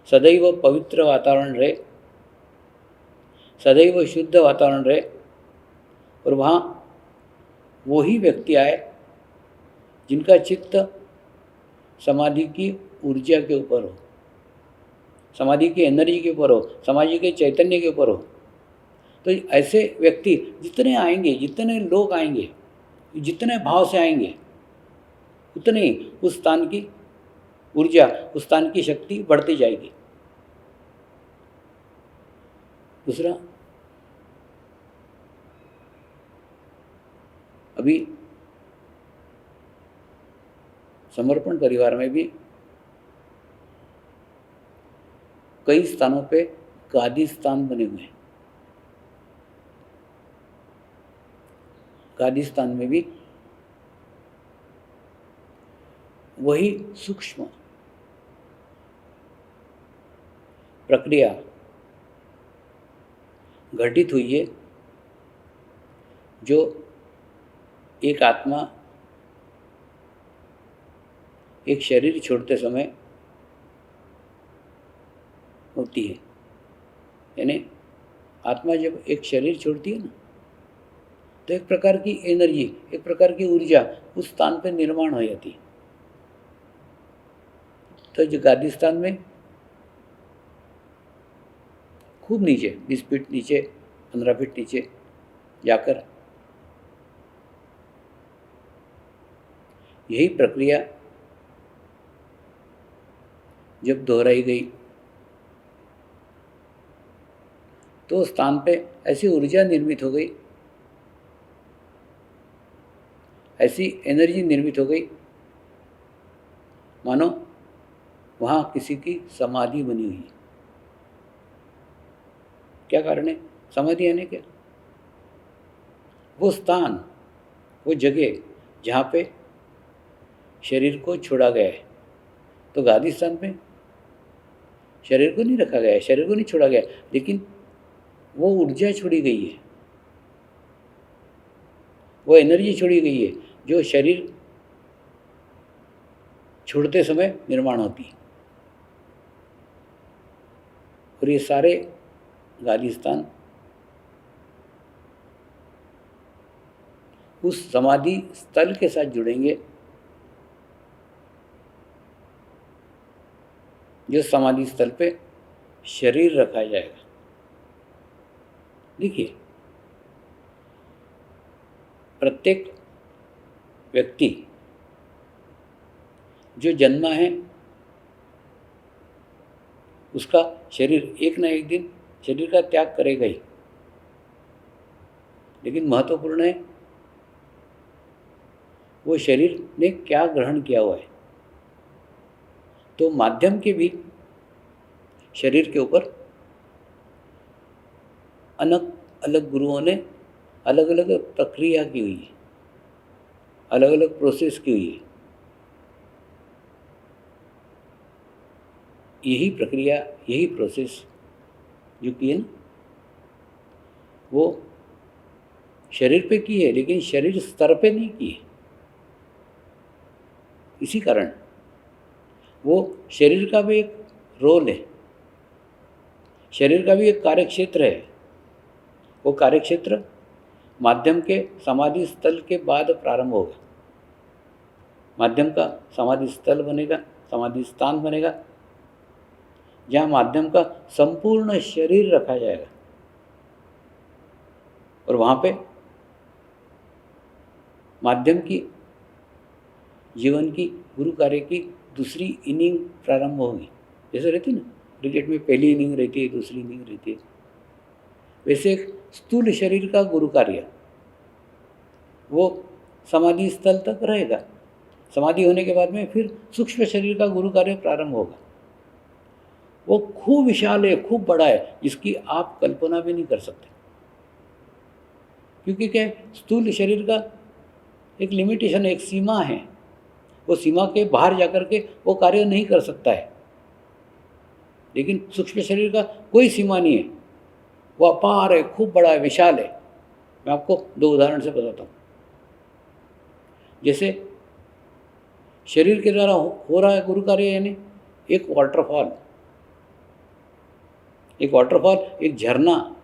सदैव पवित्र वातावरण रहे, सदैव शुद्ध वातावरण रहे, और वहाँ वही व्यक्ति आए जिनका चित्त समाधि की ऊर्जा के ऊपर हो, समाधि की एनर्जी के ऊपर हो, समाधि के चैतन्य के ऊपर हो। तो ऐसे व्यक्ति जितने आएंगे, जितने लोग आएंगे, जितने भाव से आएंगे, उतने ही उस स्थान की ऊर्जा, उस स्थान की शक्ति बढ़ती जाएगी। दूसरा, अभी समर्पण परिवार में भी कई स्थानों पे गादी स्थान बने हुए हैं। गादी स्थान में भी वही सूक्ष्म प्रक्रिया घटित हुई है जो एक आत्मा एक शरीर छोड़ते समय होती है। यानी आत्मा जब एक शरीर छोड़ती है ना, तो एक प्रकार की एनर्जी, एक प्रकार की ऊर्जा उस स्थान पर निर्माण हो जाती है। तो जो गादी स्थान में खूब नीचे, 20 फीट नीचे, 15 फीट नीचे जाकर यही प्रक्रिया जब दोहराई गई तो स्थान पे ऐसी ऊर्जा निर्मित हो गई, ऐसी एनर्जी निर्मित हो गई मानो वहाँ किसी की समाधि बनी हुई है। क्या कारण है समाधि आने के? वो स्थान, वो जगह जहाँ पे शरीर को छोड़ा गया है। तो गादी स्थान पे शरीर को नहीं रखा गया है, शरीर को नहीं छोड़ा गया, लेकिन वो ऊर्जा छोड़ी गई है, वो एनर्जी छोड़ी गई है जो शरीर छोड़ते समय निर्माण होती है। और ये सारे गादी स्थान उस समाधि स्थल के साथ जुड़ेंगे जो समाधि स्थल पे शरीर रखा जाएगा। देखिए, प्रत्येक व्यक्ति जो जन्मा है उसका शरीर एक ना एक दिन शरीर का त्याग करेगा ही, लेकिन महत्वपूर्ण है वो शरीर ने क्या ग्रहण किया हुआ है। तो माध्यम के भी शरीर के ऊपर अलग अलग गुरुओं ने अलग अलग प्रक्रिया की हुई है, अलग अलग प्रोसेस की हुई है। यही प्रक्रिया, यही प्रोसेस जो की है ना, वो शरीर पे की है, लेकिन शरीर स्तर पे नहीं की है। इसी कारण वो शरीर का भी एक रोल है, शरीर का भी एक कार्यक्षेत्र है। वो कार्यक्षेत्र माध्यम के समाधि स्थल के बाद प्रारंभ होगा। माध्यम का समाधि स्थल बनेगा, समाधि स्थान बनेगा, जहाँ माध्यम का संपूर्ण शरीर रखा जाएगा। और वहाँ पे माध्यम की जीवन की गुरु कार्य की दूसरी इनिंग प्रारंभ होगी। जैसे रहती ना क्रिकेट में पहली इनिंग रहती है, दूसरी इनिंग रहती है, वैसे एक स्थूल शरीर का गुरु कार्य वो समाधि स्थल तक रहेगा। समाधि होने के बाद में फिर सूक्ष्म शरीर का गुरु कार्य प्रारंभ होगा। वो खूब विशाल है, खूब बड़ा है, जिसकी आप कल्पना भी नहीं कर सकते। क्योंकि क्या है, स्थूल शरीर का एक लिमिटेशन है, एक सीमा है। वो सीमा के बाहर जाकर के वो कार्य नहीं कर सकता है। लेकिन सूक्ष्म शरीर का कोई सीमा नहीं है, वो अपार है, खूब बड़ा है, विशाल है। मैं आपको 2 उदाहरण से बताता हूँ। जैसे शरीर के द्वारा हो रहा है गुरु कार्य, यानी एक वाटरफॉल, एक झरना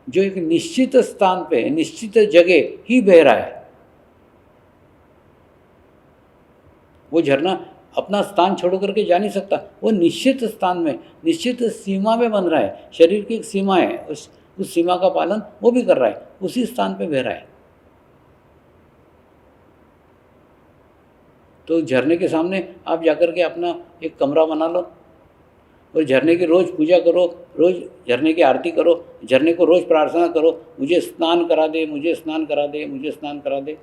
जो एक निश्चित स्थान पे, निश्चित जगह ही बह रहा है। वो झरना अपना स्थान छोड़ करके जा नहीं सकता, वो निश्चित स्थान में, निश्चित सीमा में बन रहा है। शरीर की एक सीमा है, उस सीमा का पालन वो भी कर रहा है, उसी स्थान पे बह रहा है। तो झरने के सामने आप जाकर के अपना एक कमरा बना लो और झरने की रोज़ पूजा करो, रोज़ झरने की आरती करो, झरने को रोज़ प्रार्थना करो, मुझे स्नान करा दे, मुझे स्नान करा दे, मुझे स्नान करा दे।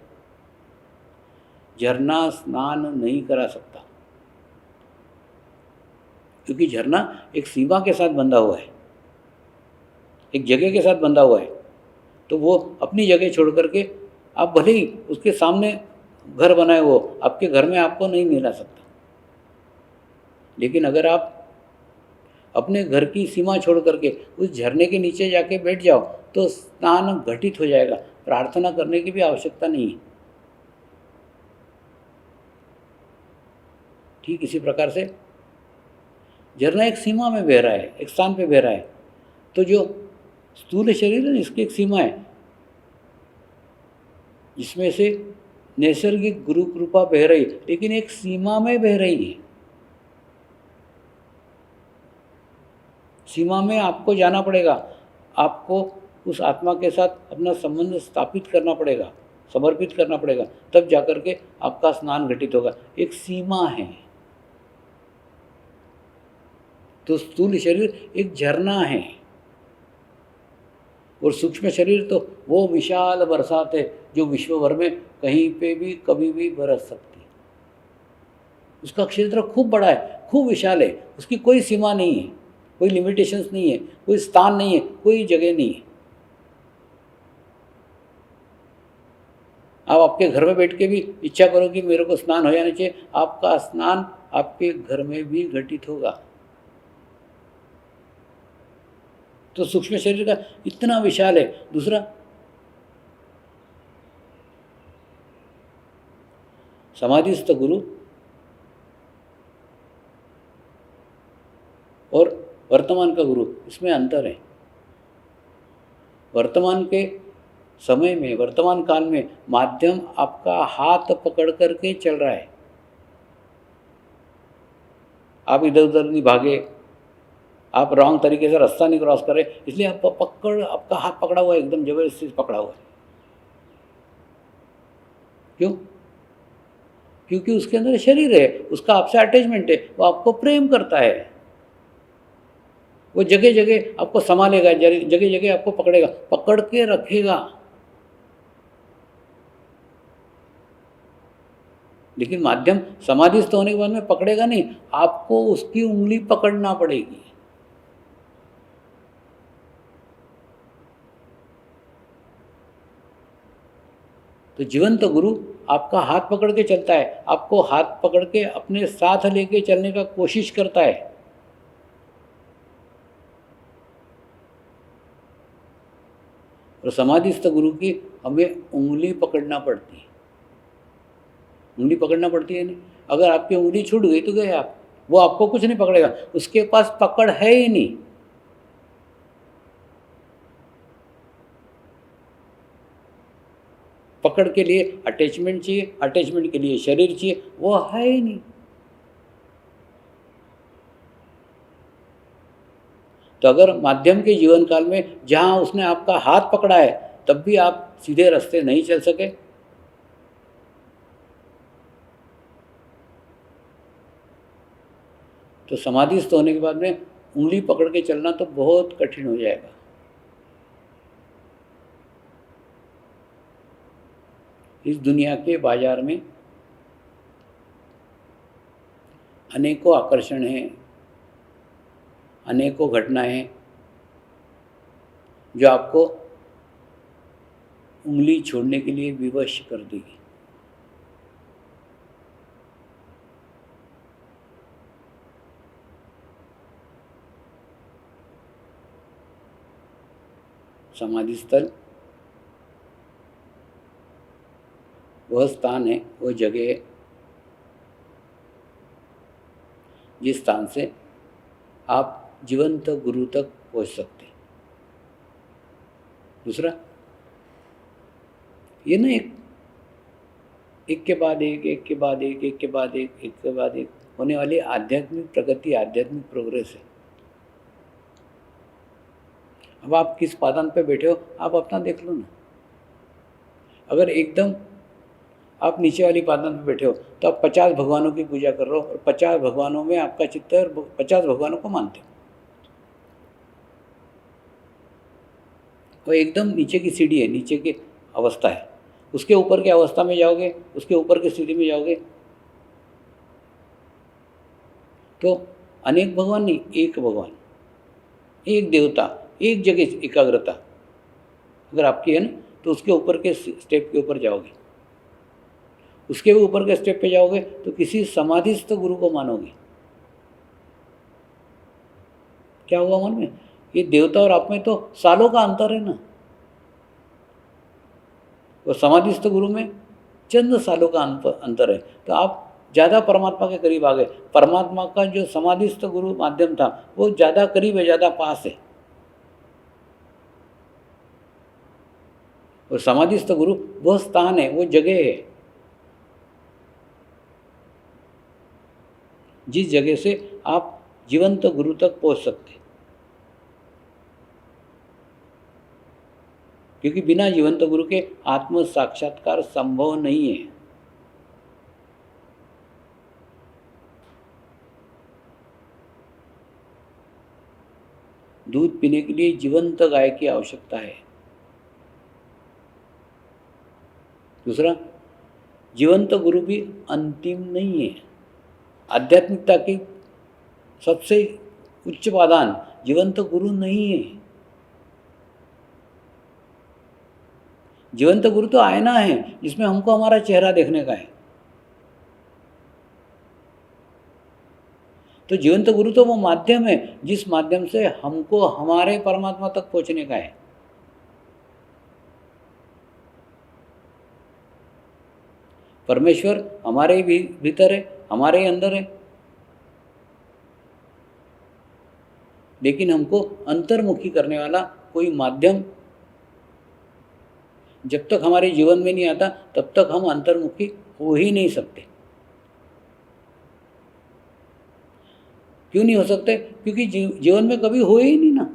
झरना स्नान नहीं करा सकता, क्योंकि झरना एक सीमा के साथ बंधा हुआ है, एक जगह के साथ बंधा हुआ है। तो वो अपनी जगह छोड़ करके, आप भले ही उसके सामने घर बनाए हो, आपके घर में आपको नहीं मिला सकता। लेकिन अगर आप अपने घर की सीमा छोड़ करके उस झरने के नीचे जाके बैठ जाओ तो स्नान घटित हो जाएगा, प्रार्थना करने की भी आवश्यकता नहीं है। ठीक इसी प्रकार से झरना एक सीमा में बह रहा है, एक स्थान पे बह रहा है। तो जो स्थूल शरीर है, इसकी एक सीमा है, जिसमें से नैसर्गिक गुरु कृपा बह रही, लेकिन एक सीमा में बह रही है। सीमा में आपको जाना पड़ेगा, आपको उस आत्मा के साथ अपना संबंध स्थापित करना पड़ेगा, समर्पित करना पड़ेगा, तब जाकर के आपका स्नान घटित होगा। एक सीमा है। तो स्थूल शरीर एक झरना है और सूक्ष्म शरीर तो वो विशाल बरसात है जो विश्व भर में कहीं पे भी कभी भी बरस सकती है। उसका क्षेत्र खूब बड़ा है, खूब विशाल है, उसकी कोई सीमा नहीं है, कोई लिमिटेशंस नहीं है, कोई स्थान नहीं है, कोई जगह नहीं है। आप आपके घर में बैठ के भी इच्छा करो कि मेरे को स्नान हो जाना चाहिए, आपका स्नान आपके घर में भी घटित होगा। तो सूक्ष्म शरीर का इतना विशाल है। दूसरा, समाधिस्थ गुरु और वर्तमान का गुरु, इसमें अंतर है। वर्तमान के समय में, वर्तमान काल में माध्यम आपका हाथ पकड़ करके चल रहा है। आप इधर उधर नहीं भागे, आप रॉन्ग तरीके से रास्ता नहीं क्रॉस करें, इसलिए आपका हाथ पकड़ा हुआ है, एकदम जबरदस्ती पकड़ा हुआ है। क्यों? क्योंकि उसके अंदर शरीर है, उसका आपसे अटैचमेंट है, वो आपको प्रेम करता है, वो जगह जगह आपको संभालेगा, जगह जगह आपको पकड़ेगा, पकड़ के रखेगा। लेकिन माध्यम समाधिस्थ होने के बाद में पकड़ेगा नहीं, आपको उसकी उंगली पकड़ना पड़ेगी। तो जीवंत गुरु आपका हाथ पकड़ के चलता है, आपको हाथ पकड़ के अपने साथ लेके चलने का कोशिश करता है। और समाधिस्थ गुरु की हमें उंगली पकड़ना पड़ती है। उंगली पकड़ना पड़ती है नहीं, अगर आपकी उंगली छूट गई तो गए आप, वो आपको कुछ नहीं पकड़ेगा, उसके पास पकड़ है ही नहीं। पकड़ के लिए अटैचमेंट चाहिए, अटैचमेंट के लिए शरीर चाहिए, वो है ही नहीं। तो अगर माध्यम के जीवन काल में जहाँ उसने आपका हाथ पकड़ा है तब भी आप सीधे रास्ते नहीं चल सके, तो समाधिस्थ होने के बाद में उंगली पकड़ के चलना तो बहुत कठिन हो जाएगा। इस दुनिया के बाजार में अनेकों आकर्षण हैं, अनेकों घटनाएं हैं जो आपको उंगली छोड़ने के लिए विवश कर देगी। समाधि स्थल वह स्थान है, वह जगह है जिस स्थान से आप जीवंत गुरु तक पहुंच सकते हैं। दूसरा, ये ना एक के बाद एक, एक के बाद एक, एक के बाद एक, एक के बाद एक होने वाली आध्यात्मिक प्रगति, आध्यात्मिक प्रोग्रेस है। अब आप किस पादान पे बैठे हो आप अपना देख लो ना। अगर एकदम आप नीचे वाली पादान पे बैठे हो तो आप 50 भगवानों की पूजा कर रहे हो और 50 भगवानों में आपका चित्त 50 भगवानों को मानते हो। वो एकदम नीचे की सीढ़ी है, नीचे की अवस्था है। उसके ऊपर की अवस्था में जाओगे, उसके ऊपर की स्थिति में जाओगे तो अनेक भगवान नहीं, एक भगवान, एक देवता, एक जगह एकाग्रता अगर आपकी है ना, तो उसके ऊपर के स्टेप के ऊपर जाओगे। उसके ऊपर के स्टेप पे जाओगे तो किसी समाधिस्थ गुरु को मानोगे। क्या हुआ मन में? ये देवता और आप में तो सालों का अंतर है ना। और समाधिस्थ गुरु में चंद सालों का अंतर है, तो आप ज़्यादा परमात्मा के करीब आ गए। परमात्मा का जो समाधिस्थ गुरु माध्यम था वो ज़्यादा करीब है, ज़्यादा पास है। और समाधिस्थ गुरु वह स्थान है, वो जगह है जिस जगह से आप जीवंत गुरु तक पहुंच सकते हैं। क्योंकि बिना जीवंत गुरु के आत्म साक्षात्कार संभव नहीं है। दूध पीने के लिए जीवंत गाय की आवश्यकता है। दूसरा, जीवंत गुरु भी अंतिम नहीं है। आध्यात्मिकता की सबसे उच्च पादान जीवंत गुरु नहीं है। जीवंत गुरु तो आईना है जिसमें हमको हमारा चेहरा देखने का है। तो जीवंत गुरु तो वो माध्यम है जिस माध्यम से हमको हमारे परमात्मा तक पहुंचने का है। परमेश्वर हमारे भी भीतर है, हमारे ही अंदर है, लेकिन हमको अंतर्मुखी करने वाला कोई माध्यम जब तक हमारे जीवन में नहीं आता तब तक हम अंतर्मुखी हो ही नहीं सकते। क्यों नहीं हो सकते? क्योंकि जीवन में कभी हो ही नहीं ना।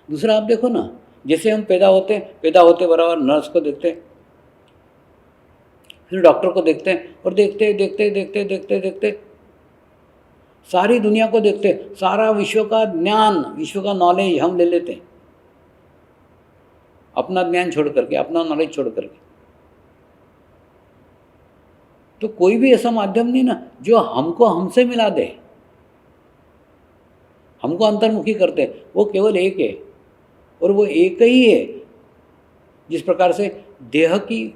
दूसरा, आप देखो ना, जैसे हम पैदा होते बराबर नर्स को देखते हैं, फिर डॉक्टर को देखते हैं और देखते सारी दुनिया को देखते, सारा विश्व का ज्ञान, विश्व का नॉलेज हम ले लेते हैं, अपना ज्ञान छोड़ करके, अपना नॉलेज छोड़ करके। तो कोई भी ऐसा माध्यम नहीं ना जो हमको हमसे मिला दे, हमको अंतर्मुखी करते। वो केवल एक है, और वो एक ही है। जिस प्रकार से देह की,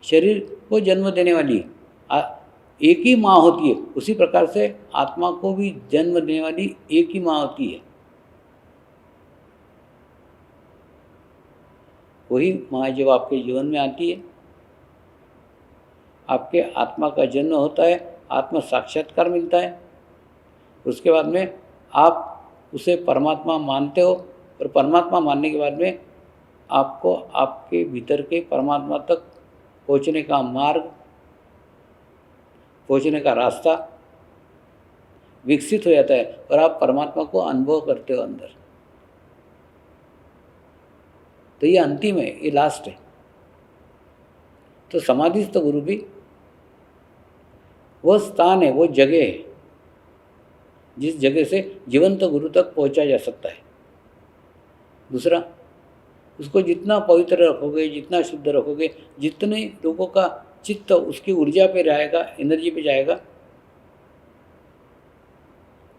शरीर को जन्म देने वाली एक ही माँ होती है, उसी प्रकार से आत्मा को भी जन्म देने वाली एक ही माँ होती है। वही माँ जब आपके जीवन में आती है, आपके आत्मा का जन्म होता है, आत्मा साक्षात्कार मिलता है। उसके बाद में आप उसे परमात्मा मानते हो, और परमात्मा मानने के बाद में आपको आपके भीतर के परमात्मा तक पहुँचने का मार्ग, पहुँचने का रास्ता विकसित हो जाता है, और आप परमात्मा को अनुभव करते हो अंदर। तो ये अंतिम है, ये लास्ट है। तो समाधिस्थ गुरु भी वह स्थान है, वो जगह है जिस जगह से जीवंत गुरु तक पहुंचा जा सकता है। दूसरा, उसको जितना पवित्र रखोगे, जितना शुद्ध रखोगे, जितने लोगों का चित्त उसकी ऊर्जा पे जाएगा, एनर्जी पे जाएगा,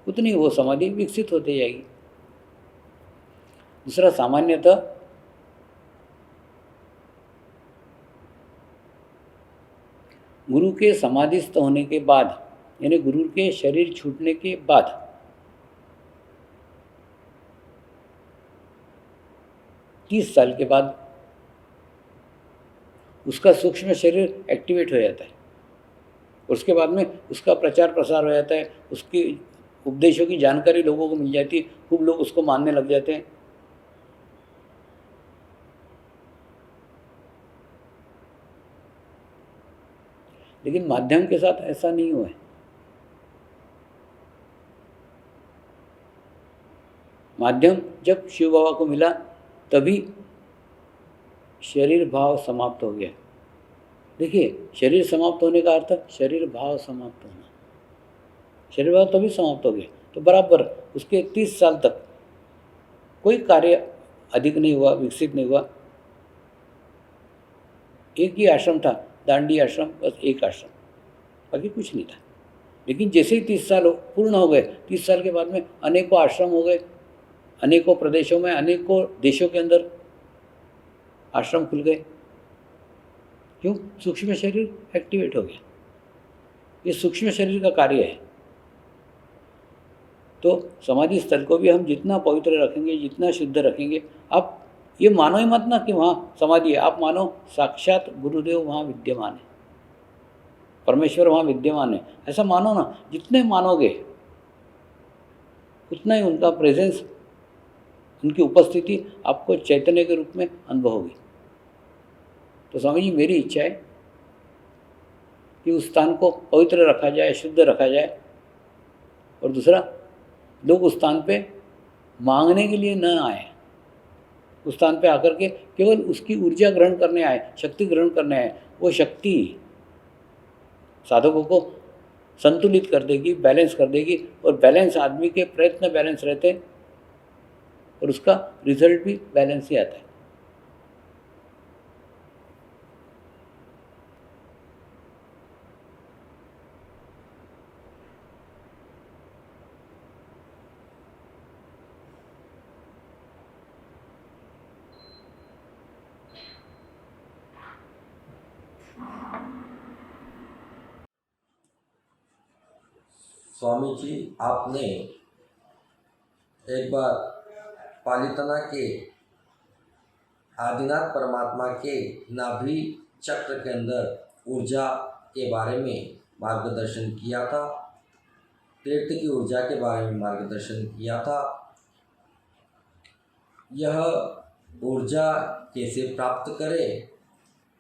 उतनी वो समाधि विकसित होती जाएगी। दूसरा, सामान्यतः गुरु के समाधिस्थ होने के बाद, यानी गुरु के शरीर छूटने के बाद 30 साल के बाद उसका सूक्ष्म शरीर एक्टिवेट हो जाता है। उसके बाद में उसका प्रचार प्रसार हो जाता है, उसकी उपदेशों की जानकारी लोगों को मिल जाती है, खूब लोग उसको मानने लग जाते हैं। लेकिन माध्यम के साथ ऐसा नहीं हुआ है। माध्यम जब शिव बाबा को मिला तभी शरीर भाव समाप्त हो गया। देखिए, शरीर समाप्त होने का अर्थ शरीर भाव समाप्त होना। शरीर भाव तभी समाप्त हो गया। तो बराबर उसके 30 साल तक कोई कार्य अधिक नहीं हुआ, विकसित नहीं हुआ। एक ही आश्रम था, दांडी आश्रम, बस एक आश्रम, बाकी कुछ नहीं था। लेकिन जैसे ही 30 साल पूर्ण हो गए, 30 साल के बाद में अनेकों आश्रम हो गए, अनेकों प्रदेशों में, अनेकों देशों के अंदर आश्रम खुल गए। क्यों? सूक्ष्म शरीर एक्टिवेट हो गया। ये सूक्ष्म शरीर का कार्य है। तो समाधि स्थल को भी हम जितना पवित्र रखेंगे, जितना शुद्ध रखेंगे, आप ये मानो ही मत ना कि वहाँ समाधि है। आप मानो साक्षात गुरुदेव वहाँ विद्यमान है, परमेश्वर वहाँ विद्यमान है, ऐसा मानो ना। जितने मानोगे उतना ही उनका प्रेजेंस, उनकी उपस्थिति आपको चैतन्य के रूप में अनुभव होगी। तो स्वामी जी, मेरी इच्छा है कि उस स्थान को पवित्र रखा जाए, शुद्ध रखा जाए। और दूसरा, लोग उस स्थान पे मांगने के लिए न आए, उस स्थान पे आकर के केवल उसकी ऊर्जा ग्रहण करने आए, शक्ति ग्रहण करने आए। वो शक्ति साधकों को संतुलित कर देगी, बैलेंस कर देगी। और बैलेंस आदमी के प्रयत्न बैलेंस रहते हैं, और उसका रिजल्ट भी बैलेंस ही आता है। स्वामी जी, आपने एक बार पालितना के आदिनाथ परमात्मा के नाभि चक्र के अंदर ऊर्जा के बारे में मार्गदर्शन किया था, तीर्थ की ऊर्जा के बारे में मार्गदर्शन किया था। यह ऊर्जा कैसे प्राप्त करें,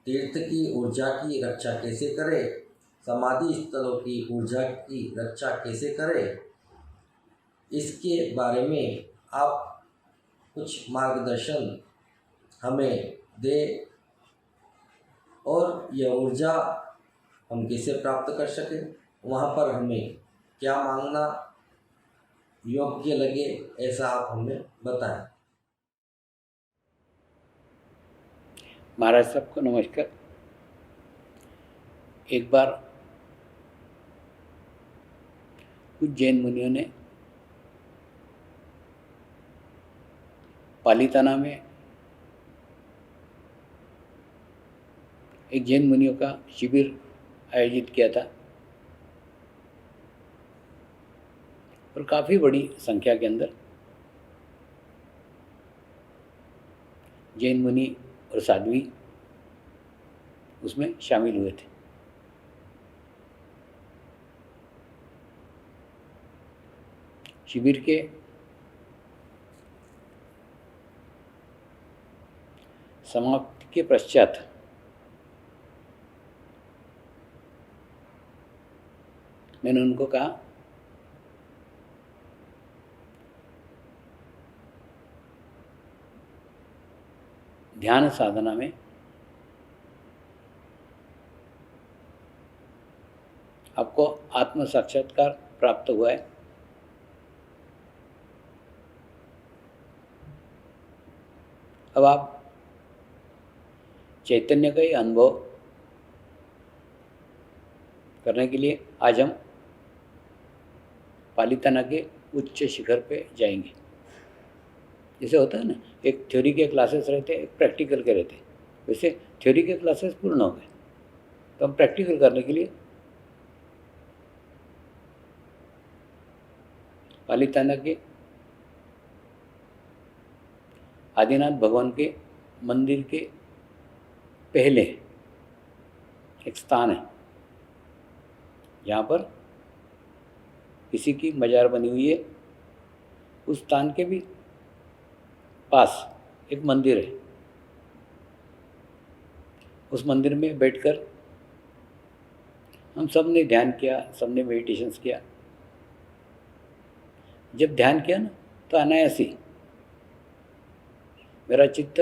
तीर्थ की ऊर्जा की रक्षा कैसे करें, समाधि स्थलों की ऊर्जा की रक्षा कैसे करें, इसके बारे में आप कुछ मार्गदर्शन हमें दें, और यह ऊर्जा हम कैसे प्राप्त कर सकें, वहाँ पर हमें क्या मांगना योग्य लगे, ऐसा आप हमें बताएं। महाराज साहब को नमस्कार। एक बार कुछ जैन मुनियों ने पालीताना में एक जैन मुनियों का शिविर आयोजित किया था और काफ़ी बड़ी संख्या के अंदर जैन मुनि और साध्वी उसमें शामिल हुए थे। शिविर के समाप्ति के पश्चात मैंने उनको कहा ध्यान साधना में आपको आत्म साक्षात्कार प्राप्त हुआ है, अब आप चैतन्य का ही अनुभव करने के लिए आज हम पालीताना के उच्च शिखर पे जाएंगे। जैसे होता है ना, एक थ्योरी के क्लासेस रहते हैं, एक प्रैक्टिकल के रहते हैं। वैसे थ्योरी के क्लासेस पूर्ण हो गए, तो हम प्रैक्टिकल करने के लिए पालीताना के आदिनाथ भगवान के मंदिर के पहले एक स्थान है जहाँ पर किसी की मजार बनी हुई है। उस स्थान के भी पास एक मंदिर है। उस मंदिर में बैठकर हम सब ने ध्यान किया, सब ने मेडिटेशंस किया। जब ध्यान किया ना, तो अनायास ही मेरा चित्त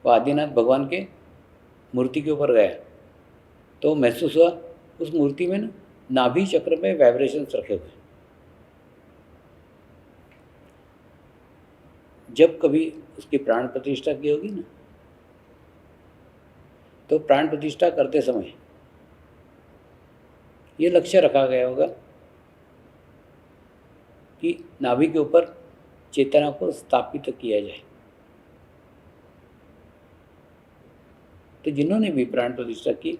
वो आदिनाथ भगवान के मूर्ति के ऊपर गया, तो महसूस हुआ उस मूर्ति में ना नाभि चक्र में वाइब्रेशंस रखे हुए। जब कभी उसकी प्राण प्रतिष्ठा की होगी ना, तो प्राण प्रतिष्ठा करते समय ये लक्ष्य रखा गया होगा कि नाभि के ऊपर चेतना को स्थापित किया जाए। तो जिन्होंने भी प्राण प्रतिष्ठा की,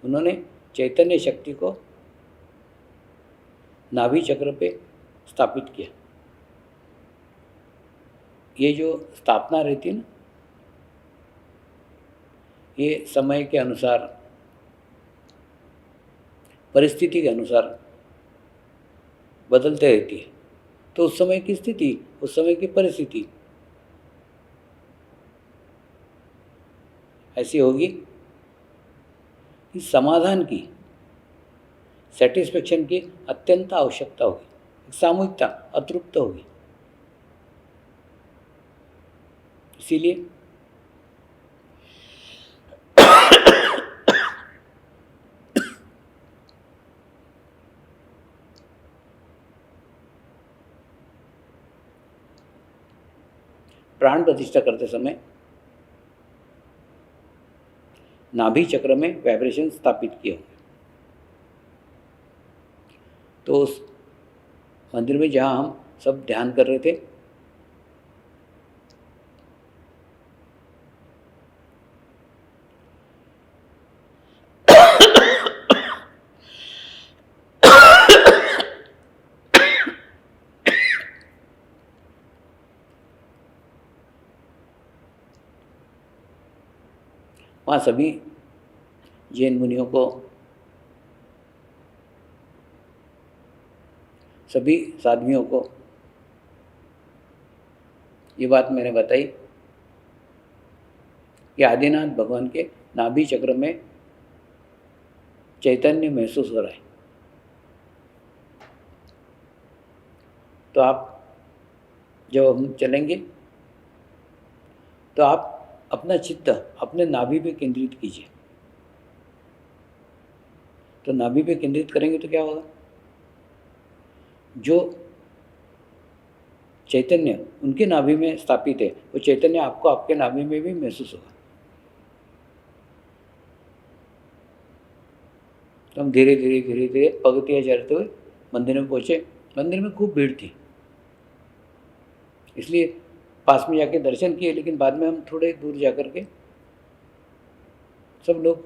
उन्होंने चैतन्य शक्ति को नाभि चक्र पे स्थापित किया। ये जो स्थापना रहती है ना, ये समय के अनुसार, परिस्थिति के अनुसार बदलते रहती है। तो उस समय की स्थिति, उस समय की परिस्थिति ऐसी होगी कि समाधान की, सेटिस्फेक्शन की अत्यंत आवश्यकता होगी, सामूहिकता अतृप्त होगी। इसीलिए प्राण प्रतिष्ठा करते समय नाभि चक्र में वाइब्रेशन स्थापित किए होंगे। तो उस मंदिर में जहाँ हम सब ध्यान कर रहे थे, वहाँ सभी जैन मुनियों को, सभी साध्वियों को ये बात मैंने बताई कि आदिनाथ भगवान के नाभि चक्र में चैतन्य महसूस हो रहा है। तो आप जब हम चलेंगे तो आप अपना चित्त अपने नाभि पे केंद्रित कीजिए। तो नाभि पे केंद्रित करेंगे तो क्या होगा, जो चैतन्य उनके नाभि में स्थापित है, वो चैतन्य आपको आपके नाभि में भी महसूस होगा। तो हम धीरे धीरे धीरे धीरे पगतियाँ चढ़ते हुए मंदिर में पहुँचे। मंदिर में खूब भीड़ थी, इसलिए पास में जाके दर्शन किए, लेकिन बाद में हम थोड़े दूर जा कर के सब लोग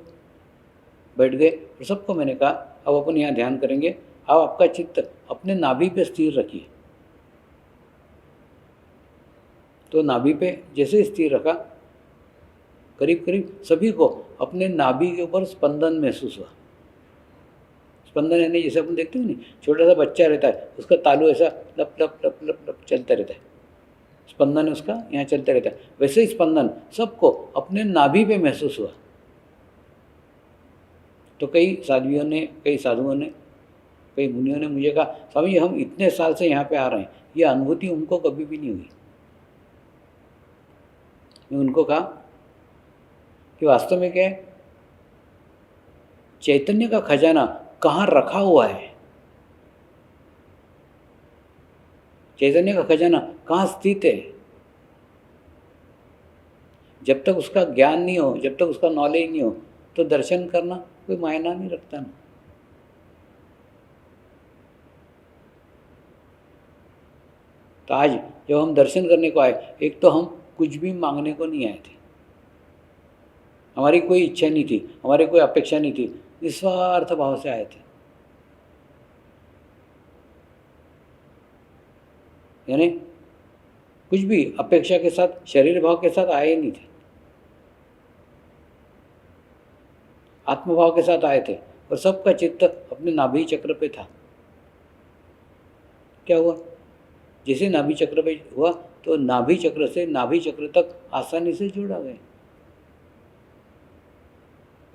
बैठ गए और सबको मैंने कहा अब अपन यहाँ ध्यान करेंगे, आप आपका चित्त अपने नाभि पे स्थिर रखिए। तो नाभि पे जैसे स्थिर रखा, करीब करीब सभी को अपने नाभि के ऊपर स्पंदन महसूस हुआ। स्पंदन यानी जैसे अपन देखते हैं नहीं, छोटा सा बच्चा रहता है, उसका तालू ऐसा लप लप लप लप लप चलता रहता है, स्पंदन उसका यहाँ चलता रहता है, वैसे ही स्पंदन सबको अपने नाभि पे महसूस हुआ। तो कई साध्वियों ने, कई साधुओं ने, कई मुनियों ने मुझे कहा स्वामी हम इतने साल से यहाँ पे आ रहे हैं, ये अनुभूति उनको कभी भी नहीं हुई। मैं उनको कहा कि वास्तव में क्या है, चैतन्य का खजाना कहाँ रखा हुआ है, चैतन्य का खजाना कहाँ स्थित है, जब तक उसका ज्ञान नहीं हो, जब तक उसका नॉलेज नहीं हो, तो दर्शन करना कोई मायना नहीं रखता ना। तो आज जब हम दर्शन करने को आए, एक तो हम कुछ भी मांगने को नहीं आए थे, हमारी कोई इच्छा नहीं थी, हमारी कोई अपेक्षा नहीं थी, निस्वार्थ भाव से आए थे। यानी कुछ भी अपेक्षा के साथ, शरीर भाव के साथ आए नहीं थे, आत्मभाव के साथ आए थे, और सबका चित्त अपने नाभि चक्र पे था। क्या हुआ, जैसे नाभि चक्र पे हुआ तो नाभि चक्र से नाभि चक्र तक आसानी से जुड़ा गए।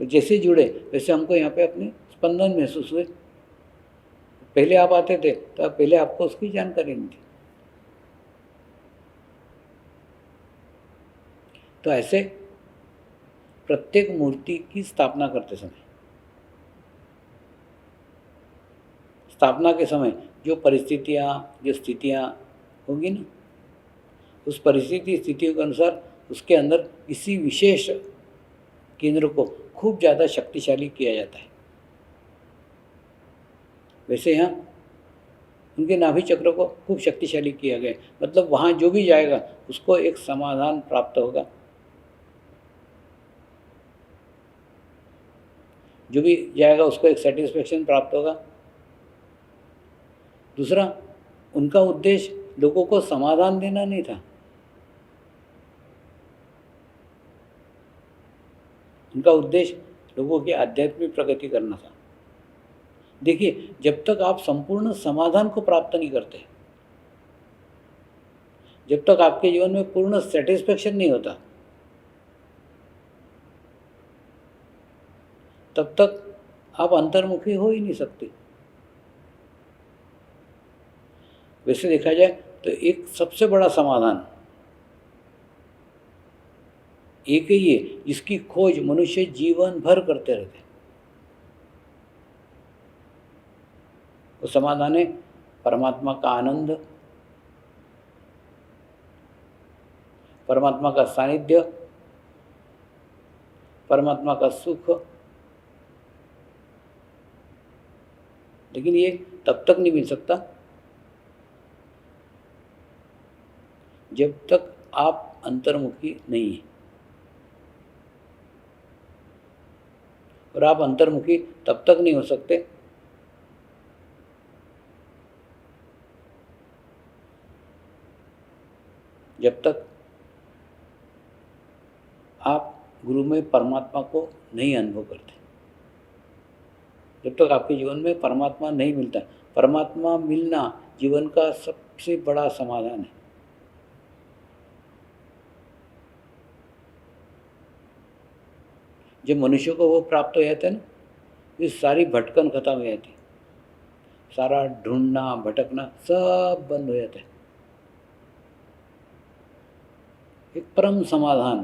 तो जैसे जुड़े वैसे हमको यहाँ पे अपने स्पंदन महसूस हुए। पहले आप आते थे तो पहले आपको उसकी जानकारी नहीं थी। तो ऐसे प्रत्येक मूर्ति की स्थापना करते समय, स्थापना के समय जो परिस्थितियाँ, जो स्थितियाँ होंगी ना, उस परिस्थिति स्थितियों के अनुसार उसके अंदर किसी विशेष केंद्र को खूब ज़्यादा शक्तिशाली किया जाता है। वैसे यहाँ उनके नाभि चक्र को खूब शक्तिशाली किया गया, मतलब वहाँ जो भी जाएगा उसको एक समाधान प्राप्त होगा, जो भी जाएगा उसको एक सेटिस्फेक्शन प्राप्त होगा। दूसरा, उनका उद्देश्य लोगों को समाधान देना नहीं था, उनका उद्देश्य लोगों की आध्यात्मिक प्रगति करना था। देखिए, जब तक आप संपूर्ण समाधान को प्राप्त नहीं करते, जब तक आपके जीवन में पूर्ण सेटिस्फेक्शन नहीं होता, तब तक आप अंतर्मुखी हो ही नहीं सकते। वैसे देखा जाए तो एक सबसे बड़ा समाधान एक ही है, जिसकी खोज मनुष्य जीवन भर करते रहते। वो समाधान है परमात्मा का आनंद, परमात्मा का सानिध्य, परमात्मा का सुख। लेकिन ये तब तक नहीं मिल सकता जब तक आप अंतर्मुखी नहीं हैं। और आप अंतर्मुखी तब तक नहीं हो सकते जब तक आप गुरु में परमात्मा को नहीं अनुभव करते, जब तक आपके जीवन में परमात्मा नहीं मिलता। परमात्मा मिलना जीवन का सबसे बड़ा समाधान है। जब मनुष्य को वो प्राप्त हो जाता है ना, ये सारी भटकन खत्म हो जाती है, सारा ढूंढना भटकना सब बंद हो जाता है। एक परम समाधान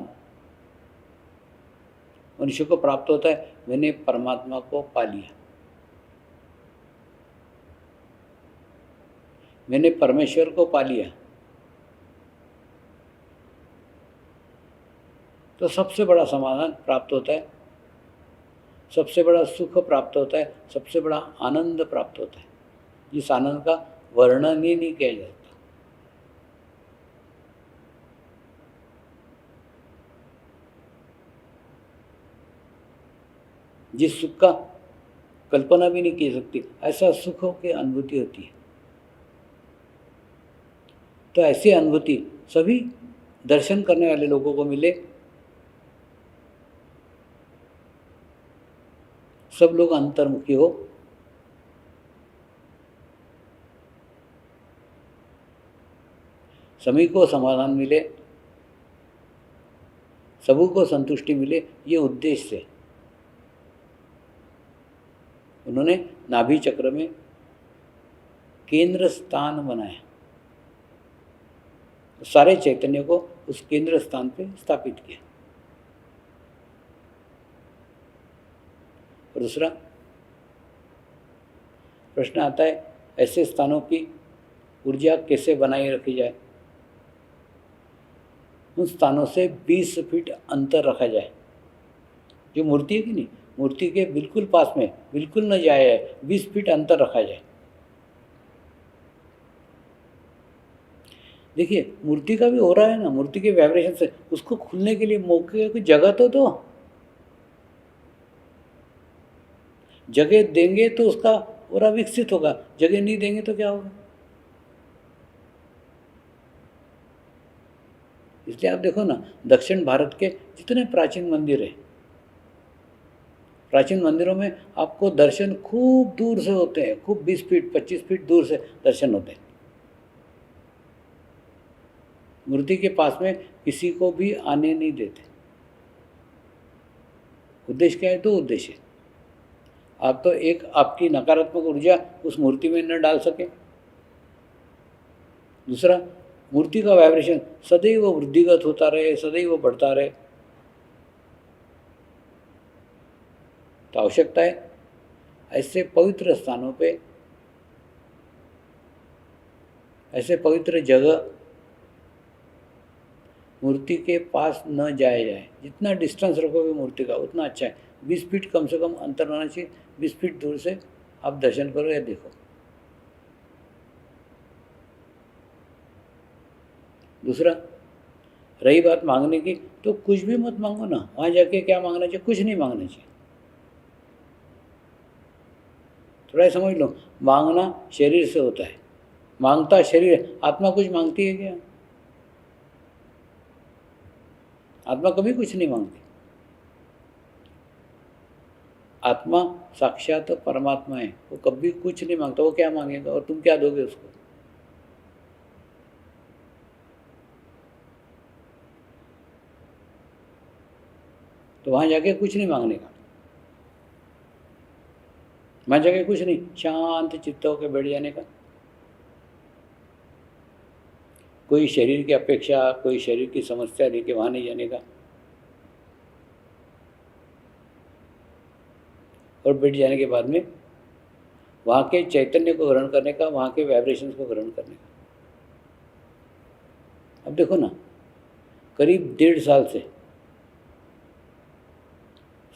मनुष्य को प्राप्त होता है, मैंने परमात्मा को पा लिया, मैंने परमेश्वर को पा लिया। तो सबसे बड़ा समाधान प्राप्त होता है। सबसे बड़ा सुख प्राप्त होता है, सबसे बड़ा आनंद प्राप्त होता है, जिस आनंद का वर्णन ही नहीं किया जाता। जिस सुख का कल्पना भी नहीं की सकती, ऐसा सुखों की अनुभूति होती है। तो ऐसी अनुभूति सभी दर्शन करने वाले लोगों को मिले, सब लोग अंतर्मुखी हो, सभी को समाधान मिले, सबों को संतुष्टि मिले, ये उद्देश्य से उन्होंने नाभि चक्र में केंद्र स्थान बनाया, सारे चैतन्य को उस केंद्र स्थान पे स्थापित किया। और दूसरा प्रश्न आता है, ऐसे स्थानों की ऊर्जा कैसे बनाए रखी जाए? उन स्थानों से 20 फीट अंतर रखा जाए। जो मूर्ति है कि नहीं, मूर्ति के बिल्कुल पास में, बिल्कुल न जाए, 20 फीट अंतर रखा जाए। देखिए, मूर्ति का भी हो रहा है ना, मूर्ति के वाइब्रेशन से उसको खुलने के लिए मौके की जगह तो दो। जगह देंगे तो उसका और विकसित होगा, जगह नहीं देंगे तो क्या होगा? इसलिए आप देखो ना, दक्षिण भारत के जितने प्राचीन मंदिर हैं, प्राचीन मंदिरों में आपको दर्शन खूब दूर से होते हैं, खूब 20 फीट 25 फीट दूर से दर्शन होते हैं। मूर्ति के पास में किसी को भी आने नहीं देते। उद्देश्य क्या है? दो उद्देश्य। आप तो एक, आपकी नकारात्मक ऊर्जा उस मूर्ति में न डाल सके, दूसरा मूर्ति का वाइब्रेशन सदैव वृद्धिगत होता रहे, सदैव बढ़ता रहे। तो आवश्यकता है ऐसे पवित्र स्थानों पे, ऐसे पवित्र जगह मूर्ति के पास न जाया जाए। जितना डिस्टेंस रखोगे मूर्ति का उतना अच्छा है। 20 फीट कम से कम अंतर होना चाहिए। 20 फीट दूर से आप दर्शन करो या देखो। दूसरा, रही बात मांगने की, तो कुछ भी मत मांगो ना। वहाँ जाके क्या मांगना चाहिए? कुछ नहीं मांगना चाहिए। थोड़ा समझ लो, मांगना शरीर से होता है, मांगता शरीर। आत्मा कुछ मांगती है क्या? आत्मा कभी कुछ नहीं मांगती। आत्मा साक्षात परमात्मा है, वो कभी कुछ नहीं मांगता। वो क्या मांगेगा और तुम क्या दोगे उसको? तो वहां जाके कुछ नहीं मांगने का, वहां जाके कुछ नहीं, शांत चित्त होकर बैठ जाने का। कोई शरीर की अपेक्षा, कोई शरीर की समस्या लेके वहां नहीं जाने का, और बैठ जाने के बाद में वहाँ के चैतन्य को ग्रहण करने का, वहाँ के वाइब्रेशंस को ग्रहण करने का। अब देखो ना, करीब 1.5 साल से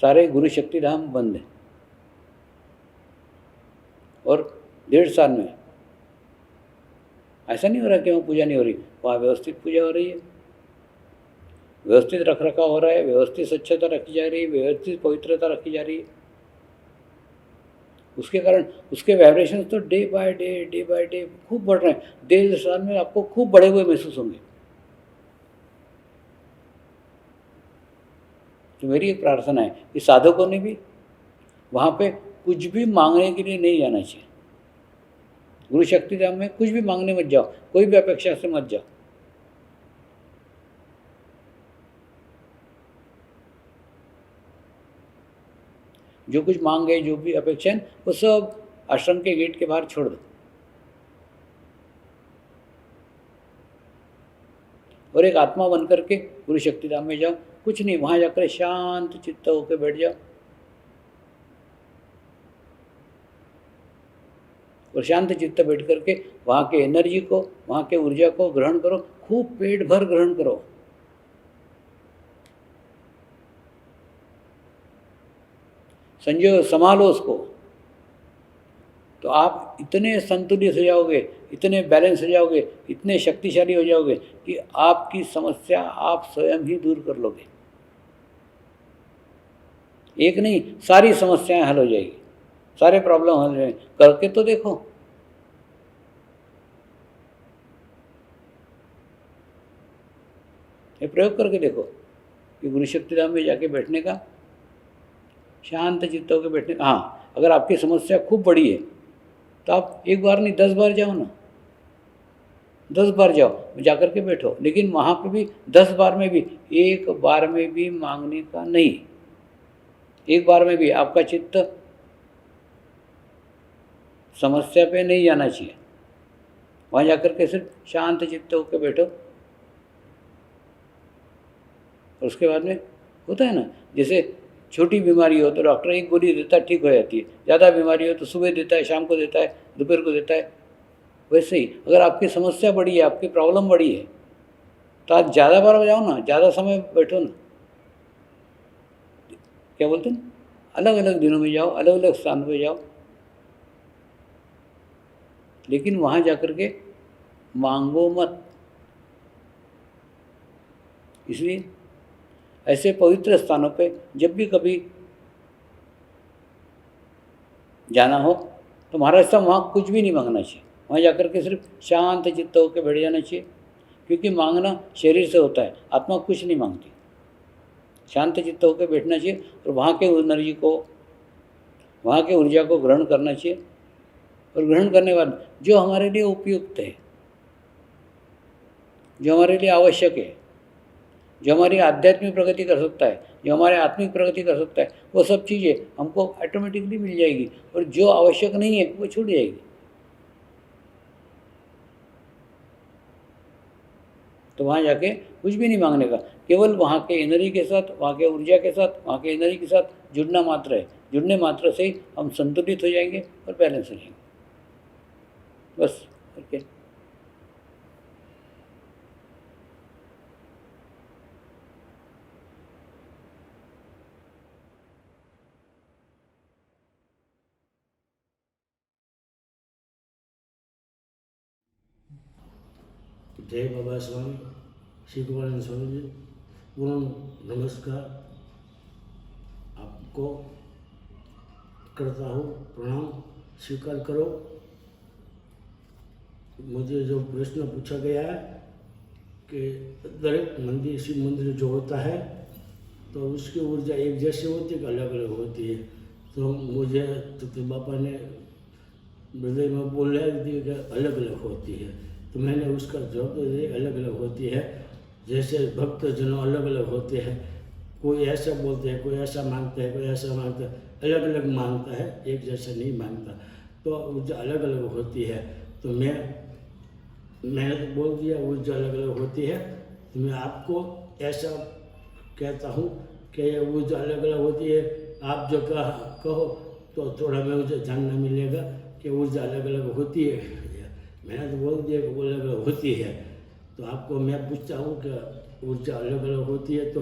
सारे गुरु शक्ति धाम बंद है, और 1.5 साल में ऐसा नहीं हो रहा कि वहाँ पूजा नहीं हो रही। वहाँ व्यवस्थित पूजा हो रही है, व्यवस्थित रख रखाव हो रहा है, व्यवस्थित स्वच्छता रखी जा रही है, व्यवस्थित पवित्रता रखी जा रही है। उसके कारण उसके वाइब्रेशन तो डे बाय डे खूब बढ़ रहे हैं। 1.5 साल में आपको खूब बढ़े हुए महसूस होंगे। तो मेरी एक प्रार्थना है कि साधकों ने भी वहाँ पे कुछ भी मांगने के लिए नहीं जाना चाहिए। गुरु शक्ति धाम में कुछ भी मांगने मत जाओ, कोई भी अपेक्षा से मत जाओ। जो कुछ मांग गए, जो भी अपेक्षा है, वो सब आश्रम के गेट के बाहर छोड़ दो, और एक आत्मा बन करके गुरु शक्ति धाम में जाओ। कुछ नहीं, वहाँ जाकर शांत चित्त होकर बैठ जाओ, और शांत चित्त बैठ करके वहाँ के एनर्जी को, वहाँ के ऊर्जा को ग्रहण करो। खूब पेट भर ग्रहण करो। संजो, संभालो उसको, तो आप इतने संतुलित हो जाओगे, इतने बैलेंस हो जाओगे, इतने शक्तिशाली हो जाओगे कि आपकी समस्या आप स्वयं ही दूर कर लोगे। एक नहीं, सारी समस्याएं हल हो जाएगी, सारे प्रॉब्लम हल हो जाएंगे। करके तो देखो। ये प्रयोग करके देखो कि गुरु शक्ति धाम में जाके बैठने का, शांत चित्त होकर बैठने का। हाँ, अगर आपकी समस्या खूब बड़ी है तो आप एक बार नहीं 10 बार जाओ ना, 10 बार जाओ, जाकर के बैठो। लेकिन वहाँ पे भी 10 बार में भी, एक बार में भी मांगने का नहीं। एक बार में भी आपका चित्त समस्या पे नहीं जाना चाहिए। वहाँ जाकर के सिर्फ शांत चित्त होकर बैठो। और उसके बाद में होता है ना, जैसे छोटी बीमारी हो तो डॉक्टर एक गोली देता है, ठीक हो जाती है। ज़्यादा बीमारी हो तो सुबह देता है, शाम को देता है, दोपहर को देता है। वैसे ही अगर आपकी समस्या बड़ी है, आपकी प्रॉब्लम बड़ी है, तो आप ज़्यादा बार जाओ ना, ज़्यादा समय बैठो ना। क्या बोलते हैं, अलग अलग दिनों में जाओ, अलग अलग स्थान पे जाओ, लेकिन वहाँ जाकर के मांगो मत। इसलिए ऐसे पवित्र स्थानों पे जब भी कभी जाना हो तो महाराज साहब वहाँ कुछ भी नहीं मांगना चाहिए। वहाँ जाकर के सिर्फ शांत चित्त होकर बैठ जाना चाहिए, क्योंकि मांगना शरीर से होता है, आत्मा कुछ नहीं मांगती। शांत चित्त होकर बैठना चाहिए और वहाँ के एनर्जी को, वहाँ के ऊर्जा को ग्रहण करना चाहिए। और ग्रहण करने के बाद जो हमारे लिए उपयुक्त है, जो हमारे लिए आवश्यक है, जो हमारी आध्यात्मिक प्रगति कर सकता है, जो हमारे आत्मिक प्रगति कर सकता है, वो सब चीज़ें हमको ऑटोमेटिकली मिल जाएगी। और जो आवश्यक नहीं है वो छूट जाएगी। तो वहाँ जाके कुछ भी नहीं मांगने का, केवल वहाँ के एनर्जी के साथ, वहाँ के ऊर्जा के साथ, वहाँ के एनर्जी के साथ जुड़ना मात्र है। जुड़ने मात्र से ही हम संतुलित हो जाएंगे और बैलेंस हो जाएंगे। बस। ओके। जय बाबा स्वामी श्री गोपाल स्वामी जी, पूर्ण नमस्कार आपको करता हूँ, प्रणाम स्वीकार करो। मुझे जो प्रश्न पूछा गया है कि दरेक मंदिर, शिव मंदिर जो होता है तो उसकी ऊर्जा एक जैसी होती है कि अलग अलग होती है। तो मुझे तो बापा ने हृदय में बोल रहा थी कि अलग अलग होती है, तो मैंने उसका जवाब दे दिया अलग अलग होती है। जैसे भक्तजनों अलग अलग होते हैं, कोई ऐसा बोलते हैं, कोई ऐसा मांगता है, कोई ऐसा मांगता है, अलग अलग मांगता है, एक जैसा नहीं मांगता, तो ऊर्जा अलग अलग होती है। तो मैंने तो बोल दिया ऊर्जा अलग अलग होती है। तो मैं आपको ऐसा कहता हूँ कि ये ऊर्जा अलग अलग होती है। आप जो कहो तो थोड़ा मुझे जानना मिलेगा कि ऊर्जा अलग अलग होती है। मैंने तो बोल दिया कि वो अलग अलग होती है। तो आपको मैं पूछता हूँ कि ऊर्जा अलग अलग होती है तो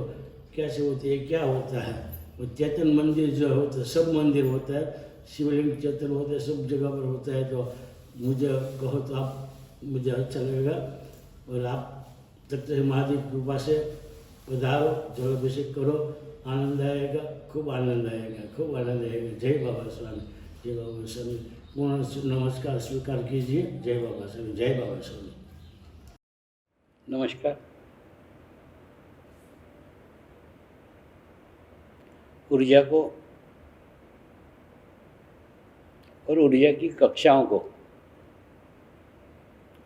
कैसे होती है, क्या होता है? वो चैतन मंदिर जो होता है, सब मंदिर होता है, शिवलिंग चैतन होता है, सब जगह पर होता है। तो मुझे कहो तो आप मुझे अच्छा लगेगा। और आप सत्य महादेव कृपा से पधारो, जलाभिषेक करो, आनंद आएगा, खूब आनंद आएगा, खूब आनंद आएगा। जय बाबा स्वामी, जय बाबा स्वामी। पूर्ण नमस्कार स्वीकार कीजिए। जय बाबा स्वामी, जय बाबा स्वामी। नमस्कार। ऊर्जा को और ऊर्जा की कक्षाओं को,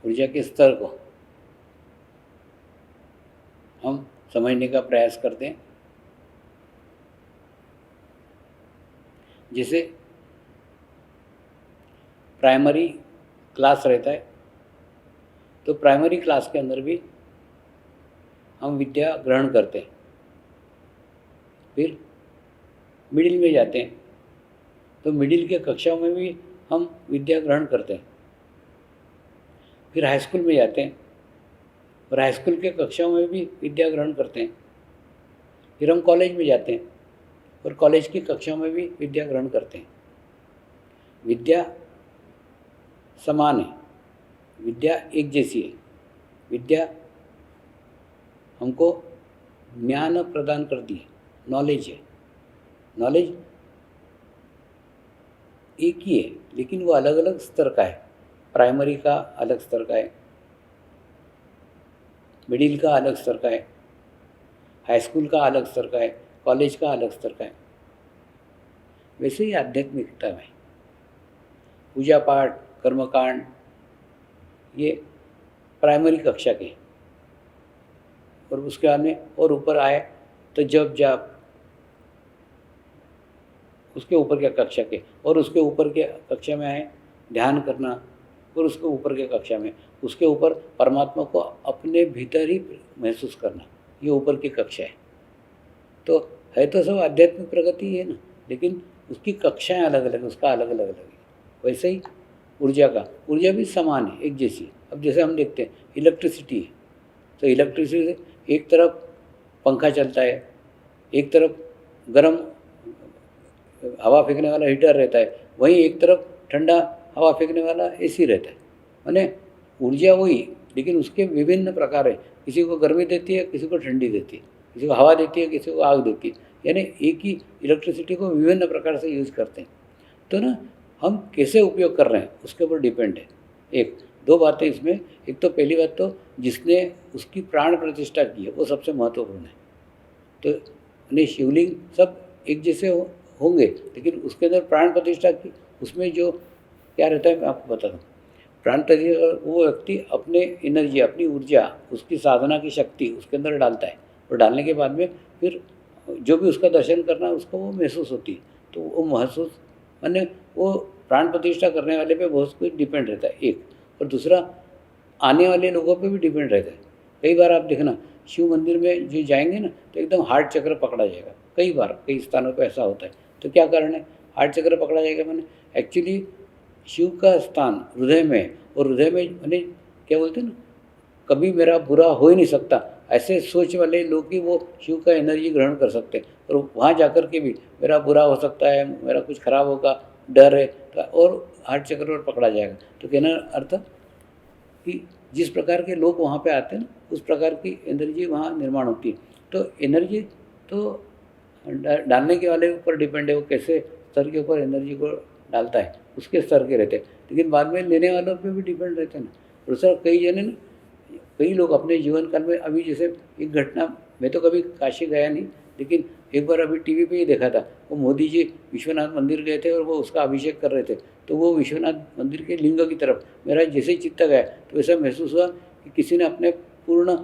ऊर्जा के स्तर को हम समझने का प्रयास करते हैं। जैसे प्राइमरी क्लास रहता है, तो प्राइमरी क्लास के अंदर भी हम विद्या ग्रहण करते हैं। फिर मिडिल में जाते हैं, तो मिडिल के कक्षाओं में भी हम विद्या ग्रहण करते हैं। फिर हाई स्कूल में जाते हैं और हाई स्कूल के कक्षाओं में भी विद्या ग्रहण करते हैं। फिर हम कॉलेज में जाते हैं और कॉलेज की कक्षाओं में भी विद्या ग्रहण करते हैं। विद्या समान है, विद्या एक जैसी है। विद्या हमको ज्ञान प्रदान करती है, नॉलेज है। नॉलेज एक ही है, लेकिन वो अलग अलग स्तर का है। प्राइमरी का अलग स्तर का है, मिडिल का अलग स्तर का है, हाई स्कूल का अलग स्तर का है, कॉलेज का अलग स्तर का है। वैसे ही आध्यात्मिकता में पूजा पाठ, कर्मकांड ये प्राइमरी कक्षा के, और उसके बाद में और ऊपर आए तो जप जाप उसके ऊपर के कक्षा के, और उसके ऊपर के कक्षा में आए ध्यान करना, और उसके ऊपर के कक्षा में उसके ऊपर परमात्मा को अपने भीतर ही महसूस करना, ये ऊपर की कक्षा है। तो है तो सब आध्यात्मिक प्रगति है ना, लेकिन उसकी कक्षाएं अलग अलग, उसका अलग अलग अलग है। वैसे ही ऊर्जा भी समान है, एक जैसी। अब जैसे हम देखते हैं इलेक्ट्रिसिटी है, तो इलेक्ट्रिसिटी से एक तरफ पंखा चलता है, एक तरफ गर्म हवा फेंकने वाला हीटर रहता है, वहीं एक तरफ ठंडा हवा फेंकने वाला एसी रहता है। माने ऊर्जा वही, लेकिन उसके विभिन्न प्रकार है। किसी को गर्मी देती है, किसी को ठंडी देती है, किसी को हवा देती है, किसी को आग देती है। यानी एक ही इलेक्ट्रिसिटी को विभिन्न प्रकार से यूज़ करते हैं। तो ना हम कैसे उपयोग कर रहे हैं उसके ऊपर डिपेंड है। एक दो बातें इसमें, एक तो पहली बात तो जिसने उसकी प्राण प्रतिष्ठा की है वो सबसे महत्वपूर्ण है। तो यानी शिवलिंग सब एक जैसे होंगे, लेकिन उसके अंदर प्राण प्रतिष्ठा की, उसमें जो क्या रहता है मैं आपको बता दूँ। प्राण प्रतिष्ठा वो व्यक्ति अपने एनर्जी, अपनी ऊर्जा, उसकी साधना की शक्ति उसके अंदर डालता है, और डालने के बाद में फिर जो भी उसका दर्शन करना है उसको वो महसूस होती है। तो वो महसूस माने वो प्राण प्रतिष्ठा करने वाले पे बहुत कुछ डिपेंड रहता है, एक। और दूसरा आने वाले लोगों पे भी डिपेंड रहता है। कई बार आप देखना शिव मंदिर में जो जाएंगे ना तो एकदम हार्ट चक्र पकड़ा जाएगा। कई बार कई स्थानों पे ऐसा होता है। तो क्या कारण है हार्ट चक्र पकड़ा जाएगा? मैंने एक्चुअली शिव का स्थान हृदय में है, और हृदय में मैंने क्या बोलते हैं ना, कभी मेरा बुरा हो ही नहीं सकता, ऐसे सोच वाले लोग ही वो शिव का एनर्जी ग्रहण कर सकते हैं। और वहाँ जाकर के भी मेरा बुरा हो सकता है, मेरा कुछ खराब होगा, डर है, तो और हार्ट चक्र पर पकड़ा जाएगा। तो कहना अर्थ कि जिस प्रकार के लोग वहाँ पे आते हैं ना, उस प्रकार की एनर्जी वहाँ निर्माण होती है। तो एनर्जी तो डालने के वाले ऊपर डिपेंड है, वो कैसे स्तर के ऊपर एनर्जी को डालता है, उसके स्तर के रहते हैं। लेकिन बाद में लेने वालों पे भी डिपेंड रहते हैं ना। और सर कई जने ना, कई लोग अपने जीवन काल में, अभी जैसे एक घटना, मैं तो कभी काशी गया नहीं, लेकिन एक बार अभी टीवी पे ही देखा था, वो मोदी जी विश्वनाथ मंदिर गए थे और वो उसका अभिषेक कर रहे थे। तो वो विश्वनाथ मंदिर के लिंग की तरफ मेरा जैसे ही चित्त गया तो ऐसा महसूस हुआ कि किसी ने अपने पूर्ण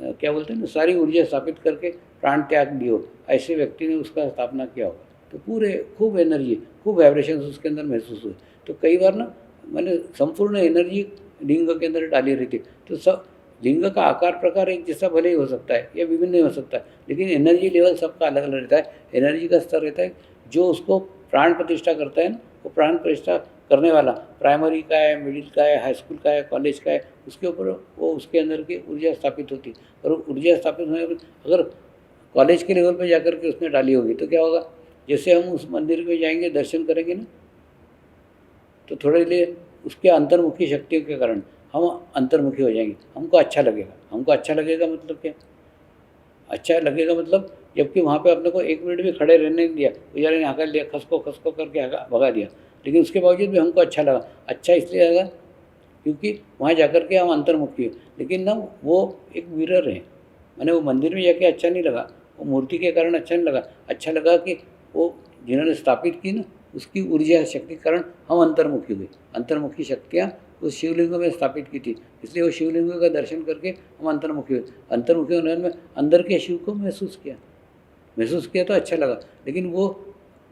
क्या बोलते हैं ना, सारी ऊर्जा स्थापित करके प्राण त्याग दियो, ऐसे व्यक्ति ने उसका स्थापना किया होगा। तो पूरे खूब एनर्जी, खूब वाइब्रेशंस उसके अंदर महसूस हुए। तो कई बार ना मैंने संपूर्ण एनर्जी लिंग के अंदर डाली रहती। तो सब लिंग का आकार प्रकार एक जैसा भले ही हो सकता है या विभिन्न हो सकता है, लेकिन एनर्जी लेवल सबका अलग अलग रहता है। एनर्जी का स्तर रहता है जो उसको प्राण प्रतिष्ठा करता है ना, वो प्राण प्रतिष्ठा करने वाला प्राइमरी का है, मिडिल का है, हाई स्कूल का है, कॉलेज का है, उसके ऊपर वो उसके अंदर की ऊर्जा स्थापित होती है। और ऊर्जा स्थापित होने पर अगर कॉलेज के लेवल पर जाकर के उसने डाली होगी तो क्या होगा, जैसे हम उस मंदिर में जाएंगे, दर्शन करेंगे ना, तो थोड़े लिए उसके अंतर्मुखी शक्तियों के कारण हम अंतर्मुखी हो जाएंगे। हमको अच्छा लगेगा। हमको अच्छा लगेगा मतलब क्या? अच्छा लगेगा मतलब जबकि वहाँ पे अपने को 1 मिनट भी खड़े रहने नहीं दिया, बेचारे ने हका लिया, खसको करके भगा दिया, लेकिन उसके बावजूद भी हमको अच्छा लगा। अच्छा इसलिए लगा क्योंकि वहाँ जाकर के हम अंतर्मुखी हो। लेकिन ना वो एक मिरर है, मैंने वो मंदिर में जाके अच्छा नहीं लगा, वो मूर्ति के कारण अच्छा नहीं लगा। अच्छा लगा कि वो जिन्होंने स्थापित की ना, उसकी ऊर्जा शक्ति के कारण हम अंतर्मुखी हुए। अंतर्मुखी शक्तियाँ उस शिवलिंग में स्थापित की थी, इसलिए वो शिवलिंग का दर्शन करके हम अंतर्मुखी हुए। अंतर्मुखी होने में अंदर के शिव को महसूस किया तो अच्छा लगा। लेकिन वो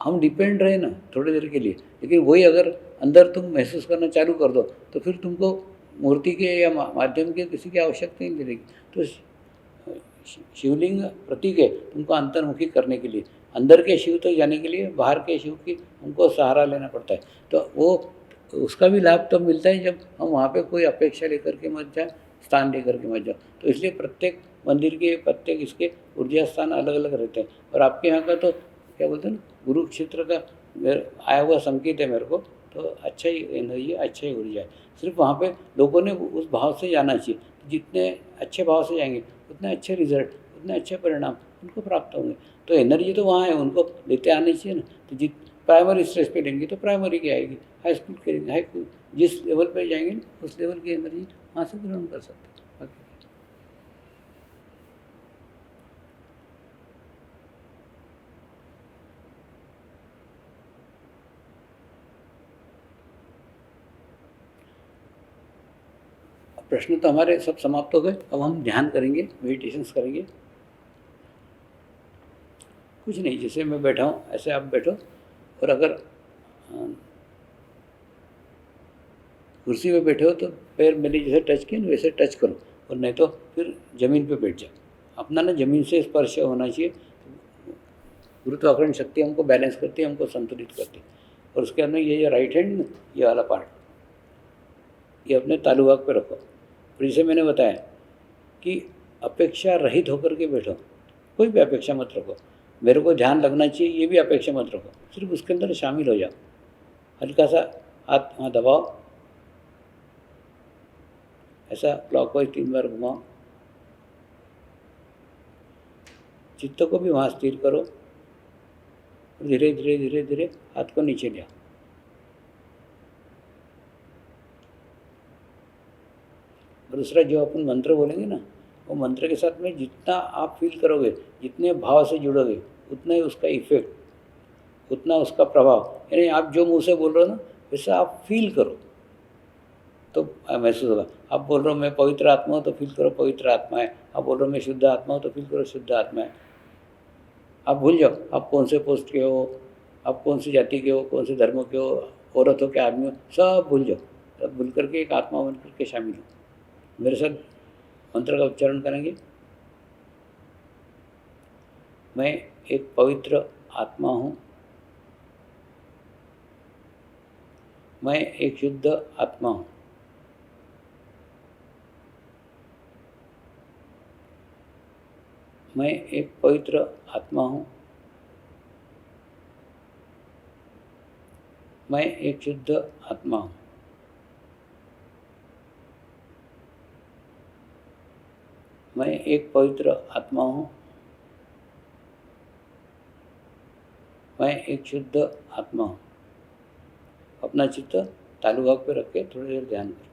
हम डिपेंड रहे ना थोड़ी देर के लिए, लेकिन वही अगर अंदर तुम महसूस करना चालू कर दो तो फिर तुमको मूर्ति के या माध्यम के किसी की आवश्यकता ही नहीं रहेगी। तो शिवलिंग प्रतीक है तुमको अंतर्मुखी करने के लिए, अंदर के शिव तक जाने के लिए बाहर के शिव की हमको सहारा लेना पड़ता है। तो वो उसका भी लाभ तब मिलता है जब हम वहाँ पे कोई अपेक्षा लेकर के मत जाए, स्थान लेकर के मत जाओ। तो इसलिए प्रत्येक मंदिर के, प्रत्येक इसके ऊर्जा स्थान अलग अलग रहते हैं। और आपके यहाँ का तो क्या बोलते हैं ना, गुरु क्षेत्र का आया हुआ संकेत है मेरे को, तो अच्छा ही एनर्जी, अच्छा ही ऊर्जा है। सिर्फ वहाँ पे लोगों ने उस भाव से जाना चाहिए। जितने अच्छे भाव से जाएंगे उतने अच्छे रिजल्ट, उतने अच्छे परिणाम उनको प्राप्त होंगे। तो एनर्जी तो वहाँ है, उनको लेते आनी चाहिए ना। तो जित प्राइमरी स्टेज पे लेंगे तो प्राइमरी की आएगी, हाई स्कूल करेंगे, हाई स्कूल जिस लेवल पे जाएंगे ना उस लेवल की एनर्जी वहाँ से ग्रहण कर सकते हैं। बाकी प्रश्न तो हमारे सब समाप्त हो गए। अब हम ध्यान करेंगे, मेडिटेशंस करेंगे। कुछ नहीं, जैसे मैं बैठा हूँ ऐसे आप बैठो, और अगर कुर्सी पे बैठे हो तो पैर मेरे जैसे टच किए ना वैसे टच करो, और नहीं तो फिर ज़मीन पे बैठ जाओ। अपना ना ज़मीन से स्पर्श होना चाहिए। गुरुत्वाकर्षण शक्ति हमको बैलेंस करती है, हमको संतुलित करती है। और उसके अंदर ये जो राइट हैंड, ये वाला पार्ट, ये अपने तालु भाग पे रखो। और जैसे मैंने बताया कि अपेक्षा रहित होकर के बैठो, कोई भी अपेक्षा मत रखो। मेरे को ध्यान लगना चाहिए, ये भी अपेक्षा मत रखो, सिर्फ उसके अंदर शामिल हो जाओ। हल्का सा हाथ वहाँ दबाओ, ऐसा क्लॉकवाइज 3 बार घुमाओ, चित्त को भी वहाँ स्थिर करो, और धीरे धीरे धीरे धीरे हाथ को नीचे ले आओ। और दूसरा जो अपन मंत्र बोलेंगे ना, वो मंत्र के साथ में जितना आप फील करोगे, जितने भाव से जुड़ोगे, उतना ही उसका इफेक्ट, उतना उसका प्रभाव। यानी आप जो मुंह से बोल रहे हो ना, वैसे आप फील करो तो महसूस होगा। आप बोल रहे हो मैं पवित्र आत्मा हूँ, तो फील करो पवित्र आत्मा है। आप बोल रहे हो मैं शुद्ध आत्मा हूँ, तो फील करो शुद्ध आत्मा है। आप भूल जाओ आप कौन से पोस्ट के हो, आप कौन सी जाति के हो, कौन से धर्म के हो, औरत हो क्या आदमी हो, सब भूल जाओ। सब भूल करके एक आत्मा बन करके शामिल हो। मेरे साथ मंत्र का उच्चारण करेंगे। मैं एक पवित्र आत्मा हूँ, मैं एक शुद्ध आत्मा हूँ, मैं एक पवित्र आत्मा हूँ, मैं एक शुद्ध आत्मा हूँ, मैं एक पवित्र आत्मा हूँ, मैं एक शुद्ध आत्मा हूँ। अपना चित्त तालु भाग पे रख के थोड़ी देर ध्यान करो।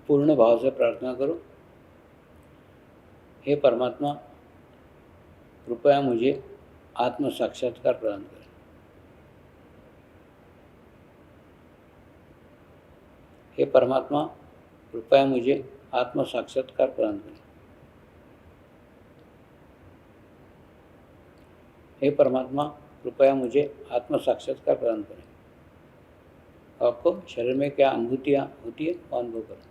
पूर्ण भाव से प्रार्थना करो। हे परमात्मा, कृपया मुझे आत्म साक्षात्कार प्रदान करें। हे परमात्मा, कृपया मुझे आत्म साक्षात्कार प्रदान करें। हे परमात्मा, कृपया मुझे आत्म साक्षात्कार प्रदान करें। आपको शरीर में क्या अनुभूतियाँ होती है वो अनुभव करें।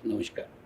नमस्कार।